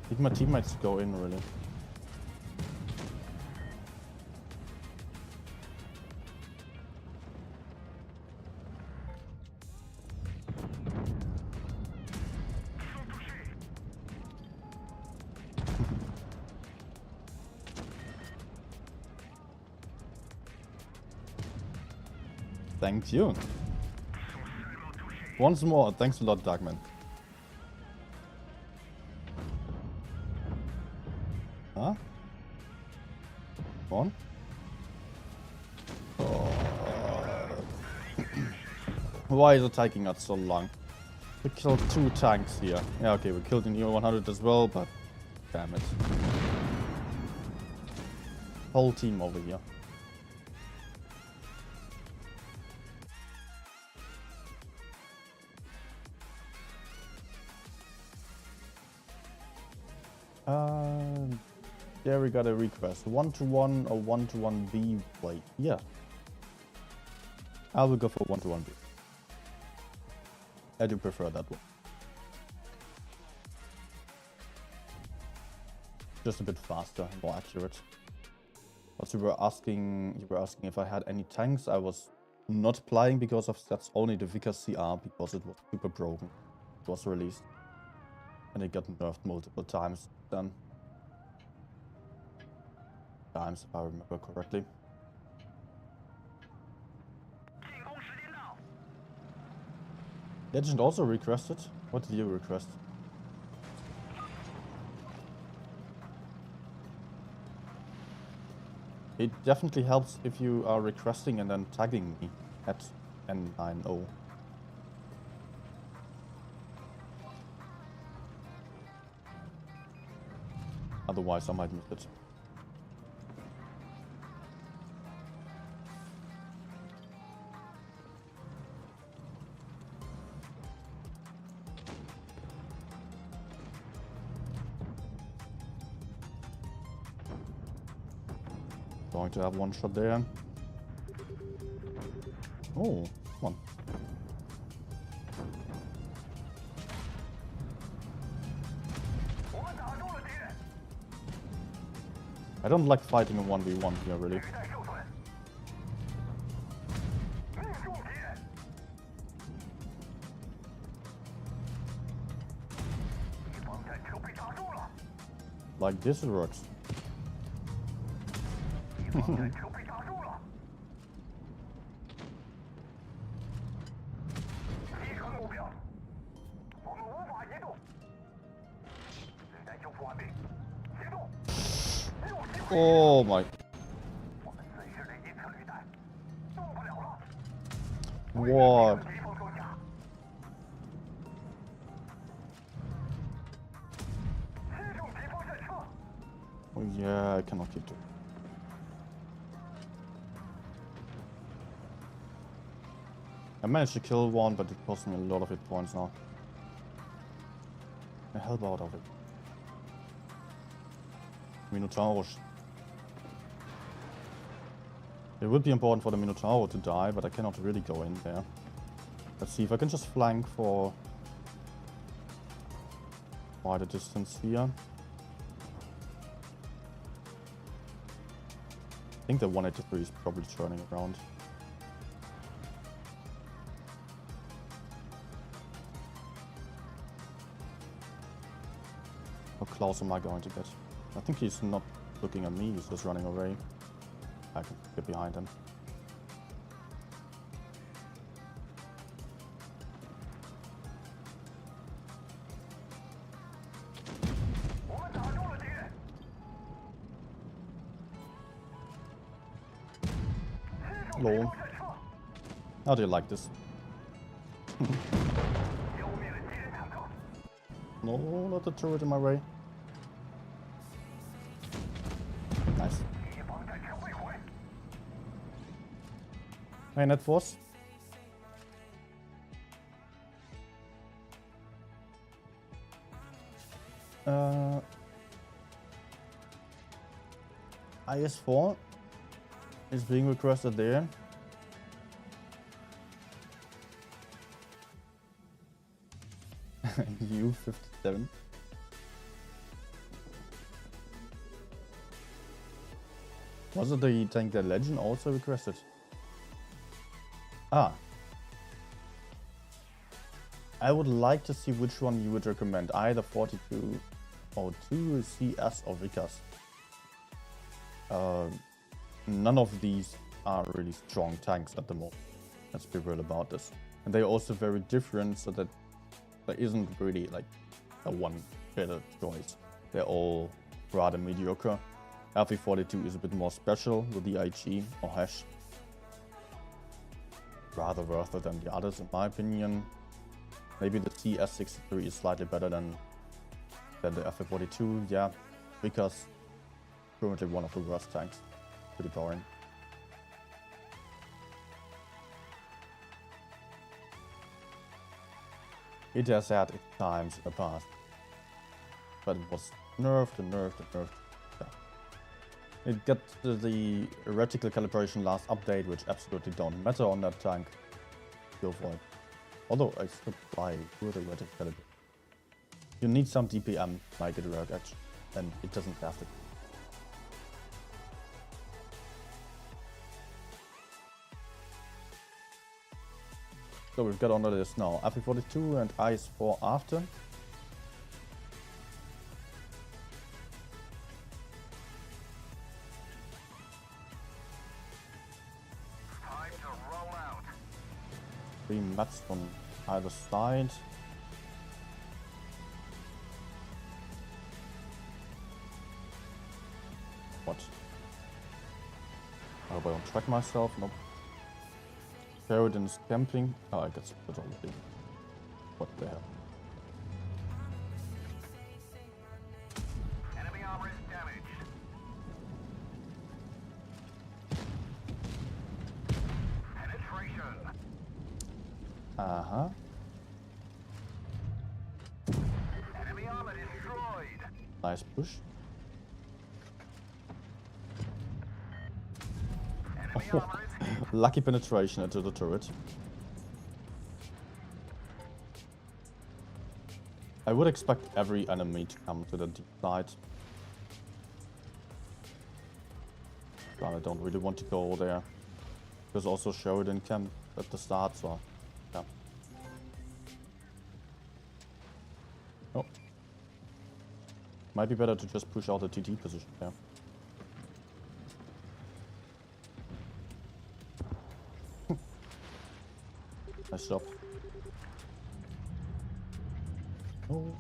A: I think my teammates go in really. Thank you. Once more, thanks a lot, Darkman. Huh? On? Oh. Why is it taking us so long? We killed 2 tanks here. Yeah, okay, we killed the Neo 100 as well, but damn it. Whole team over here. There we got a request. 1-to-1 or 1-to-1B play. Yeah. I will go for 1-to-1B. I do prefer that one. Just a bit faster, more accurate. But you were asking if I had any tanks. I was not playing because of that's only the Vickers CR because it was super broken. It was released. And it got nerfed multiple times then. Times if I remember correctly. Legend also requested. What did you request? It definitely helps if you are requesting and then tagging me at N90. Otherwise I might miss it. Going to have one shot there. Oh, come on. I don't like fighting a 1v1 here, really. Like this it works. Oh my. What? Oh yeah, I cannot keep doing. I managed to kill one, but it cost me a lot of hit points now. I help out of it. Minotaurus. It would be important for the Minotaur to die, but I cannot really go in there. Let's see if I can just flank for quite a distance here. I think the 183 is probably turning around. How close am I going to get? I think he's not looking at me, he's just running away. I can get behind him. Lol. How do you like this? No, not the turret in my way. Nice. Hey, net force. IS4 is being requested there. U57. Was it the tank that Legend also requested? Ah. I would like to see which one you would recommend. Either 4202, CS or Vickers. None of these are really strong tanks at the moment. Let's be real about this. And they're also very different, so that there isn't really like a one better choice. They're all rather mediocre. RV42 is a bit more special with the IG or hash. Rather worth it than the others in my opinion. Maybe the CEST is slightly better than the RV42. Yeah, because currently one of the worst tanks. Pretty boring. It has had its times in the past, but it was nerfed and nerfed and nerfed. Yeah. It got the reticle calibration last update, which absolutely don't matter on that tank. Go for it. Although I should buy good reticle calibration. You need some DPM to make it work actually, and it doesn't have it. So we've got on the list now FE42 and IS-4 after.
C: Time to roll out.
A: 3 mats from either side. What? I hope I don't track myself. Nope. Sheridan's camping. Oh, I got split already. What the hell?
C: Enemy armor is damaged. Penetration.
A: Uh-huh.
C: Enemy armor destroyed.
A: Nice push.
C: Enemy armor is hit.
A: Lucky penetration into the turret. I would expect every enemy to come to the deep side. But I don't really want to go there. There's also Sheridan camp at the start, so yeah. Oh. Might be better to just push out the TT position there. Nice job. Oh.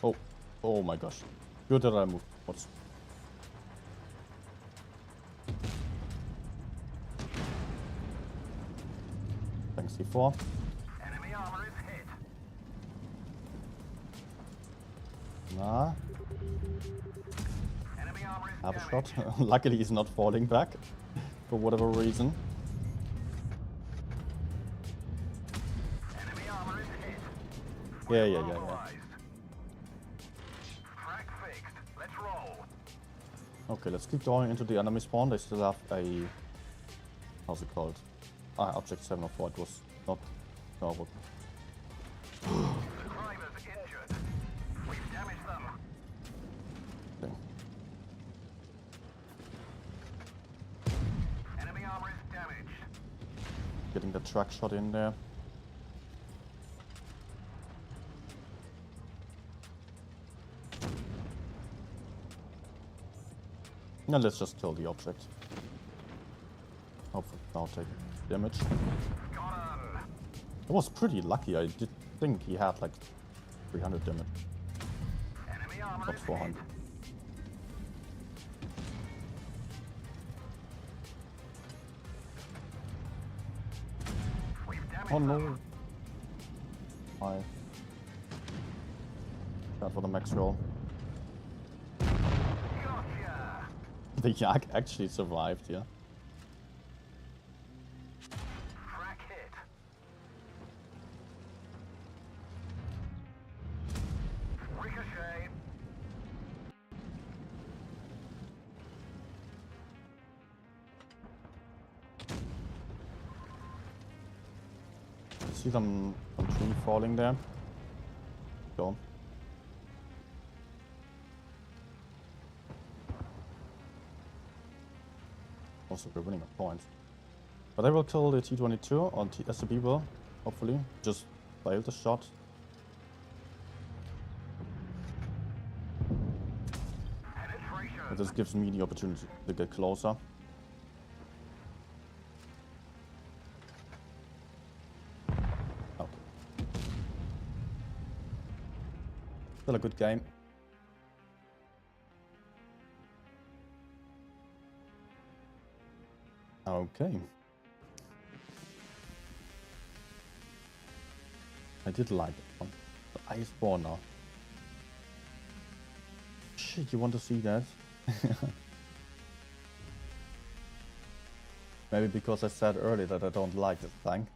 A: Oh. Oh my gosh. Good that I moved. What's... Thanks, C4.
C: Enemy armor is hit.
A: Nah.
C: Enemy armor is
A: Have a
C: damaged.
A: shot. Luckily he's not falling back. For whatever reason.
C: Enemy armor is hit.
A: Yeah.
C: Authorized. Track fixed. Let's roll.
A: Okay, let's keep going into the enemy spawn. They still have a... How's it called? Object 704. It was not... No, what?
C: Subscribers injured. We've damaged them.
A: Okay.
C: Enemy armor is damaged.
A: Getting the track shot in there. Now let's just kill the object. Hopefully now take damage.
C: Got him.
A: I was pretty lucky. I did think he had like 300 damage,
C: Enemy armor
A: not
C: is
A: 400.
C: hit. We've damaged
A: Oh no.
C: them.
A: Hi. That for the max roll.
C: Gotcha.
A: The Yak actually survived, yeah.
C: Track hit. Ricochet.
A: See some tree falling there. Go. Also, we're winning a point. But I will kill the T-22, or SCP will, hopefully. Just fail the shot.
C: Penetration.
A: But this gives me the opportunity to get closer. Okay. Still a good game. Okay. I did like that one. The ice ball now. Shit, you want to see that? Maybe because I said earlier that I don't like this tank.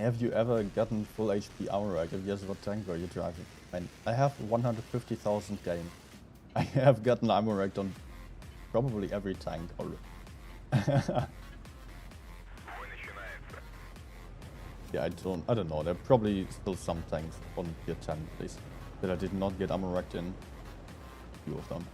A: Have you ever gotten full HP armor rack? If yes, what tank were you driving? And I have 150,000 game. I have gotten armor racked on probably every tank already. Yeah, I don't know. There are probably still some tanks on tier 10 at least that I did not get armor racked in. A few of them.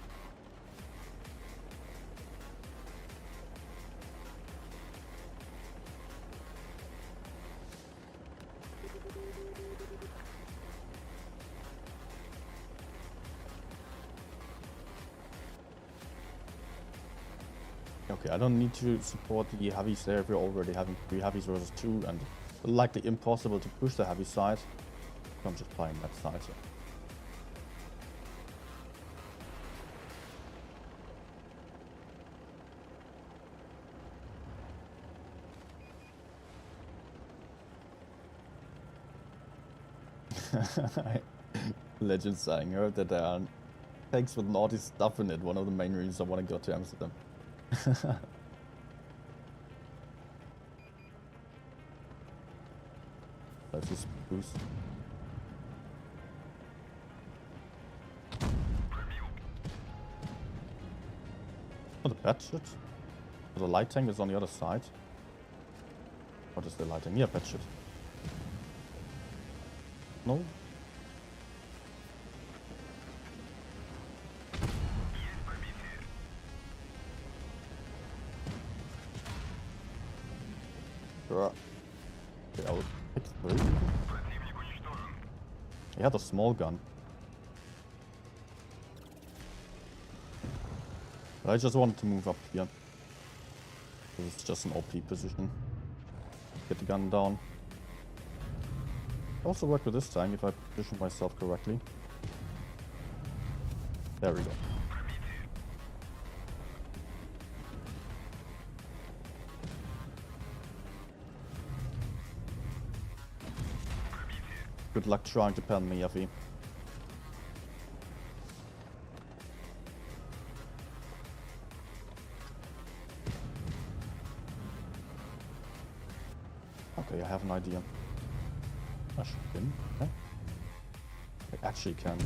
A: Okay, I don't need to support the heavies there if we're already having 3 heavies versus 2 and likely impossible to push the heavy side. So I'm just playing that side here. Legend saying, heard that there are tanks with naughty stuff in it. One of the main reasons I want to go to Amsterdam. Let's just boost. Oh, the bad shit. The light tank is on the other side. What is the light tank? Yeah, bad shit. No. Okay, I will pick 3. He had a small gun. But I just wanted to move up here. It's just an OP position. Get the gun down. Also work with this tank if I position myself correctly. There we go. Good luck trying to pen me, Effie. Okay, I have an idea. I should win. Okay. I actually can.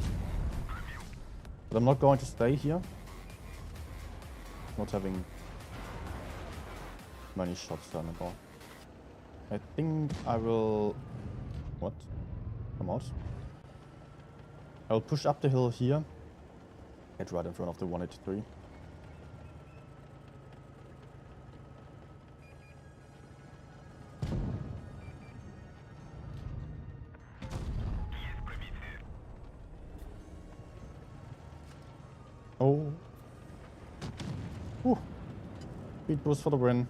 A: But I'm not going to stay here. Not having many shots done about. I think I will... What? Come out. I will push up the hill here. Get right in front of the 183. Oh. Whew. Speed boost for the win.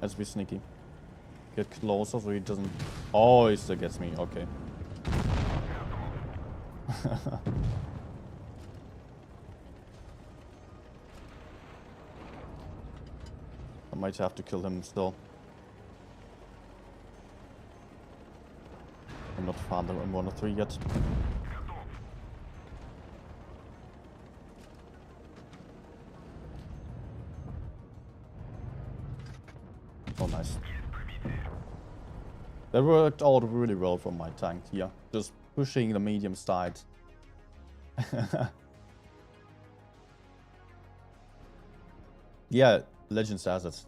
A: Let's be sneaky. Get closer so he doesn't... Oh, he still gets me. Okay. I might have to kill him still. I'm not found in 1 or 3 yet. Oh, nice. That worked out really well from my tank here. Just pushing the medium side. Yeah, Legend says it.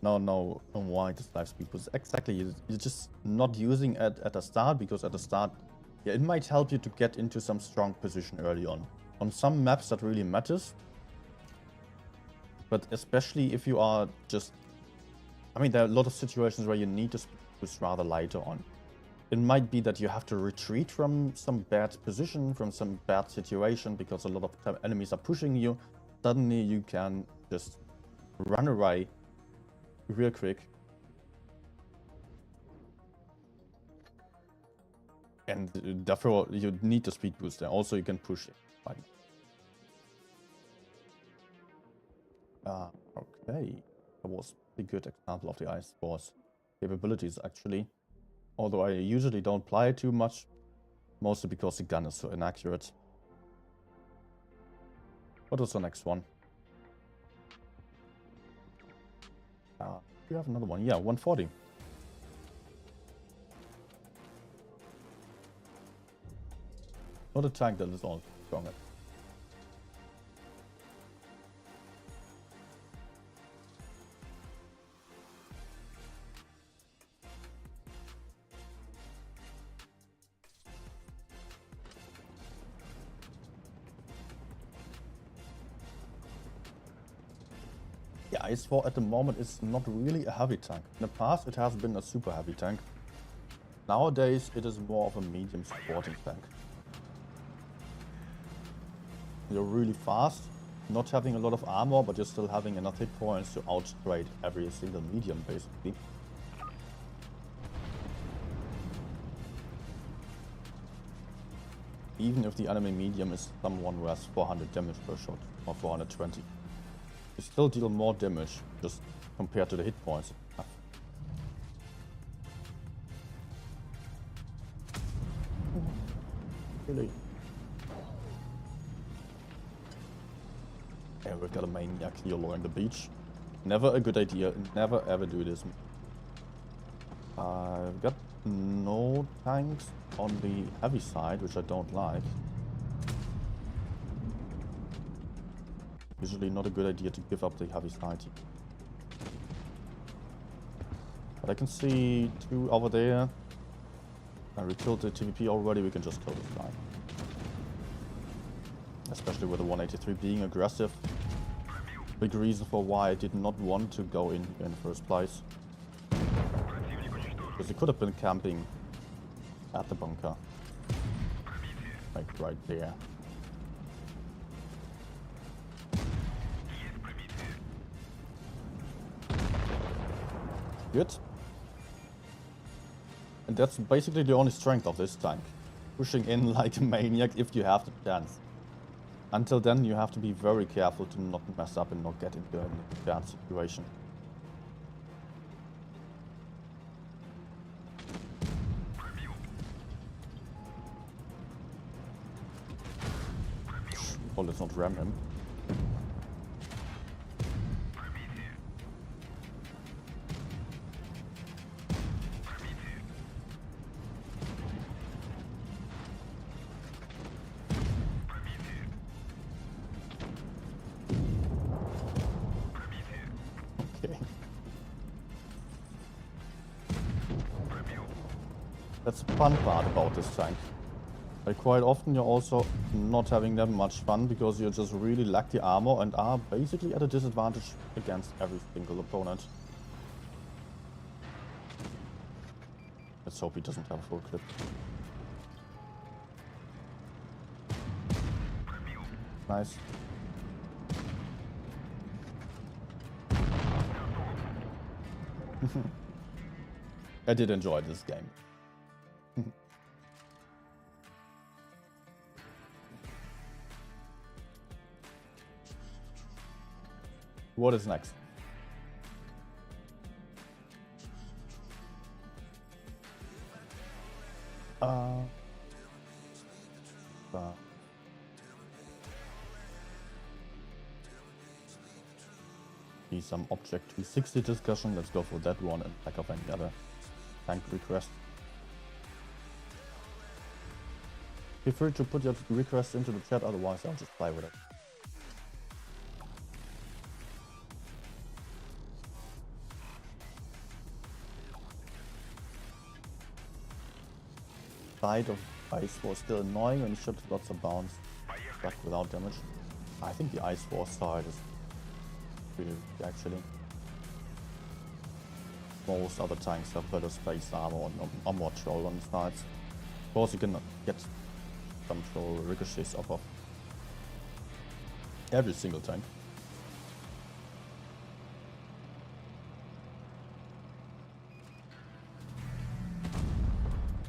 A: No why this life speed boost. Exactly, you're just not using it at the start, because at the start, yeah, it might help you to get into some strong position early on. On some maps that really matters. But especially if you are just... I mean, there are a lot of situations where you need to speed boost rather later on. It might be that you have to retreat from some bad position, from some bad situation, because a lot of enemies are pushing you. Suddenly you can just run away real quick. And therefore you need the speed boost there. Also you can push it. Fine. Okay. That was a good example of the Ice Force capabilities actually. Although I usually don't play it too much. Mostly because the gun is so inaccurate. What was the next one? We have another one. Yeah, 140. Not a tank that is all stronger. Yeah, IS-4 at the moment is not really a heavy tank. In the past it has been a super heavy tank. Nowadays it is more of a medium supporting tank. You're really fast, not having a lot of armor, but you're still having enough hit points to outstride every single medium basically. Even if the enemy medium is someone who has 400 damage per shot or 420. You still deal more damage just compared to the hit points. Really? Yeah, we've got a maniac here along the beach. Never a good idea. Never ever do this. I've got no tanks on the heavy side, which I don't like. Usually not a good idea to give up the heavy side. But I can see two over there. And we killed the TVP already, we can just kill this guy. Especially with the 183 being aggressive. Big reason for why I did not want to go in here in the first place. Because he could have been camping at the bunker. Like right there. Good. And that's basically the only strength of this tank. Pushing in like a maniac if you have the chance. Until then you have to be very careful to not mess up and not get into a bad situation. Oh, let's not ram him. That's the fun part about this tank. But quite often you're also not having that much fun because you just really lack the armor and are basically at a disadvantage against every single opponent. Let's hope he doesn't have a full clip. Nice. I did enjoy this game. What is next? Be some Object 260 discussion. Let's go for that one and back up any other tank request. Feel free to put your requests into the chat, otherwise I'll just play with it. Side of Ice War still annoying when you shoot lots of bounce back without damage. I think the Ice War side is pretty weak actually. Most other tanks have better space armor or more troll on the sides. Of course you can get some troll ricochets off of every single tank.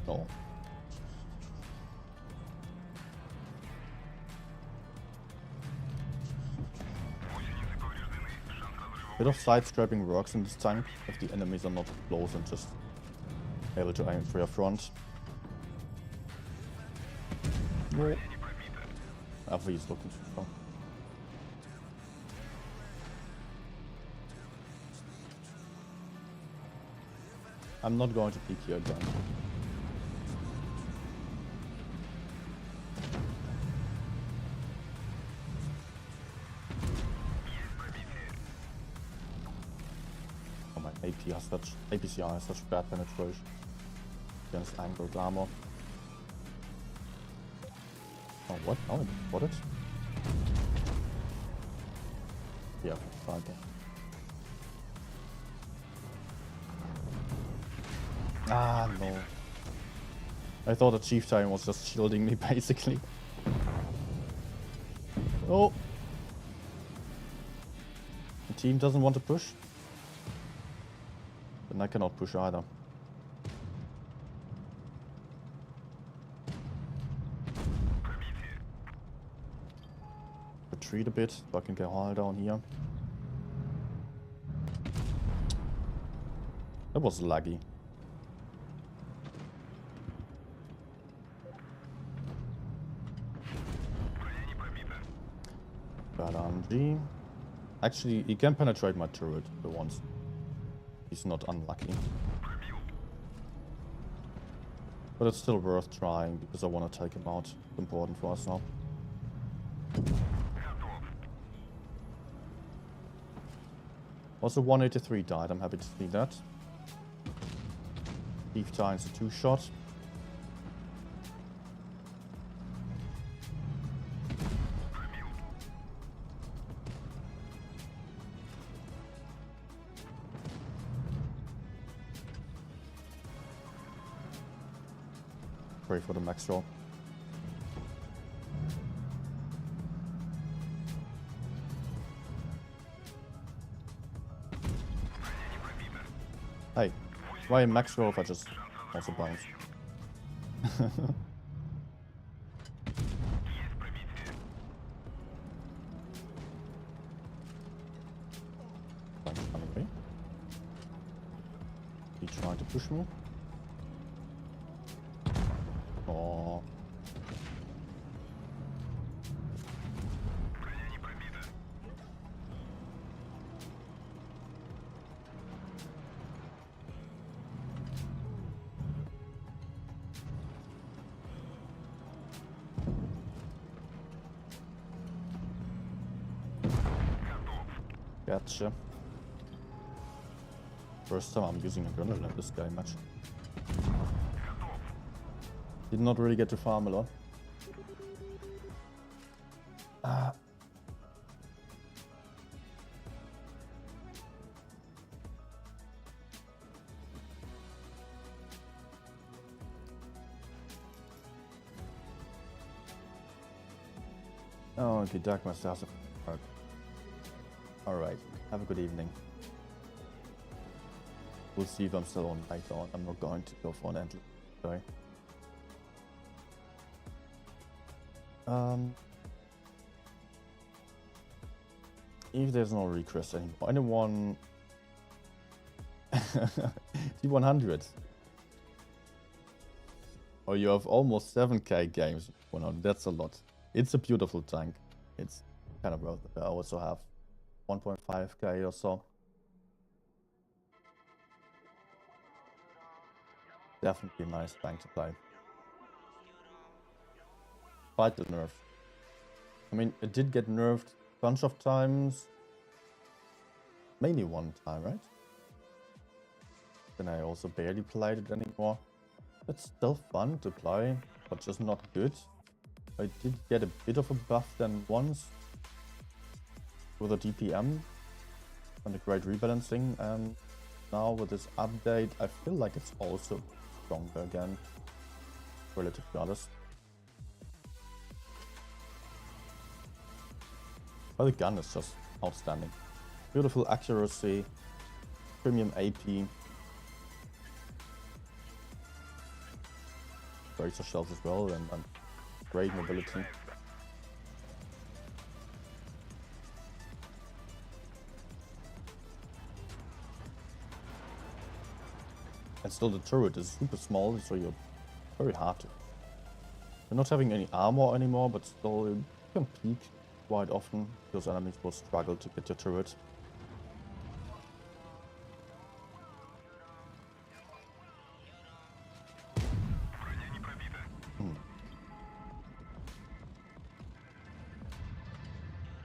A: No. Bit of side scraping works in this tank if the enemies are not close and just able to aim for your front. No. I think he's looking too far. I'm not going to peek here again. Oh, my AP has such, APCR has such bad penetration against angled armor. Oh, what? Oh, what it? Yeah, fine. Ah, no. I thought the chieftain was just shielding me, basically. Oh. The team doesn't want to push. Then I cannot push either. Retreat a bit, so I can get Hall down here. That was laggy. RNG. Actually, he can penetrate my turret for once. He's not unlucky. But it's still worth trying because I want to take him out. It's important for us now. Also 183 died, I'm happy to see that. Chief Time's a 2-shot. Pray for the max roll. Hey, why max roll if I just also bounce? Away. He trying to push me. Oh. Gotcha. First time I'm using a grenade in this game match. Did not really get to farm a lot. Oh, okay, Dark Master has a park. Alright, have a good evening. We'll see if I'm still on later on. I'm not going to go for an end. Sorry. If there's no request anymore, anyone T100. Oh, you have almost 7k games. Well, no, that's a lot. It's a beautiful tank. It's kind of worth it. I also have 1.5k or so. Definitely a nice tank to play. Fight the nerf. I mean, it did get nerfed a bunch of times. Mainly one time, right? Then I also barely played it anymore. It's still fun to play, but just not good. I did get a bit of a buff then once with a DPM and a great rebalancing, and now with this update I feel like it's also stronger again, relative to others. But the gun is just outstanding. Beautiful accuracy, premium AP, bracer shells as well, and great mobility. And still the turret is super small, so you're very hard to We're not having any armor anymore, but still you can peek quite often. Those enemies will struggle to get your turret.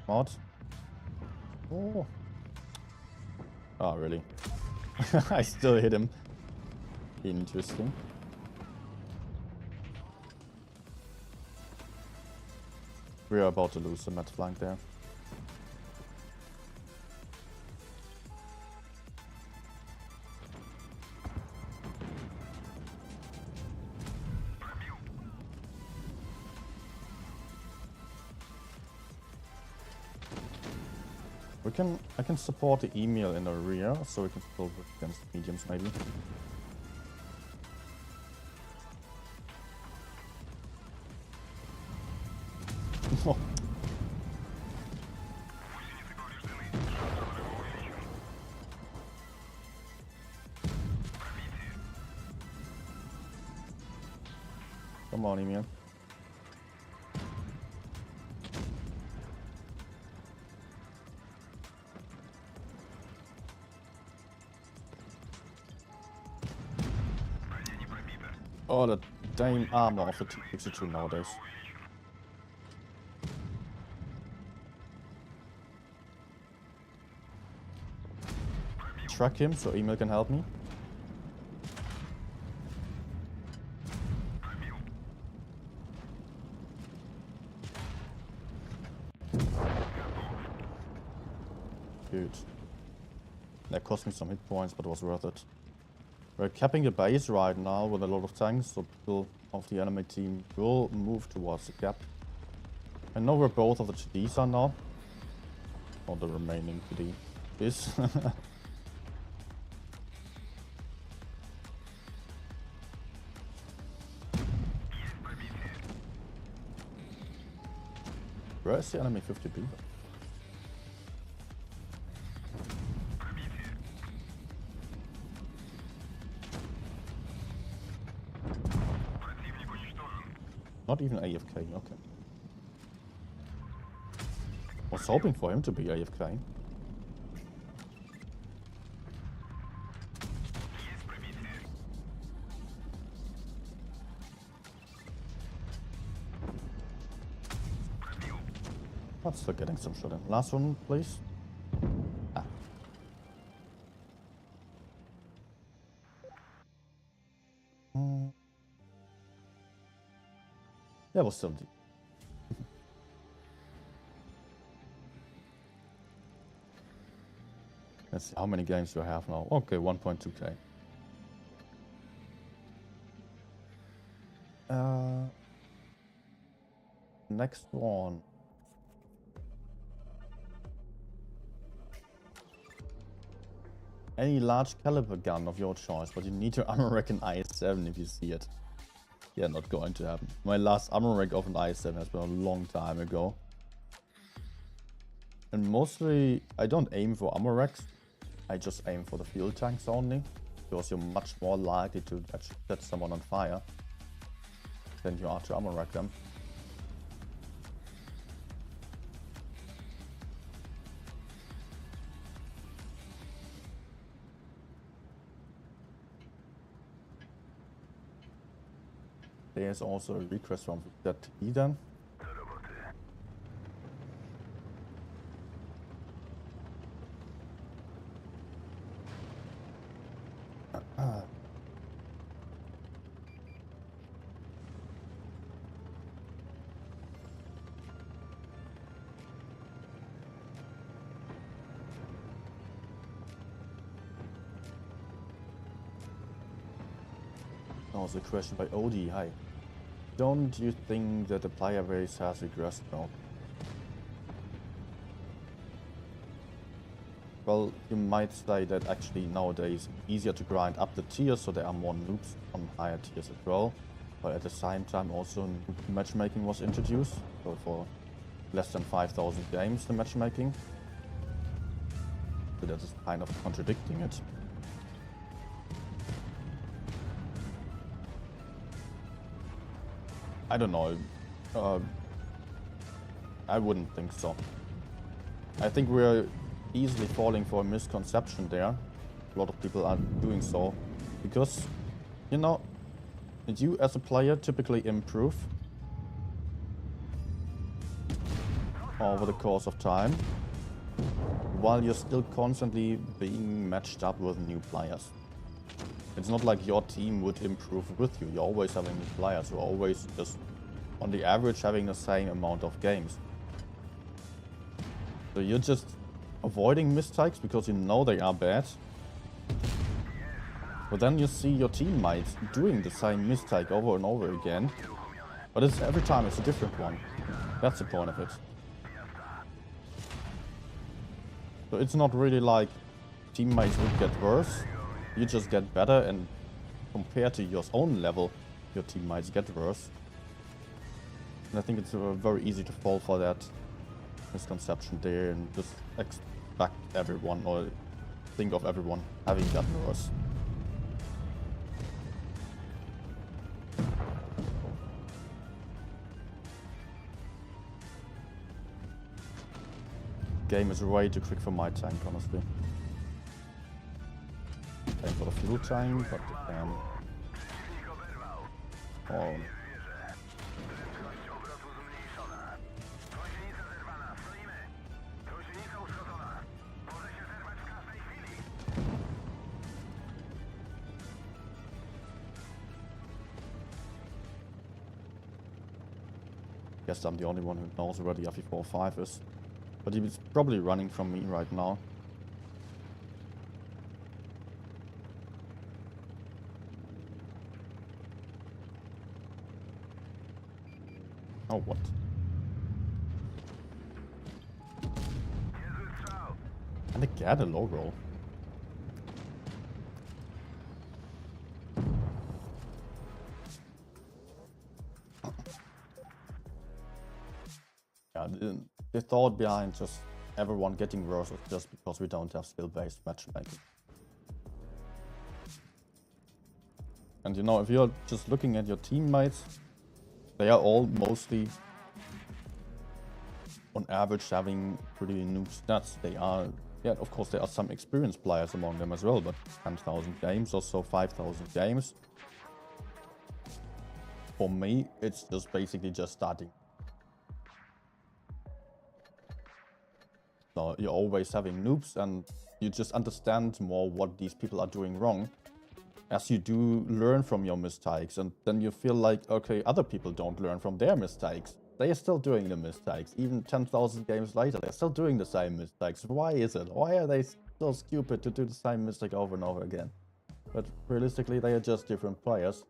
A: Mod? Oh. Oh, really? I still hit him. Interesting. We are about to lose the mid flank there. I can support the email in the rear, so we can still work against mediums maybe. Come on, email. Oh, the damn armor of the T-62 nowadays. Track him so email can help me. Good. That cost me some hit points, but it was worth it. We're capping the base right now with a lot of tanks, so people of the enemy team will move towards the cap. I know where both of the TDs are now. Or the remaining TD is. Where is the enemy 50B? Not even AFK, okay. Was hoping for him to be AFK. But still getting some shot in. Last one, please. Ah. That was 70. Let's see, how many games do I have now? Okay, 1.2k. Next one. Any large caliber gun of your choice, but you need to armor rack an IS-7 if you see it. Yeah, not going to happen. My last armor rack of an IS-7 has been a long time ago. And mostly, I don't aim for armor racks. I just aim for the fuel tanks only. Because you're much more likely to set someone on fire than you are to armor rack them. There's also a request from that Eden. Also a question by Odie. Hi. Don't you think that the player base has regressed now? Well, you might say that actually nowadays it's easier to grind up the tiers, so there are more noobs on higher tiers as well. But at the same time also matchmaking was introduced, so for less than 5,000 games the matchmaking. So that is kind of contradicting it. I don't know. I wouldn't think so. I think we're easily falling for a misconception there. A lot of people are doing so. Because, you know, you as a player typically improve over the course of time, while you're still constantly being matched up with new players. It's not like your team would improve with you. You're always having new players who are always just, on the average, having the same amount of games. So you're just avoiding mistakes because you know they are bad. But then you see your teammates doing the same mistake over and over again. But it's, every time it's a different one. That's the point of it. So it's not really like teammates would get worse. You just get better, and compared to your own level, your teammates get worse. And I think it's very easy to fall for that misconception there and just expect everyone, or think of everyone having gotten worse. Game is way too quick for my tank, honestly. Paying for the fuel tank, but oh. Guess I'm the only one who knows where the FE45 is. But he's probably running from me right now. Oh, what? And again, a low roll. Yeah, the thought behind just everyone getting worse is just because we don't have skill-based matchmaking. And you know, if you're just looking at your teammates, they are all mostly, on average, having pretty noob stats. They are, yeah, of course there are some experienced players among them as well, but 10,000 games or so, 5,000 games. For me, it's just basically just starting. So you're always having noobs, and you just understand more what these people are doing wrong as you do learn from your mistakes, and then you feel like, okay, other people don't learn from their mistakes. They are still doing the mistakes. Even 10,000 games later, they're still doing the same mistakes. Why is it? Why are they so stupid to do the same mistake over and over again? But realistically, they are just different players.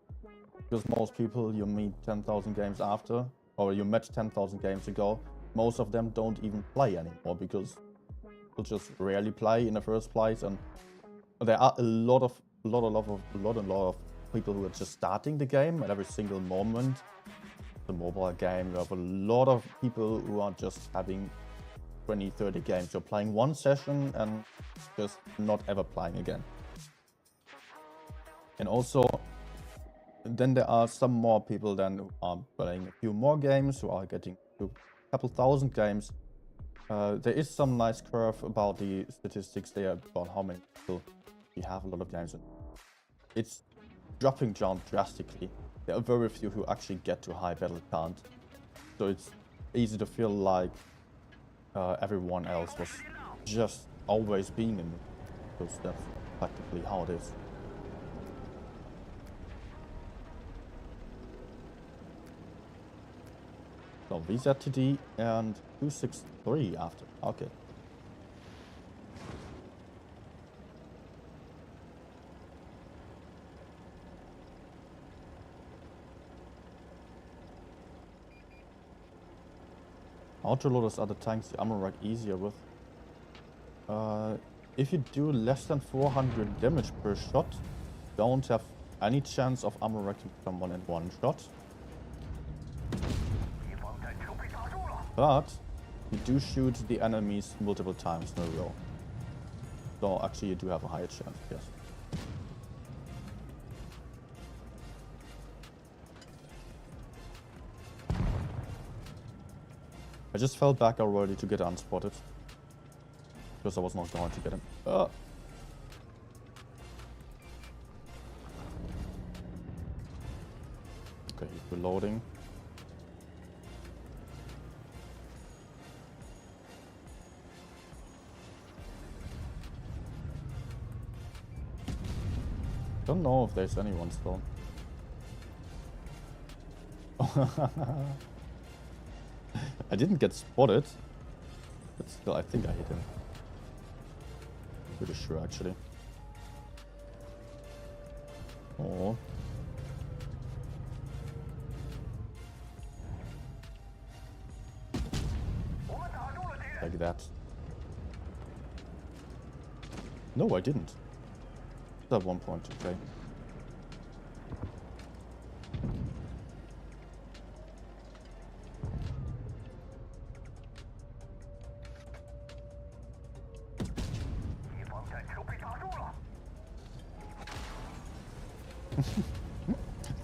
A: Because most people you meet 10,000 games after, or you met 10,000 games ago, most of them don't even play anymore because they'll just rarely play in the first place. And there are a lot of people who are just starting the game at every single moment. The mobile game, you have a lot of people who are just having 20, 30 games. You're playing one session and just not ever playing again. And also, then there are some more people then who are playing a few more games, who are getting to a couple thousand games. There is some nice curve about the statistics there, about how many people we have a lot of games. It's dropping down drastically. There are very few who actually get to high battle count. So it's easy to feel like everyone else was just always being in it. Because that's practically how it is. So VZTD and 263 after. Okay. Autoloaders are the tanks the ammo rack easier with. If you do less than 400 damage per shot, don't have any chance of ammo racking someone in one shot. But you do shoot the enemies multiple times in a row. So actually you do have a higher chance, yes. I just fell back already to get unspotted. Because I was not going to get him. Okay, he's reloading. Don't know if there's anyone still. I didn't get spotted, but still I think I hit him. Pretty sure actually. Oh. Like that. No, I didn't. At 1 point, okay.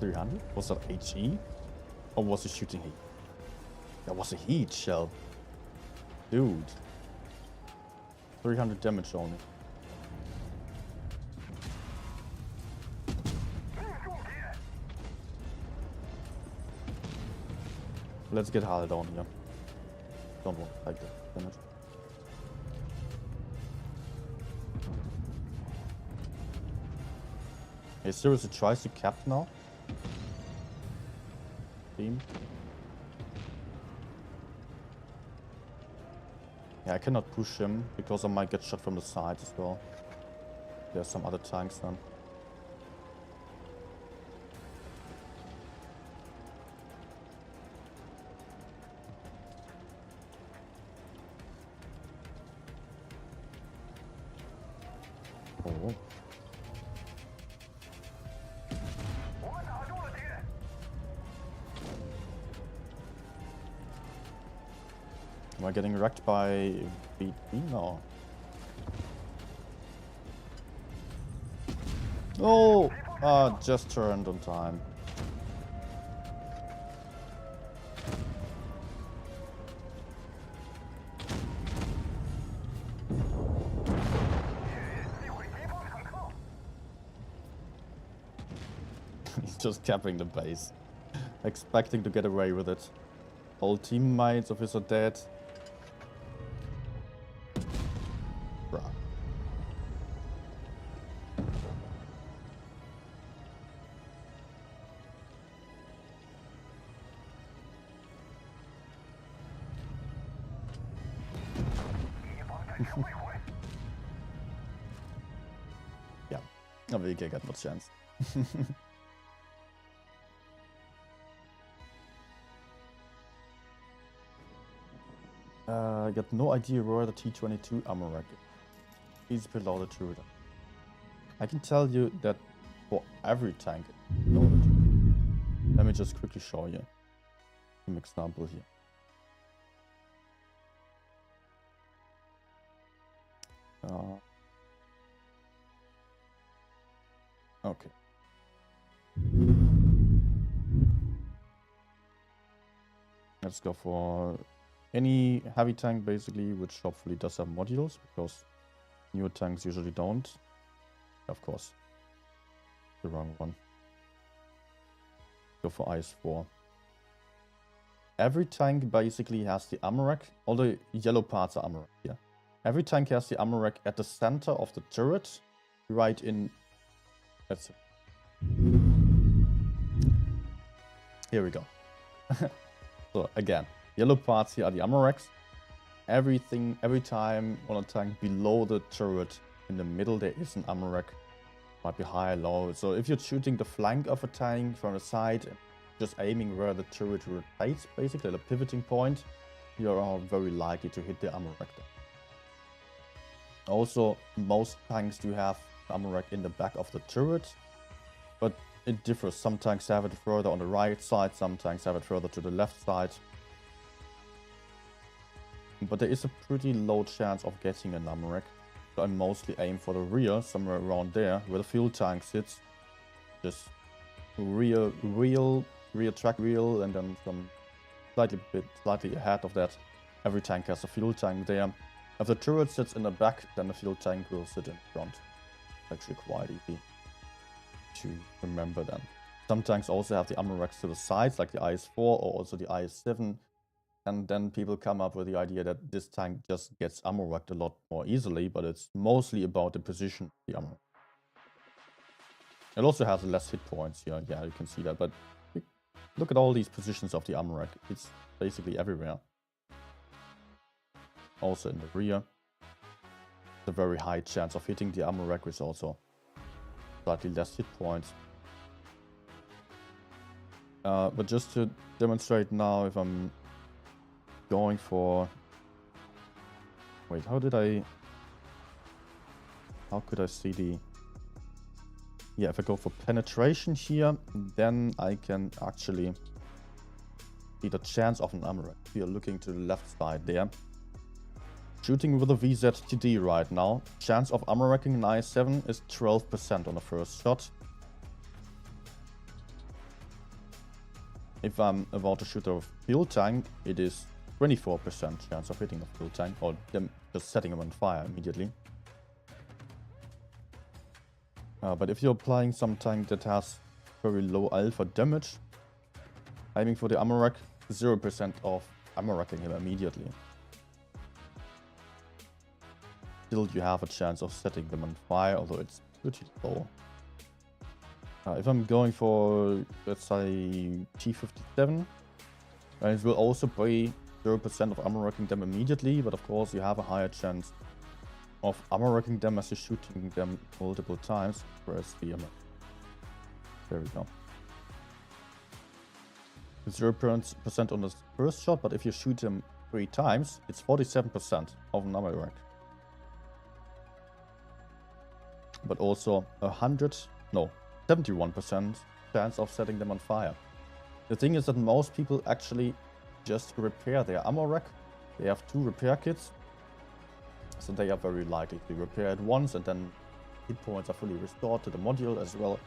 A: $300? Was that HE? Or was he shooting heat? That was a heat shell. Dude. 300 damage only. Let's get Harald down here. Don't want to take the damage. Hey, seriously, tries to cap now? Team? Yeah, I cannot push him because I might get shot from the side as well. There's some other tanks then. Oh. Am I getting wrecked by BP? No. Oh! Just turned on time. He's just capping the base. Expecting to get away with it. All teammates of his are dead. Bruh. Yeah, I think I got no chance. I got no idea where the T-22 armor rack is. He's below the turret. I can tell you that for every tank it's loaded. Let me just quickly show you some example here. Okay. Let's go for any heavy tank basically, which hopefully does have modules, because newer tanks usually don't. Of course. The wrong one. Go for IS-4. Every tank basically has the armor rack. All the yellow parts are armor rack here. Every tank has the armor rack at the center of the turret, right in... That's it. Here we go. So again, yellow parts here are the armor racks. Every time on a tank below the turret, in the middle there is an armor rack. Might be high or low. So if you're shooting the flank of a tank from the side, just aiming where the turret rotates, basically the pivoting point, you are very likely to hit the armor rack there. Also, most tanks do have armor rack in the back of the turret, but it differs. Some tanks have it further on the right side, some tanks have it further to the left side. But there is a pretty low chance of getting an armor rack. So I mostly aim for the rear, somewhere around there, where the fuel tank sits. Just rear track wheel, and then some slightly ahead of that, every tank has a fuel tank there. If the turret sits in the back, then the fuel tank will sit in front. Actually quite easy to remember then. Some tanks also have the ammo racks to the sides, like the IS-4 or also the IS-7. And then people come up with the idea that this tank just gets ammo racked a lot more easily, but it's mostly about the position of the ammo. It also has less hit points here, yeah, you can see that, but look at all these positions of the ammo rack. It's basically everywhere. Also in the rear. A very high chance of hitting the ammo rack with also slightly less hit points. But just to demonstrate now, if I'm going for... Wait, how could I see the... Yeah, if I go for penetration here, then I can actually see the chance of an ammo rack. We are looking to the left side there. Shooting with a VZTD right now. Chance of ammo racking in IS-7 is 12% on the first shot. If I'm about to shoot a fuel tank, it is 24% chance of hitting a fuel tank, or them just setting them on fire immediately. But if you're applying some tank that has very low alpha damage, aiming for the ammo rack, 0% of ammo racking him immediately. Still, you have a chance of setting them on fire, although it's pretty low. If I'm going for, let's say, T-57, it will also be 0% of ammo racking them immediately, but of course you have a higher chance of ammo racking them as you're shooting them multiple times. Where's the ammo? There we go. 0% on the first shot, but if you shoot them 3 times, it's 47% of an ammo rack. But also 71% chance of setting them on fire. The thing is that most people actually just repair their ammo rack. They have 2 repair kits, so they are very likely to repair it once, and then hit points are fully restored to the module as well.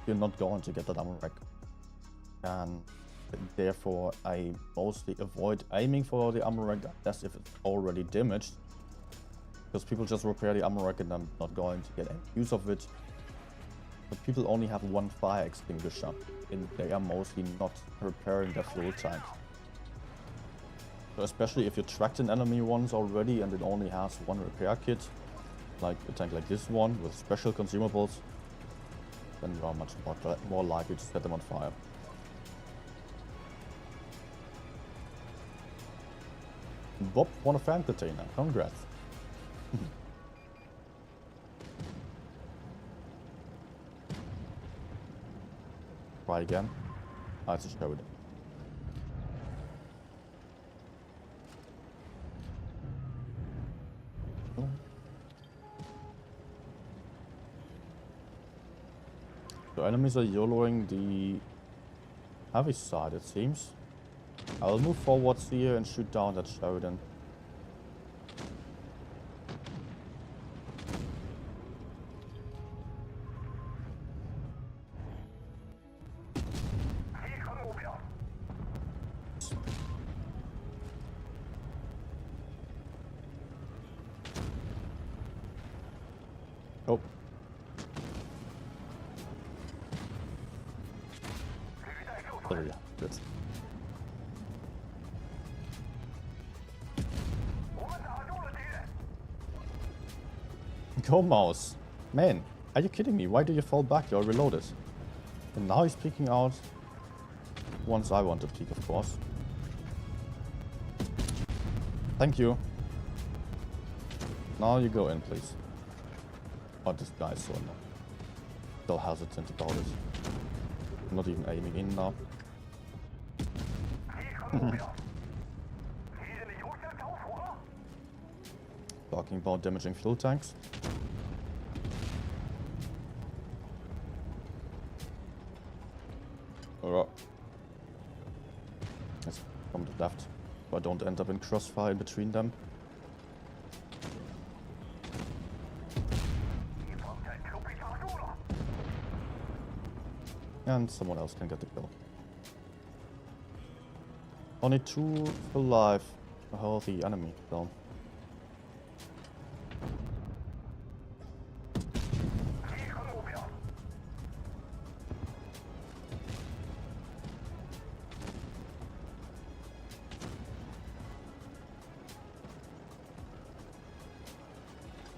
A: You're not going to get that ammo rack, and therefore I mostly avoid aiming for the ammo rack unless if it's already damaged, because people just repair the ammo rack and I'm not going to get any use of it. But people only have 1 fire extinguisher, and they are mostly not repairing their fuel tank. So especially if you tracked an enemy once already and it only has 1 repair kit, like a tank like this one with special consumables, then you are much more likely to set them on fire. Bob won a fan container, congrats. Try again. I just showed it. So enemies are YOLOing the heavy side, it seems. I'll move forwards here and shoot down that Sheridan. Oh. There we go. Good. Go mouse. Man, are you kidding me? Why do you fall back? You're reloaded. And now he's peeking out. Once I want to peek, of course. Thank you. Now you go in, please. Oh, this guy is so still hesitant about it. I'm not even aiming in now. Talking about damaging fuel tanks. Let's from the left, so I don't end up in crossfire in between them. And someone else can get the kill. Only 2 alive. a healthy enemy, so.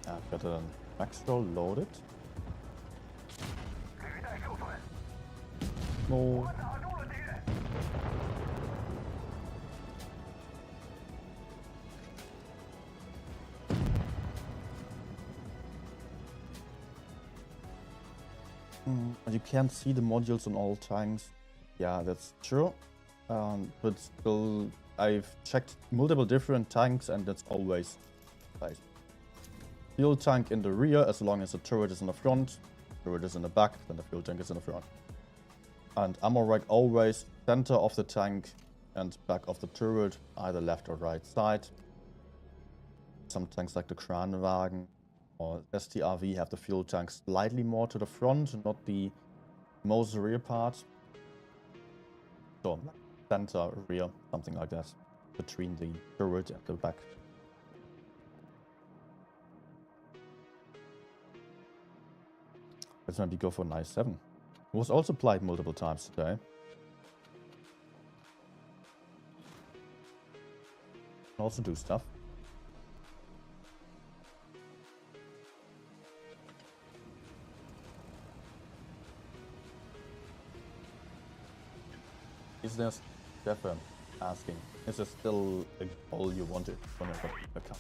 A: I've got a max roll loaded. No. You can't see the modules on all tanks. Yeah, that's true. But still, I've checked multiple different tanks and that's always like fuel tank in the rear as long as the turret is in the front, turret is in the back, then the fuel tank is in the front. And ammo rack always center of the tank and back of the turret, either left or right side. Some tanks like the Kranwagen or STRV have the fuel tank slightly more to the front, not the most rear part. So center, rear, something like that, between the turret and the back. Let's maybe go for an I-7. It was also applied multiple times today. Can also do stuff. Is there, Stefan asking, is there still a goal you wanted when I got the cup?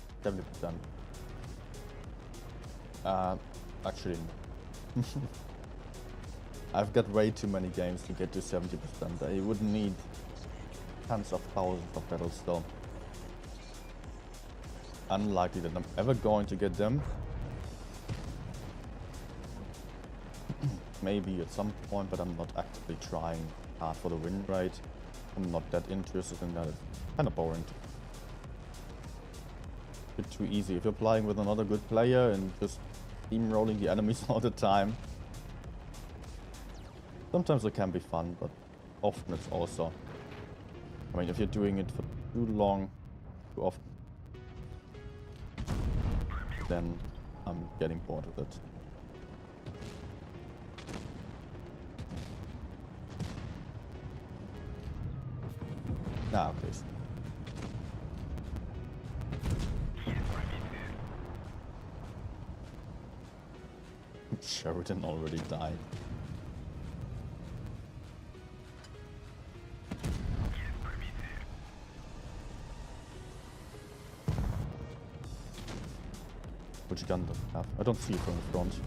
A: 70%. Actually, I've got way too many games to get to 70%. I would need tens of thousands of battles though. Unlikely that I'm ever going to get them. Maybe at some point, but I'm not actively trying hard for the win rate. I'm not that interested in that. It's kind of boring. A bit too easy. If you're playing with another good player and just steamrolling the enemies all the time, sometimes it can be fun, but often it's also, I mean, if you're doing it for too long, too often, then I'm getting bored with it. Ah, please. Sheridan already died. Which gun does it have? I don't see it from the front.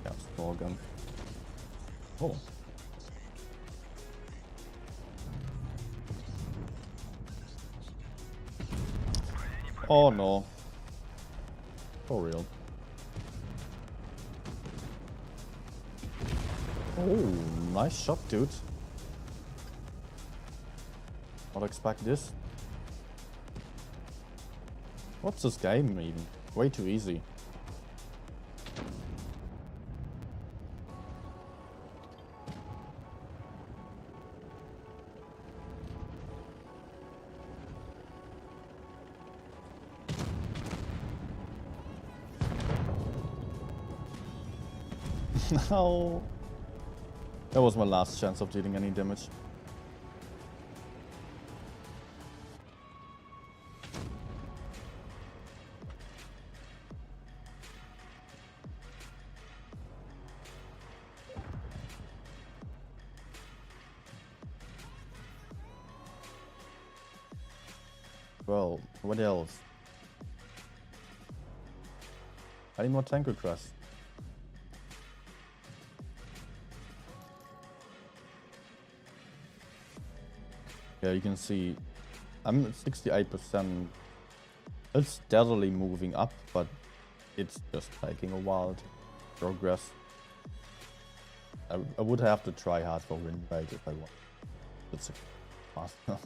A: Yeah, small gun. Oh. Oh no. For real. Oh, nice shot, dude. Not expect this. What's this game even? Way too easy. No. That was my last chance of dealing any damage. Well, what else? Any more tank requests? Yeah, you can see I'm at 68%. It's steadily moving up, but it's just taking a while to progress. I would have to try hard for win rate if I want. That's faster.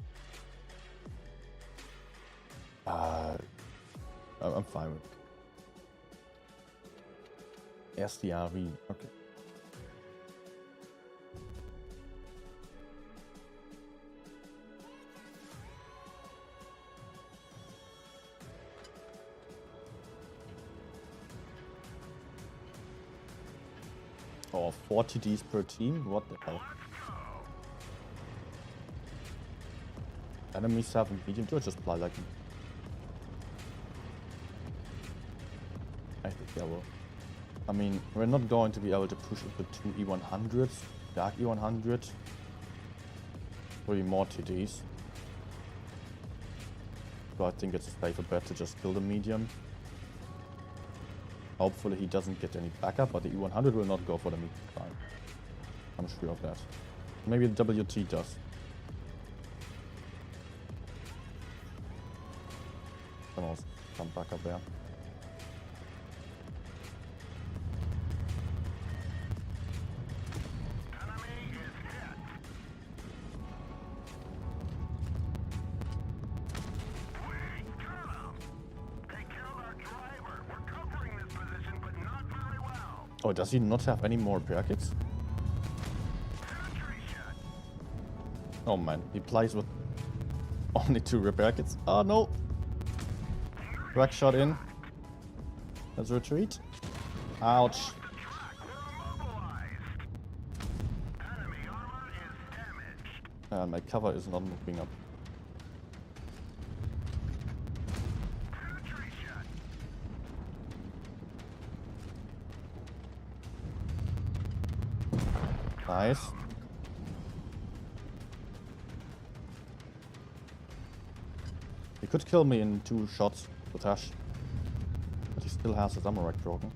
A: I'm fine with it. STRV, okay. Oh, 40 Ds per team? What the hell? Enemies have medium to just fly like me. I think I will. I mean, we're not going to be able to push into 2 E100s, Dark E100. Three more TDs. So I think it's a safer bet to just kill the medium. Hopefully he doesn't get any backup, but the E100 will not go for the medium climb. I'm sure of that. Maybe the WT does. Can also come back up there. Oh, does he not have any more repair kits? Oh man, he plays with only 2 repair kits. Oh no! Crack shot in. Let's retreat. Ouch. My cover is not moving up. Nice. He could kill me in 2 shots with Ash. But he still has his ammo rack broken.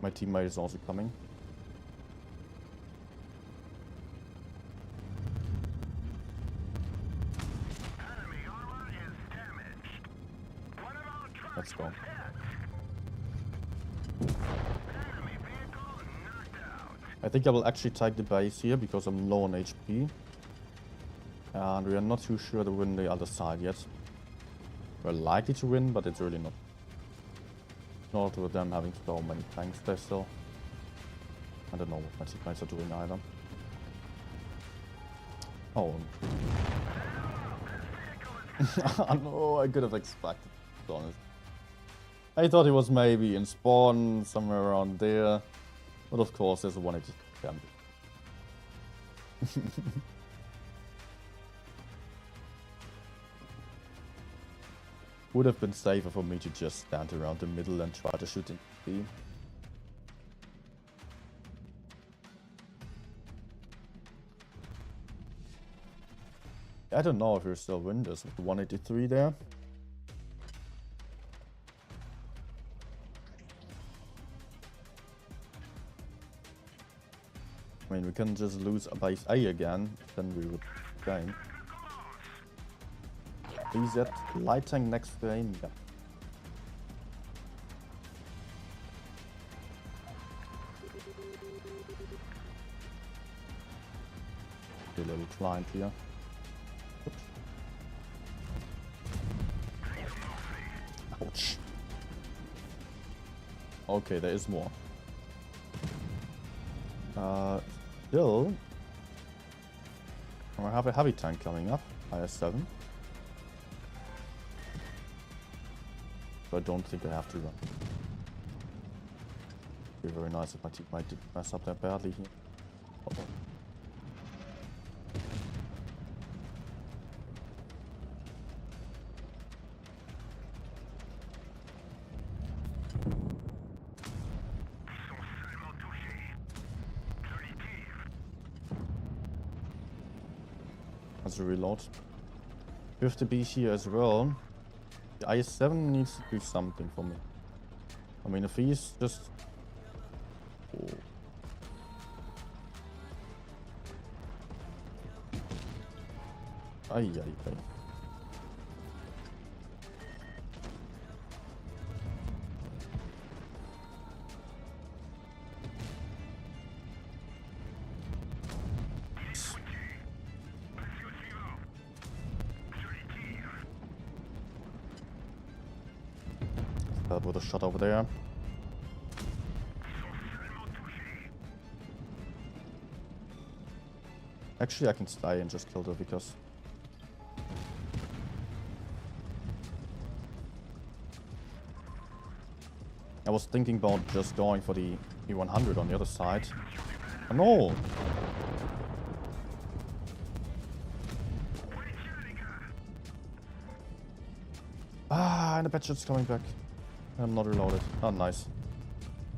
A: My teammate is also coming. Let's go. I think I will actually take the base here because I'm low on HP. And we are not too sure to win the other side yet. We're likely to win, but it's really not. Not with them having so many tanks there still. I don't know what my teammates are doing either. Oh. No, I could have expected, to be honest. I thought he was maybe in spawn, somewhere around there. But of course, there's a 180 camp. Would have been safer for me to just stand around the middle and try to shoot in B. I don't know if you're still win this with 183 there. I mean, we can just lose a base A again, then we would gain. BZ light tank next game, yeah. A little client here. Oops. Ouch. Okay, there is more. Still, I have a heavy tank coming up, IS-7. So I don't think I have to run. It'd be very nice if my teammate didn't mess up that badly here. Uh-oh. As a reload. 50 B here as well. The IS-7 needs to do something for me. I mean, if he's just... Oh. Ay, ay, ay. With a shot over there. Actually, I can stay and just kill the Vickers. I was thinking about just going for the E100 on the other side. Oh, no! Ah, and the bad shot's coming back. I'm not reloaded. Oh, nice.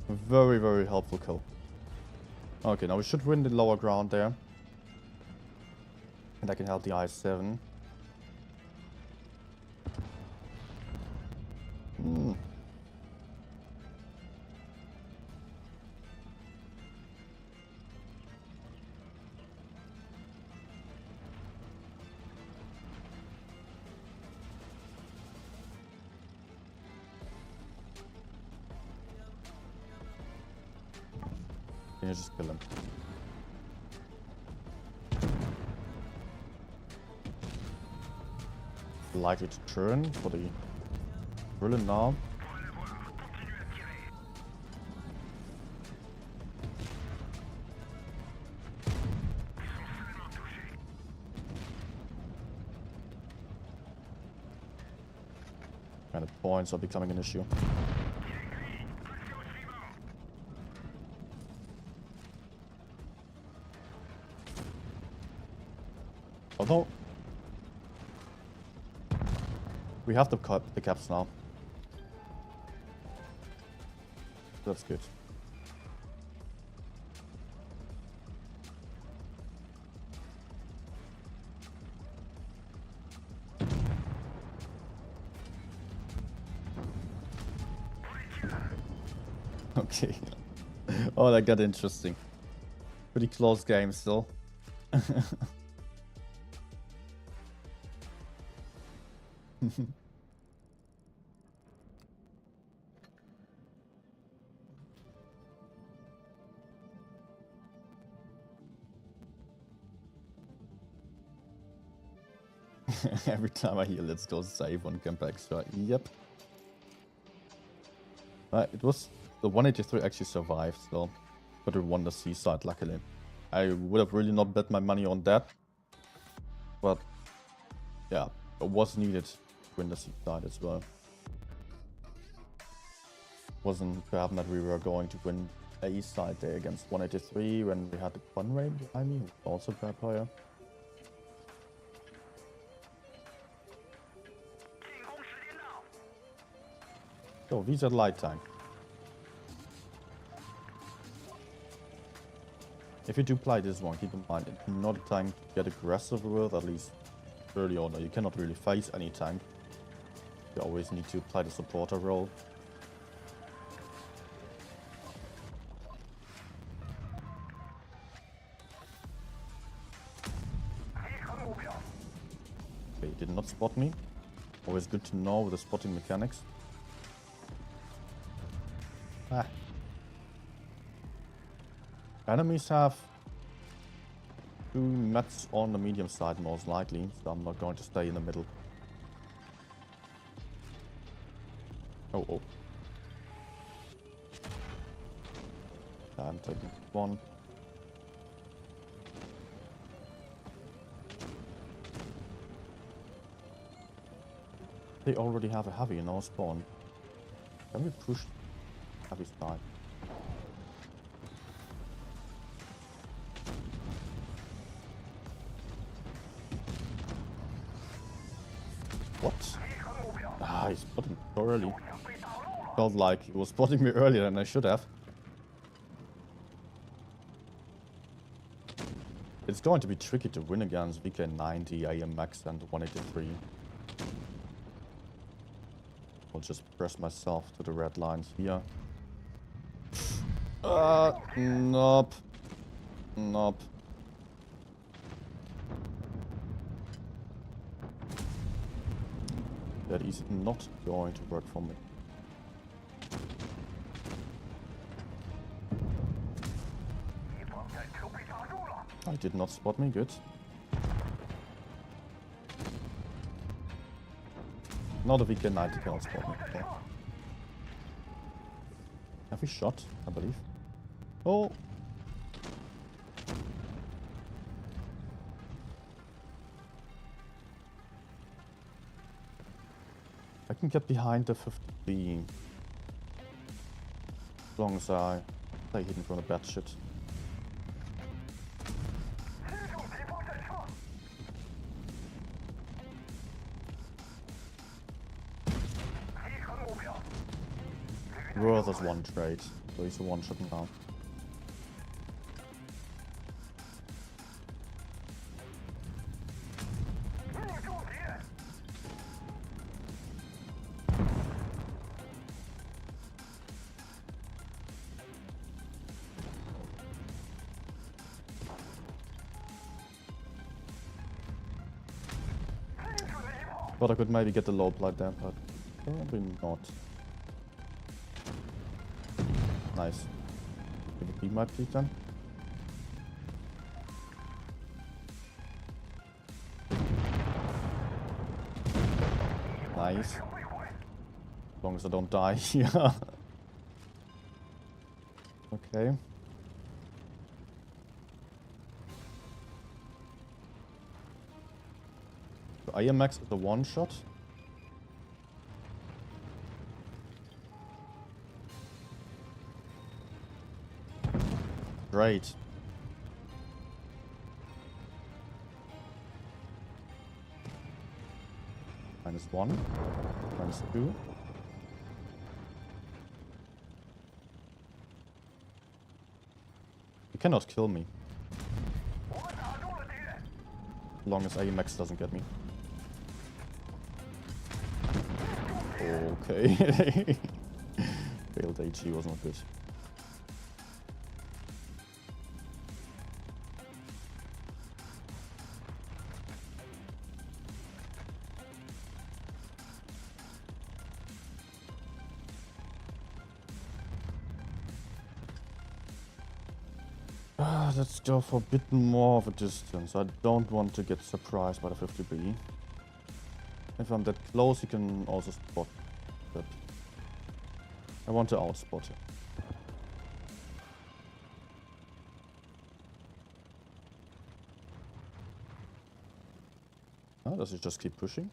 A: Very, very helpful kill. Okay, now we should win the lower ground there. And I can help the I-7. Hmm. Can you just kill him? Likely to turn for the Berlin now. And the points are becoming an issue. Although we have the caps now. That's good. Okay. Oh, that got interesting. Pretty close game still. Every time I hear let's go save on camp extra. Yep. It was the 183 actually survived though. But it won the seaside luckily. I would have really not bet my money on that. But yeah, it was needed to win the seaside as well. Wasn't to happen that we were going to win a east side there against 183 when we had the fun rate behind me, also bad player. So these are light tank. If you do play this one, keep in mind it's not a tank to get aggressive with, at least early on. You cannot really face any tank. You always need to play the supporter role. Okay, he did not spot me. Always good to know with the spotting mechanics. Ah. Enemies have 2 mats on the medium side most likely, so I'm not going to stay in the middle. Oh, oh. I'm taking one. They already have a heavy in our spawn. Can we push heavy side? What? Ah, he spotted me so early. Felt like he was spotting me earlier than I should have. It's going to be tricky to win against VK90, AM Max and 183. I'll just press myself to the red lines here. Nope. Nope. That is not going to work for me. I did not spot me, good. Not a VK90 cannot spot me. Okay. Have we shot, I believe? Oh! I can get behind the 50B. long as I stay hidden from the bad shit. Worth is one trade, so he's a one-shot now. Thought I could maybe get the low blight there, but probably not. Nice. Give it be my please then. Nice. As long as I don't die here. Okay. So IMX is a one-shot. Great. -1. -2. You cannot kill me. As long as AMX doesn't get me. Okay. Failed HE was not good. Let's go for a bit more of a distance. I don't want to get surprised by the 50B. If I'm that close, he can also spot. But I want to outspot him. Oh, does he just keep pushing?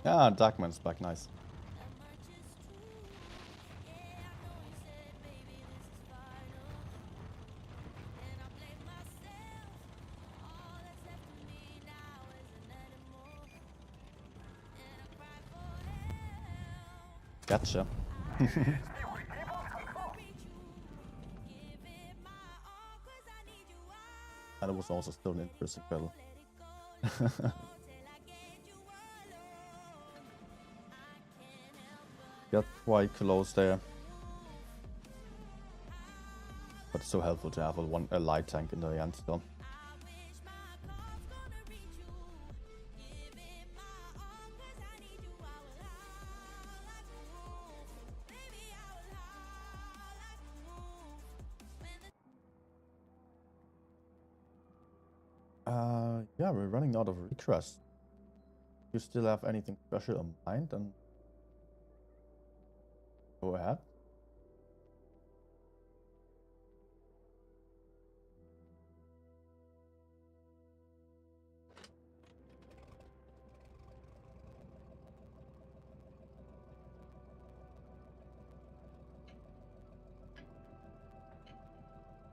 A: Ah, Darkman's back, nice. Gotcha. That was also still an interesting battle. Got quite close there. But it's so helpful to have a light tank in the end still. Yeah, we're running out of requests. You still have anything special in mind, then go ahead.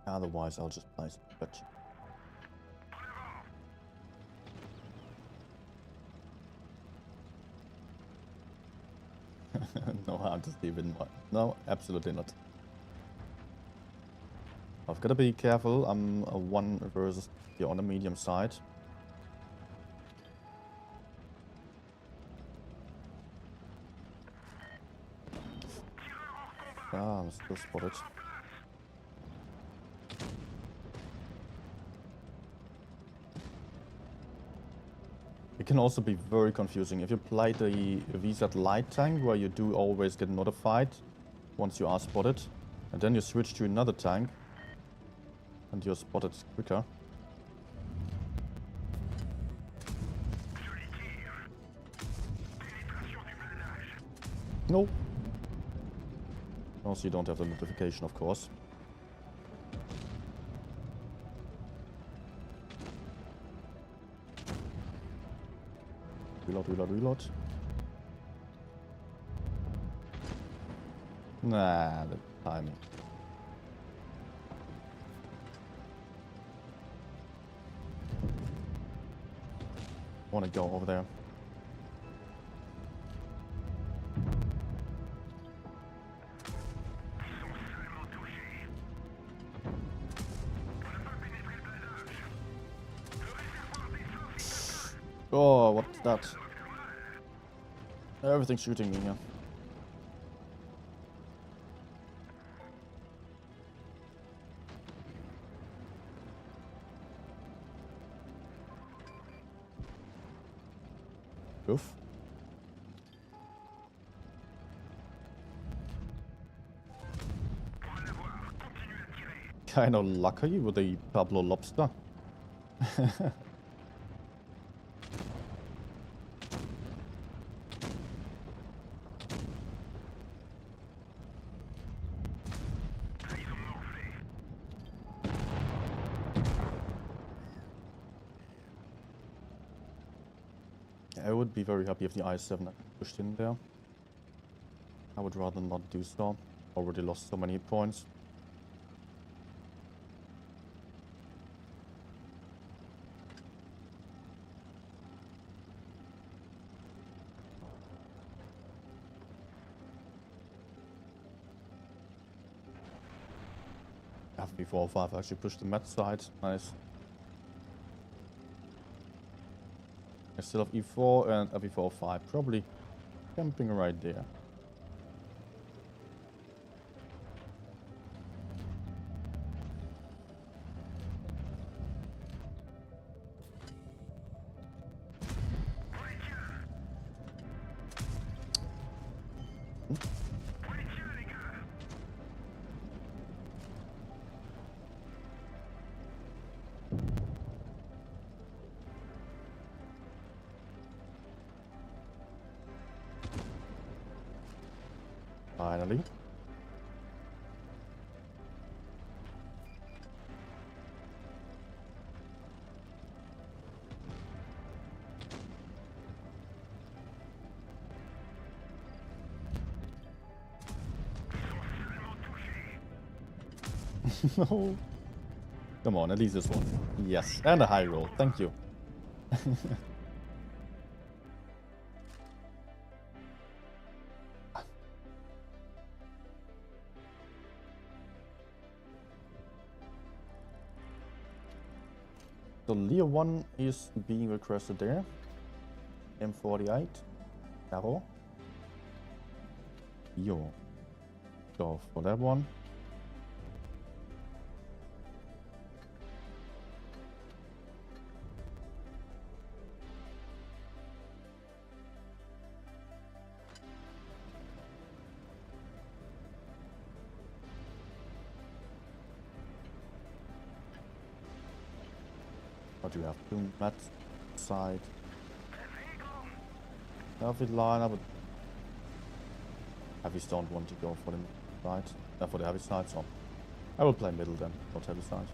A: Otherwise, I'll just play some fetch. No hard to Steven. No, absolutely not. I've got to be careful. I'm a 1 versus here on the medium side. Ah, I'm still spotted. It can also be very confusing. If you play the VZ light tank, where you do always get notified once you are spotted, and then you switch to another tank, and you're spotted quicker. No. Also, you don't have the notification, of course. Reload. Nah, the timing. Want to go over there. Oh, what's that? Everything's shooting me here. Oof. Kinda lucky with the Pablo lobster. I would be very happy if the I-7 had pushed in there. I would rather not do so. Already lost so many points. FB405 actually pushed the mat side. Nice. I still have E4 and FB405 probably camping right there. Finally. No. Come on, at least this one. Yes, and a high roll. Thank you. So Leo 1 is being requested there. M48. Arrow. Yo. Go for that one. What do you have? Boom, mat side. Heavy line, but heavies don't want to go for the side, for the heavy side, so I will play middle then, not heavy side.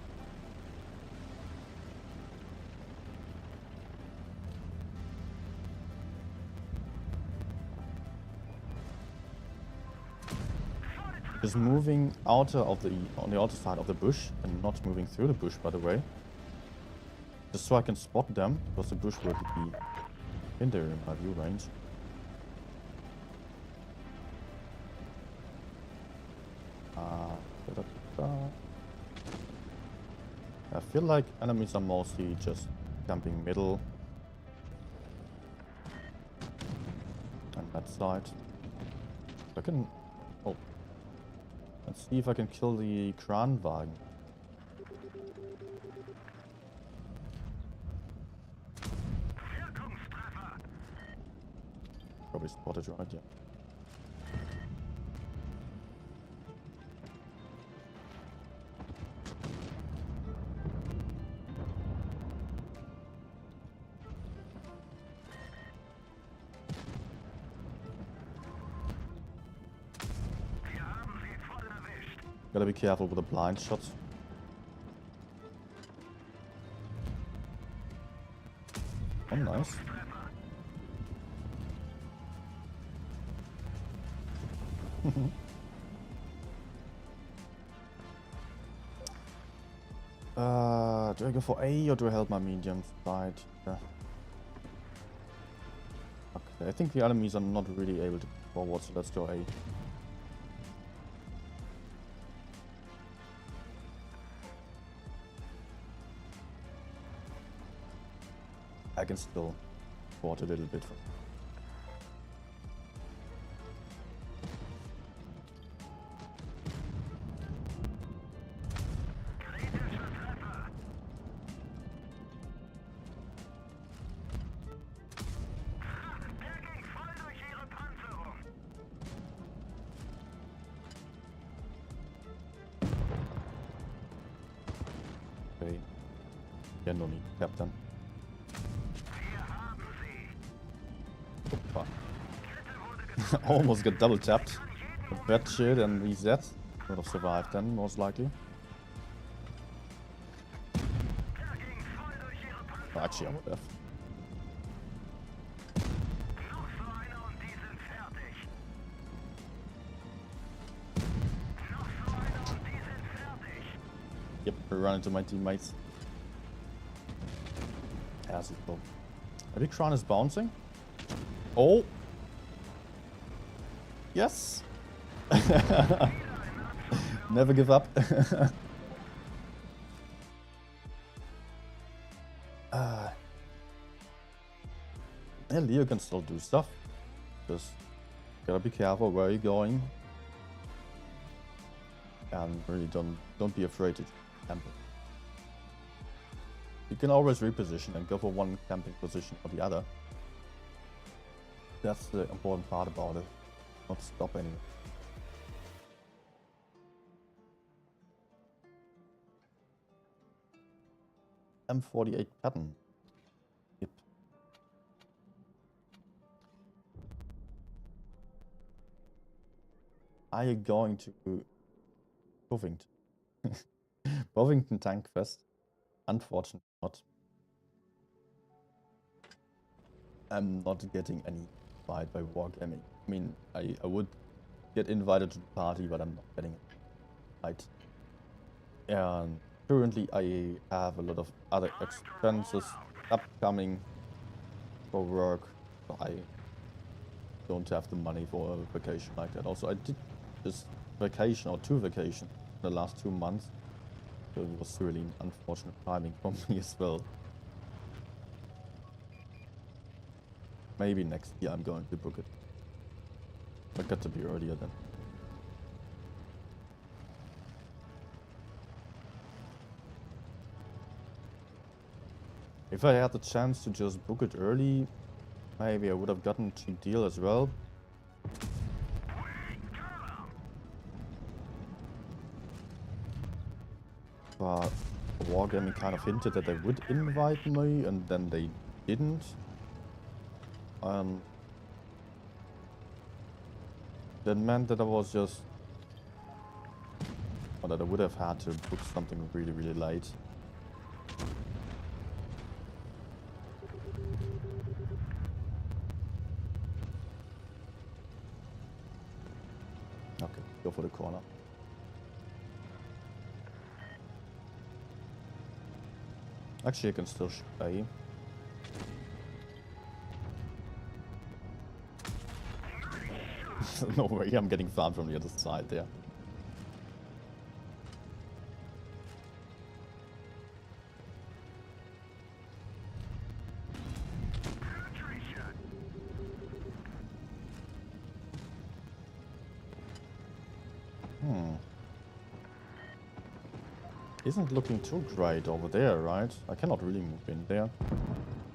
A: Just moving outer of the on the outer side of the bush and not moving through the bush, by the way. Just so I can spot them, because the bush will be in there in my view range. I feel like enemies are mostly just camping middle and that side. I can... oh. Let's see if I can kill the Kranwagen. Probably spotted right, yeah. Gotta be careful with the blind shots. Oh, nice. Do I go for A or do I help my medium side? Yeah. Okay, I think the enemies are not really able to go forward, so let's go A. I can still support a little bit. Okay. Yeah, no need. Captain. Almost got double tapped. But that shit and reset. Would have survived then, most likely. Oh, actually, I would have. Yep, I run into my teammates. As it go. A big crown is bouncing. Oh! Yes! Never give up. Yeah, Leo can still do stuff. Just gotta be careful where you're going. And really don't be afraid to camp it. You can always reposition and go for one camping position or the other. That's the important part about it. Not stop anywhere. M48 pattern. Yep. Are you going to Bovington? Bovington Tank Fest? Unfortunately not. I'm not getting any invite by Wargaming. I mean, I would get invited to the party, but I'm not getting it. Right. And currently I have a lot of other expenses upcoming for work, so I don't have the money for a vacation like that. Also, I did this vacation or two vacations in the last 2 months, so it was really unfortunate timing for me as well. Maybe next year I'm going to book it. But got to be earlier then. If I had the chance to just book it early, maybe I would have gotten a cheap deal as well. But Wargaming kind of hinted that they would invite me, and then they didn't. That meant that I was just... or that I would have had to book something really, really late. Okay, go for the corner. Actually, I can still shoot A. No way, I'm getting farmed from the other side there. Isn't looking too great over there, right? I cannot really move in there.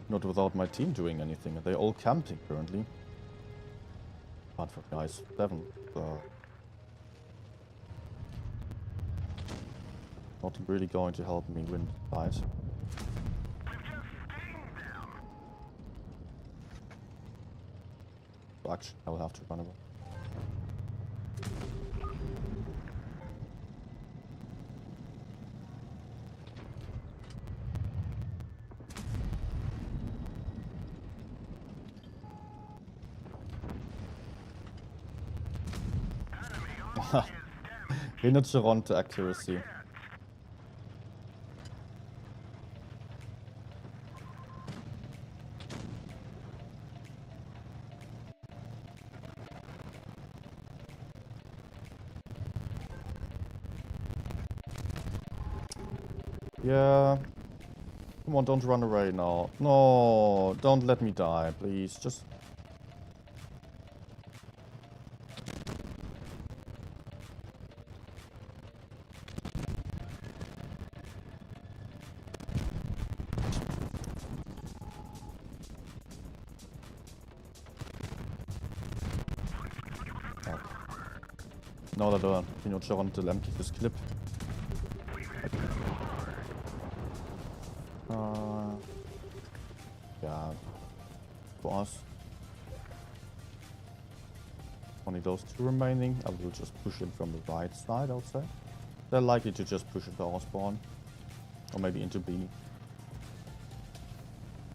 A: Not without my team doing anything. They're all camping currently. Apart from guys 7. Not really going to help me win the fight. So actually, I will have to run away. Echelon to accuracy. Yeah. Come on, don't run away now. No, don't let me die, please. Just... Now that Echelon to empty this clip. Yeah, for us. Only those two remaining. I will just push in from the right side, I'll say. They're likely to just push into our spawn. Or maybe into B.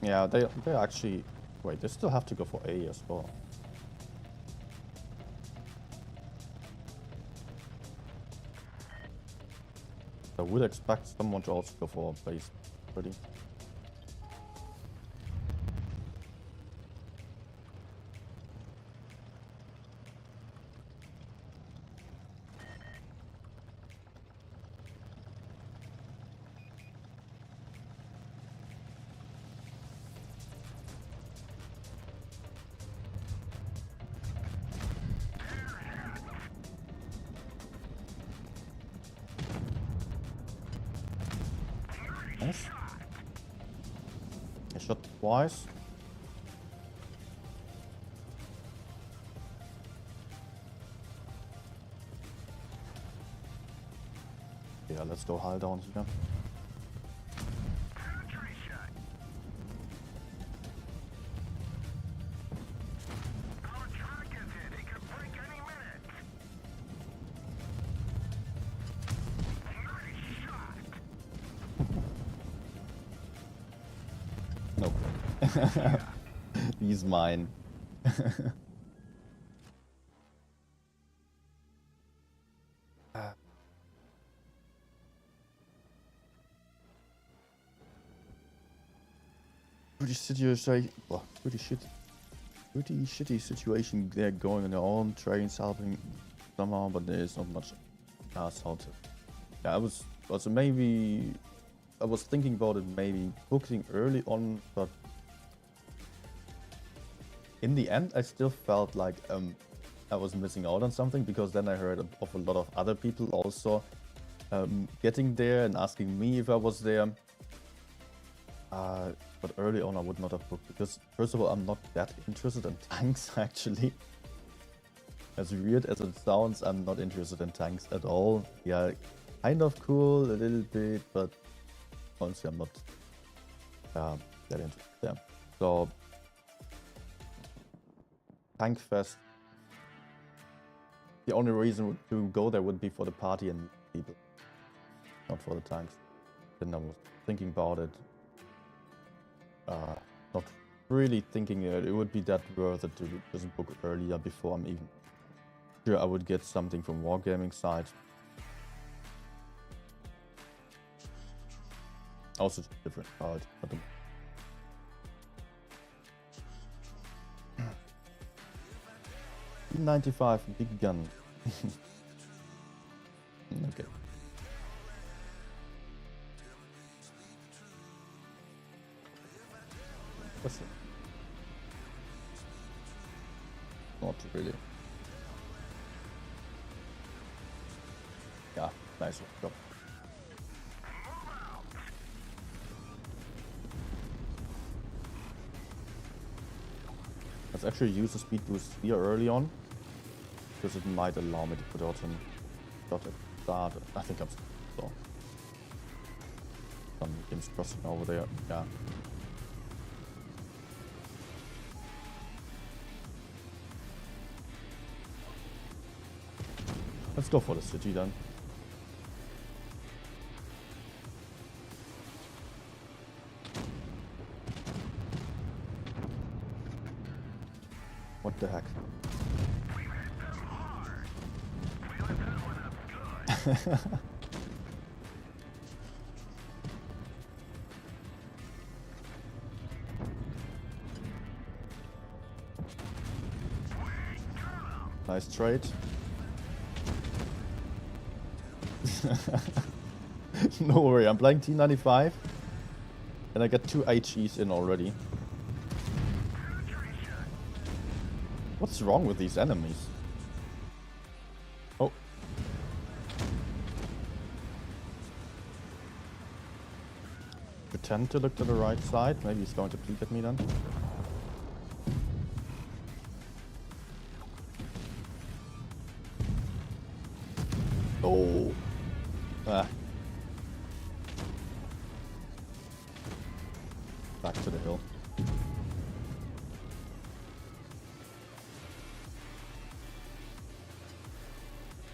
A: Yeah, they actually... Wait, they still have to go for A as well. I would expect someone to also go for base pretty. Nice. I shot twice. Yeah, let's go high down here. He's mine. Pretty shitty situation there going on their own. Trains helping somehow, but there is not much else how to. Yeah, I was thinking about it maybe booking early on, but in the end I still felt like I was missing out on something, because then I heard of a lot of other people also getting there and asking me if I was there. But early on I would not have booked, because first of all I'm not that interested in tanks actually. As weird as it sounds, I'm not interested in tanks at all. Yeah, kind of cool a little bit, but honestly I'm not that interested there. So Tank Fest, the only reason to go there would be for the party and people, not for the tanks. Then I was thinking about it, not really thinking it would be that worth it to just book earlier before I'm even sure I would get something from Wargaming side. Also different card. 95 big gun. Okay. What's it? Not really. Yeah, nice job. Let's actually use the speed boost here early on, because it might allow me to put out some shot at start. I think I'm so. Some games crossing over there. Yeah. Let's go for the city then. What the heck? Nice trade. No worry, I'm playing T95 and I got 2 HEs in already. What's wrong with these enemies? Oh. Pretend to look to the right side. Maybe he's going to peek at me then. Oh. Ah. Back to the hill.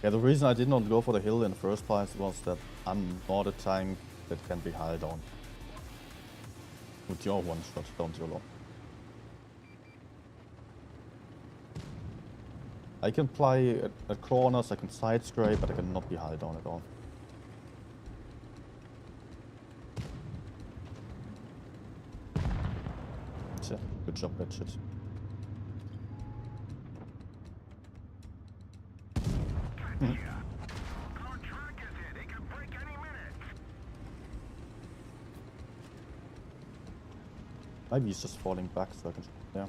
A: Yeah, the reason I did not go for the hill in the first place was that I'm not a tank that can be held on. With your one shot, don't you know? I can play at corners, I can side scrape, but I cannot be held on at all. Yeah, good job, that shit. Maybe he's just falling back so I can... Yeah.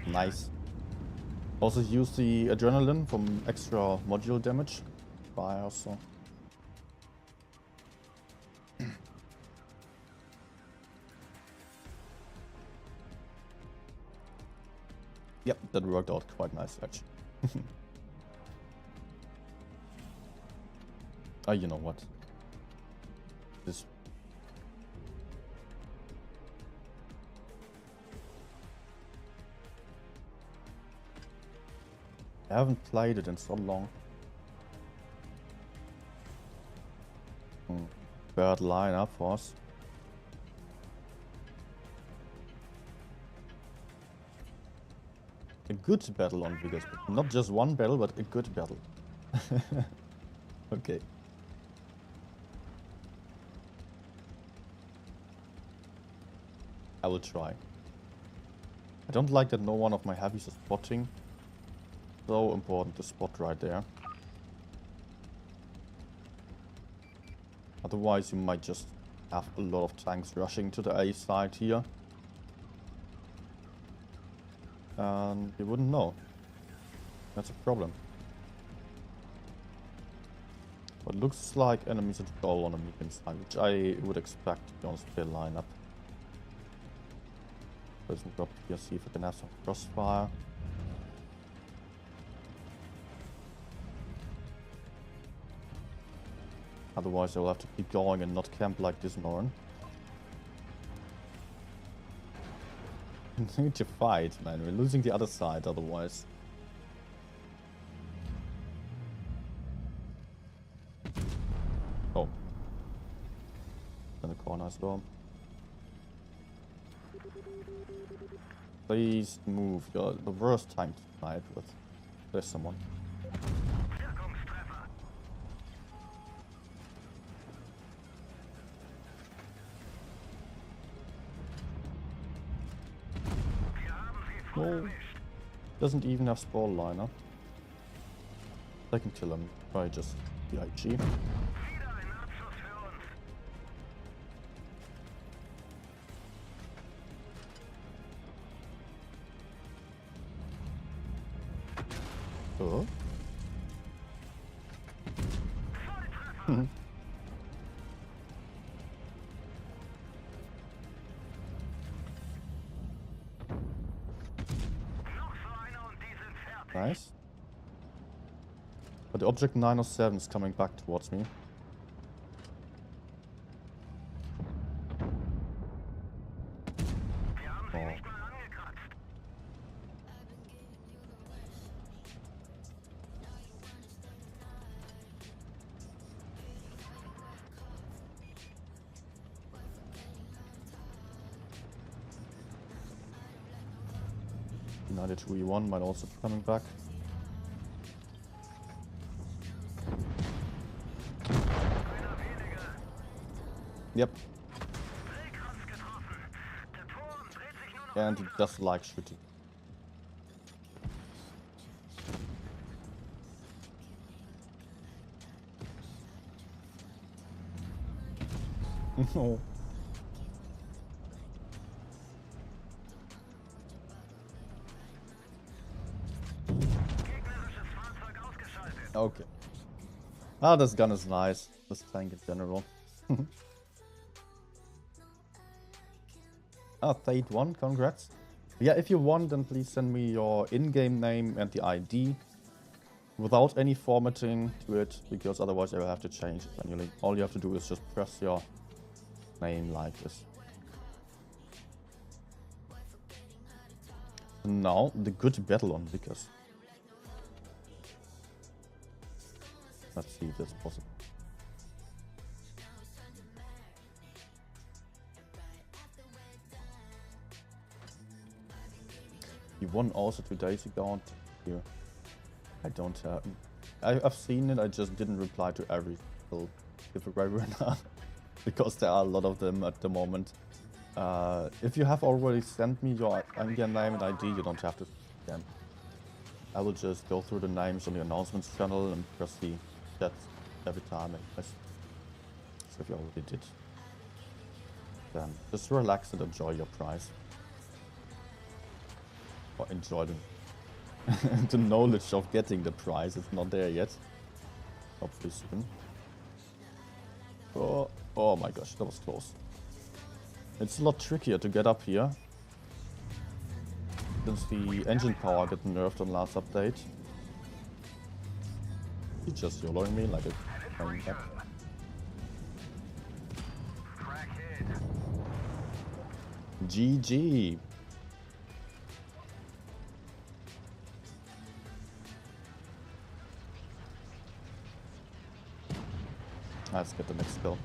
A: Nice. Also use the adrenaline from extra module damage. Fire also. Yep, that worked out quite nice actually. Oh, you know what? This. I haven't played it in so long. Bad lineup for us. A good battle on Vegas. Not just one battle, but a good battle. Okay. I will try. I don't like that no one of my heavies is spotting. So important to spot right there. Otherwise you might just have a lot of tanks rushing to the A side here. And you wouldn't know. That's a problem. But looks like enemies at goal on the medium side, which I would expect to be honest with their lineup. Doesn't drop here, see if I can have some crossfire. Otherwise I'll have to keep going and not camp like this, Norn. We need to fight, man. We're losing the other side otherwise. Oh. In the corner as well. Please move. You're the worst time to fight with. There's someone. No, doesn't even have spore liner. I can kill him by just the IG. Oh. Nice. But the object 907 is coming back towards me. Oh. United 2E1 might also be coming back. Yep. And he just likes shooting. No. Okay. Ah, this gun is nice. This tank in general. Ah, Thade won, congrats. Yeah, if you want, then please send me your in-game name and the ID without any formatting to it, because otherwise I will have to change it manually. All you have to do is just press your name like this. Now, the good battle on Vickers. Let's see if that's possible. He won also 2 days ago. Here, I don't have. I've seen it. I just didn't reply to every single giveaway winner because there are a lot of them at the moment. If you have already sent me your in-game name and ID, you don't have to send them. I will just go through the names on the announcements channel and press the chat every time. So if you already did, then just relax and enjoy your prize. Or enjoy the knowledge of getting the prize. It's not there yet. Hopefully soon. Oh my gosh, that was close. It's a lot trickier to get up here since the engine power got nerfed on last update. He's just YOLOing me like a train back. GG. Let's get the next kill.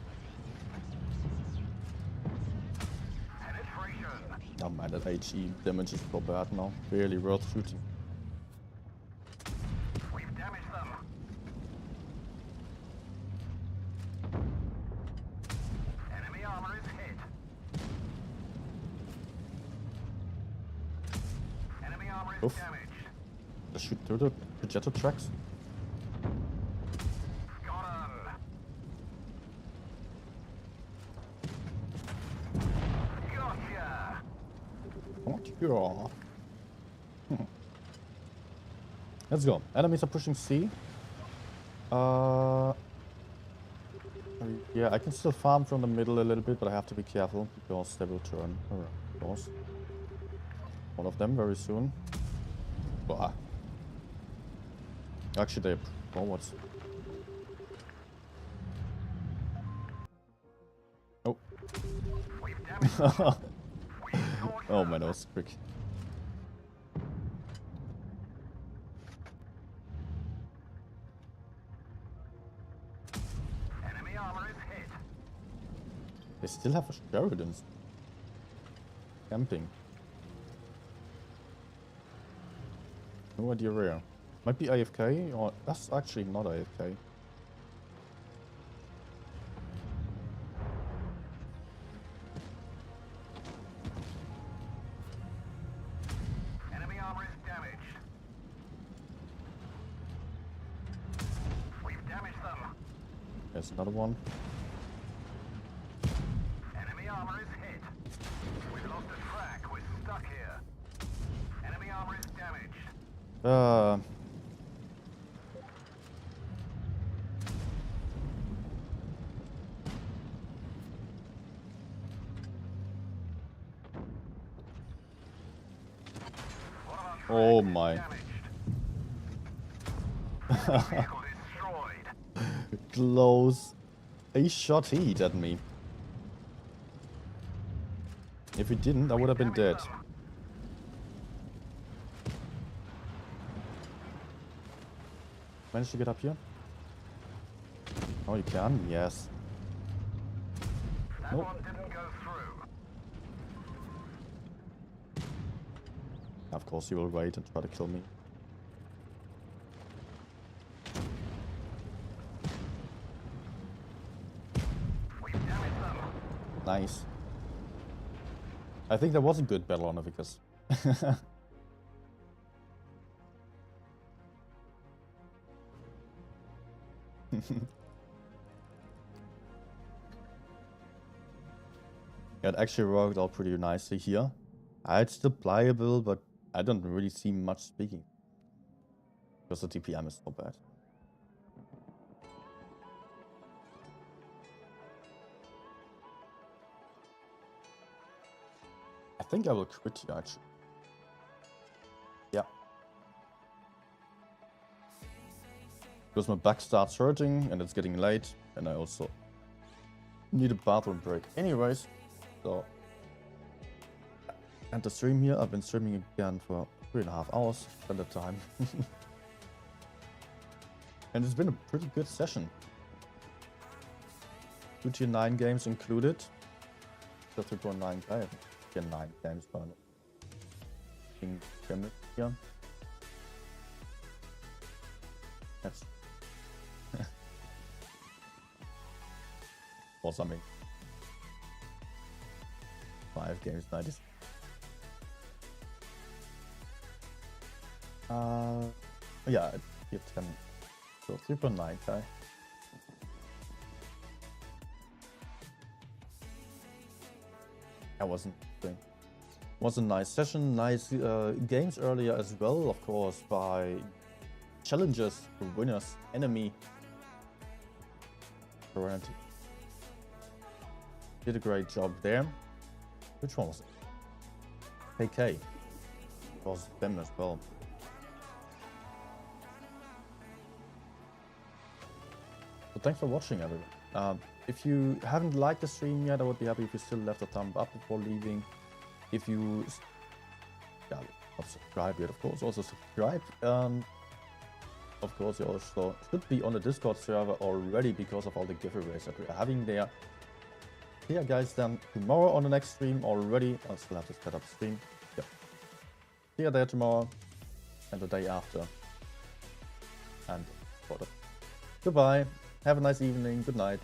A: Oh man, that HE damage is so bad now. Barely worth shooting.
C: We've damaged them. Enemy armor is hit. Enemy armor is
A: Oof.
C: damaged.
A: Just shoot through the projectile tracks. Yeah. Let's go. Enemies are pushing C. Yeah, I can still farm from the middle a little bit, but I have to be careful because they will turn around, of course. One of them very soon. Bah. Actually, they're forwards. Oh. Oh man, that was quick.
C: Enemy armor is hit.
A: They still have Sheridans camping. No idea where. Might be AFK, or that's actually not AFK. There's another one.
C: Enemy armor is hit. We've lost a track. We're stuck here. Enemy armor is damaged.
A: Oh my. Close. A shot hit at me. If he didn't, I would have been dead. Managed to get up here? Oh, you can? Yes.
C: That
A: Nope.
C: one didn't go through.
A: Of course, he will wait and try to kill me.
C: We've damaged them.
A: Nice. I think that was a good battle on the Vickers. It actually worked out pretty nicely here. It's still pliable, but I don't really see much speaking. Because the TPM is so bad. I think I will quit here actually. Yeah. Because my back starts hurting and it's getting late. And I also need a bathroom break. Anyways, so end the stream here. I've been streaming again for 3.5 hours at the time. And it's been a pretty good session. 2 tier 9 games included. The 3.9k. Tier 9 games, but here. That's or something. 5 games, 90s. Yeah, tier 10. So 3.9k. That wasn't thing. Was a nice session, nice games earlier as well, of course, by challenges, winners, enemy. Serenity. Did a great job there. Which one was it? KK. It was them as well. So thanks for watching, everyone. If you haven't liked the stream yet, I would be happy if you still left a thumb up before leaving. If you not subscribe yet, of course, also subscribe. Of course, you also should be on the Discord server already because of all the giveaways that we are having there. Yeah, guys, then tomorrow on the next stream already. I'll still have to set up stream. Yeah. See you there tomorrow and the day after. And goodbye. Have a nice evening. Good night.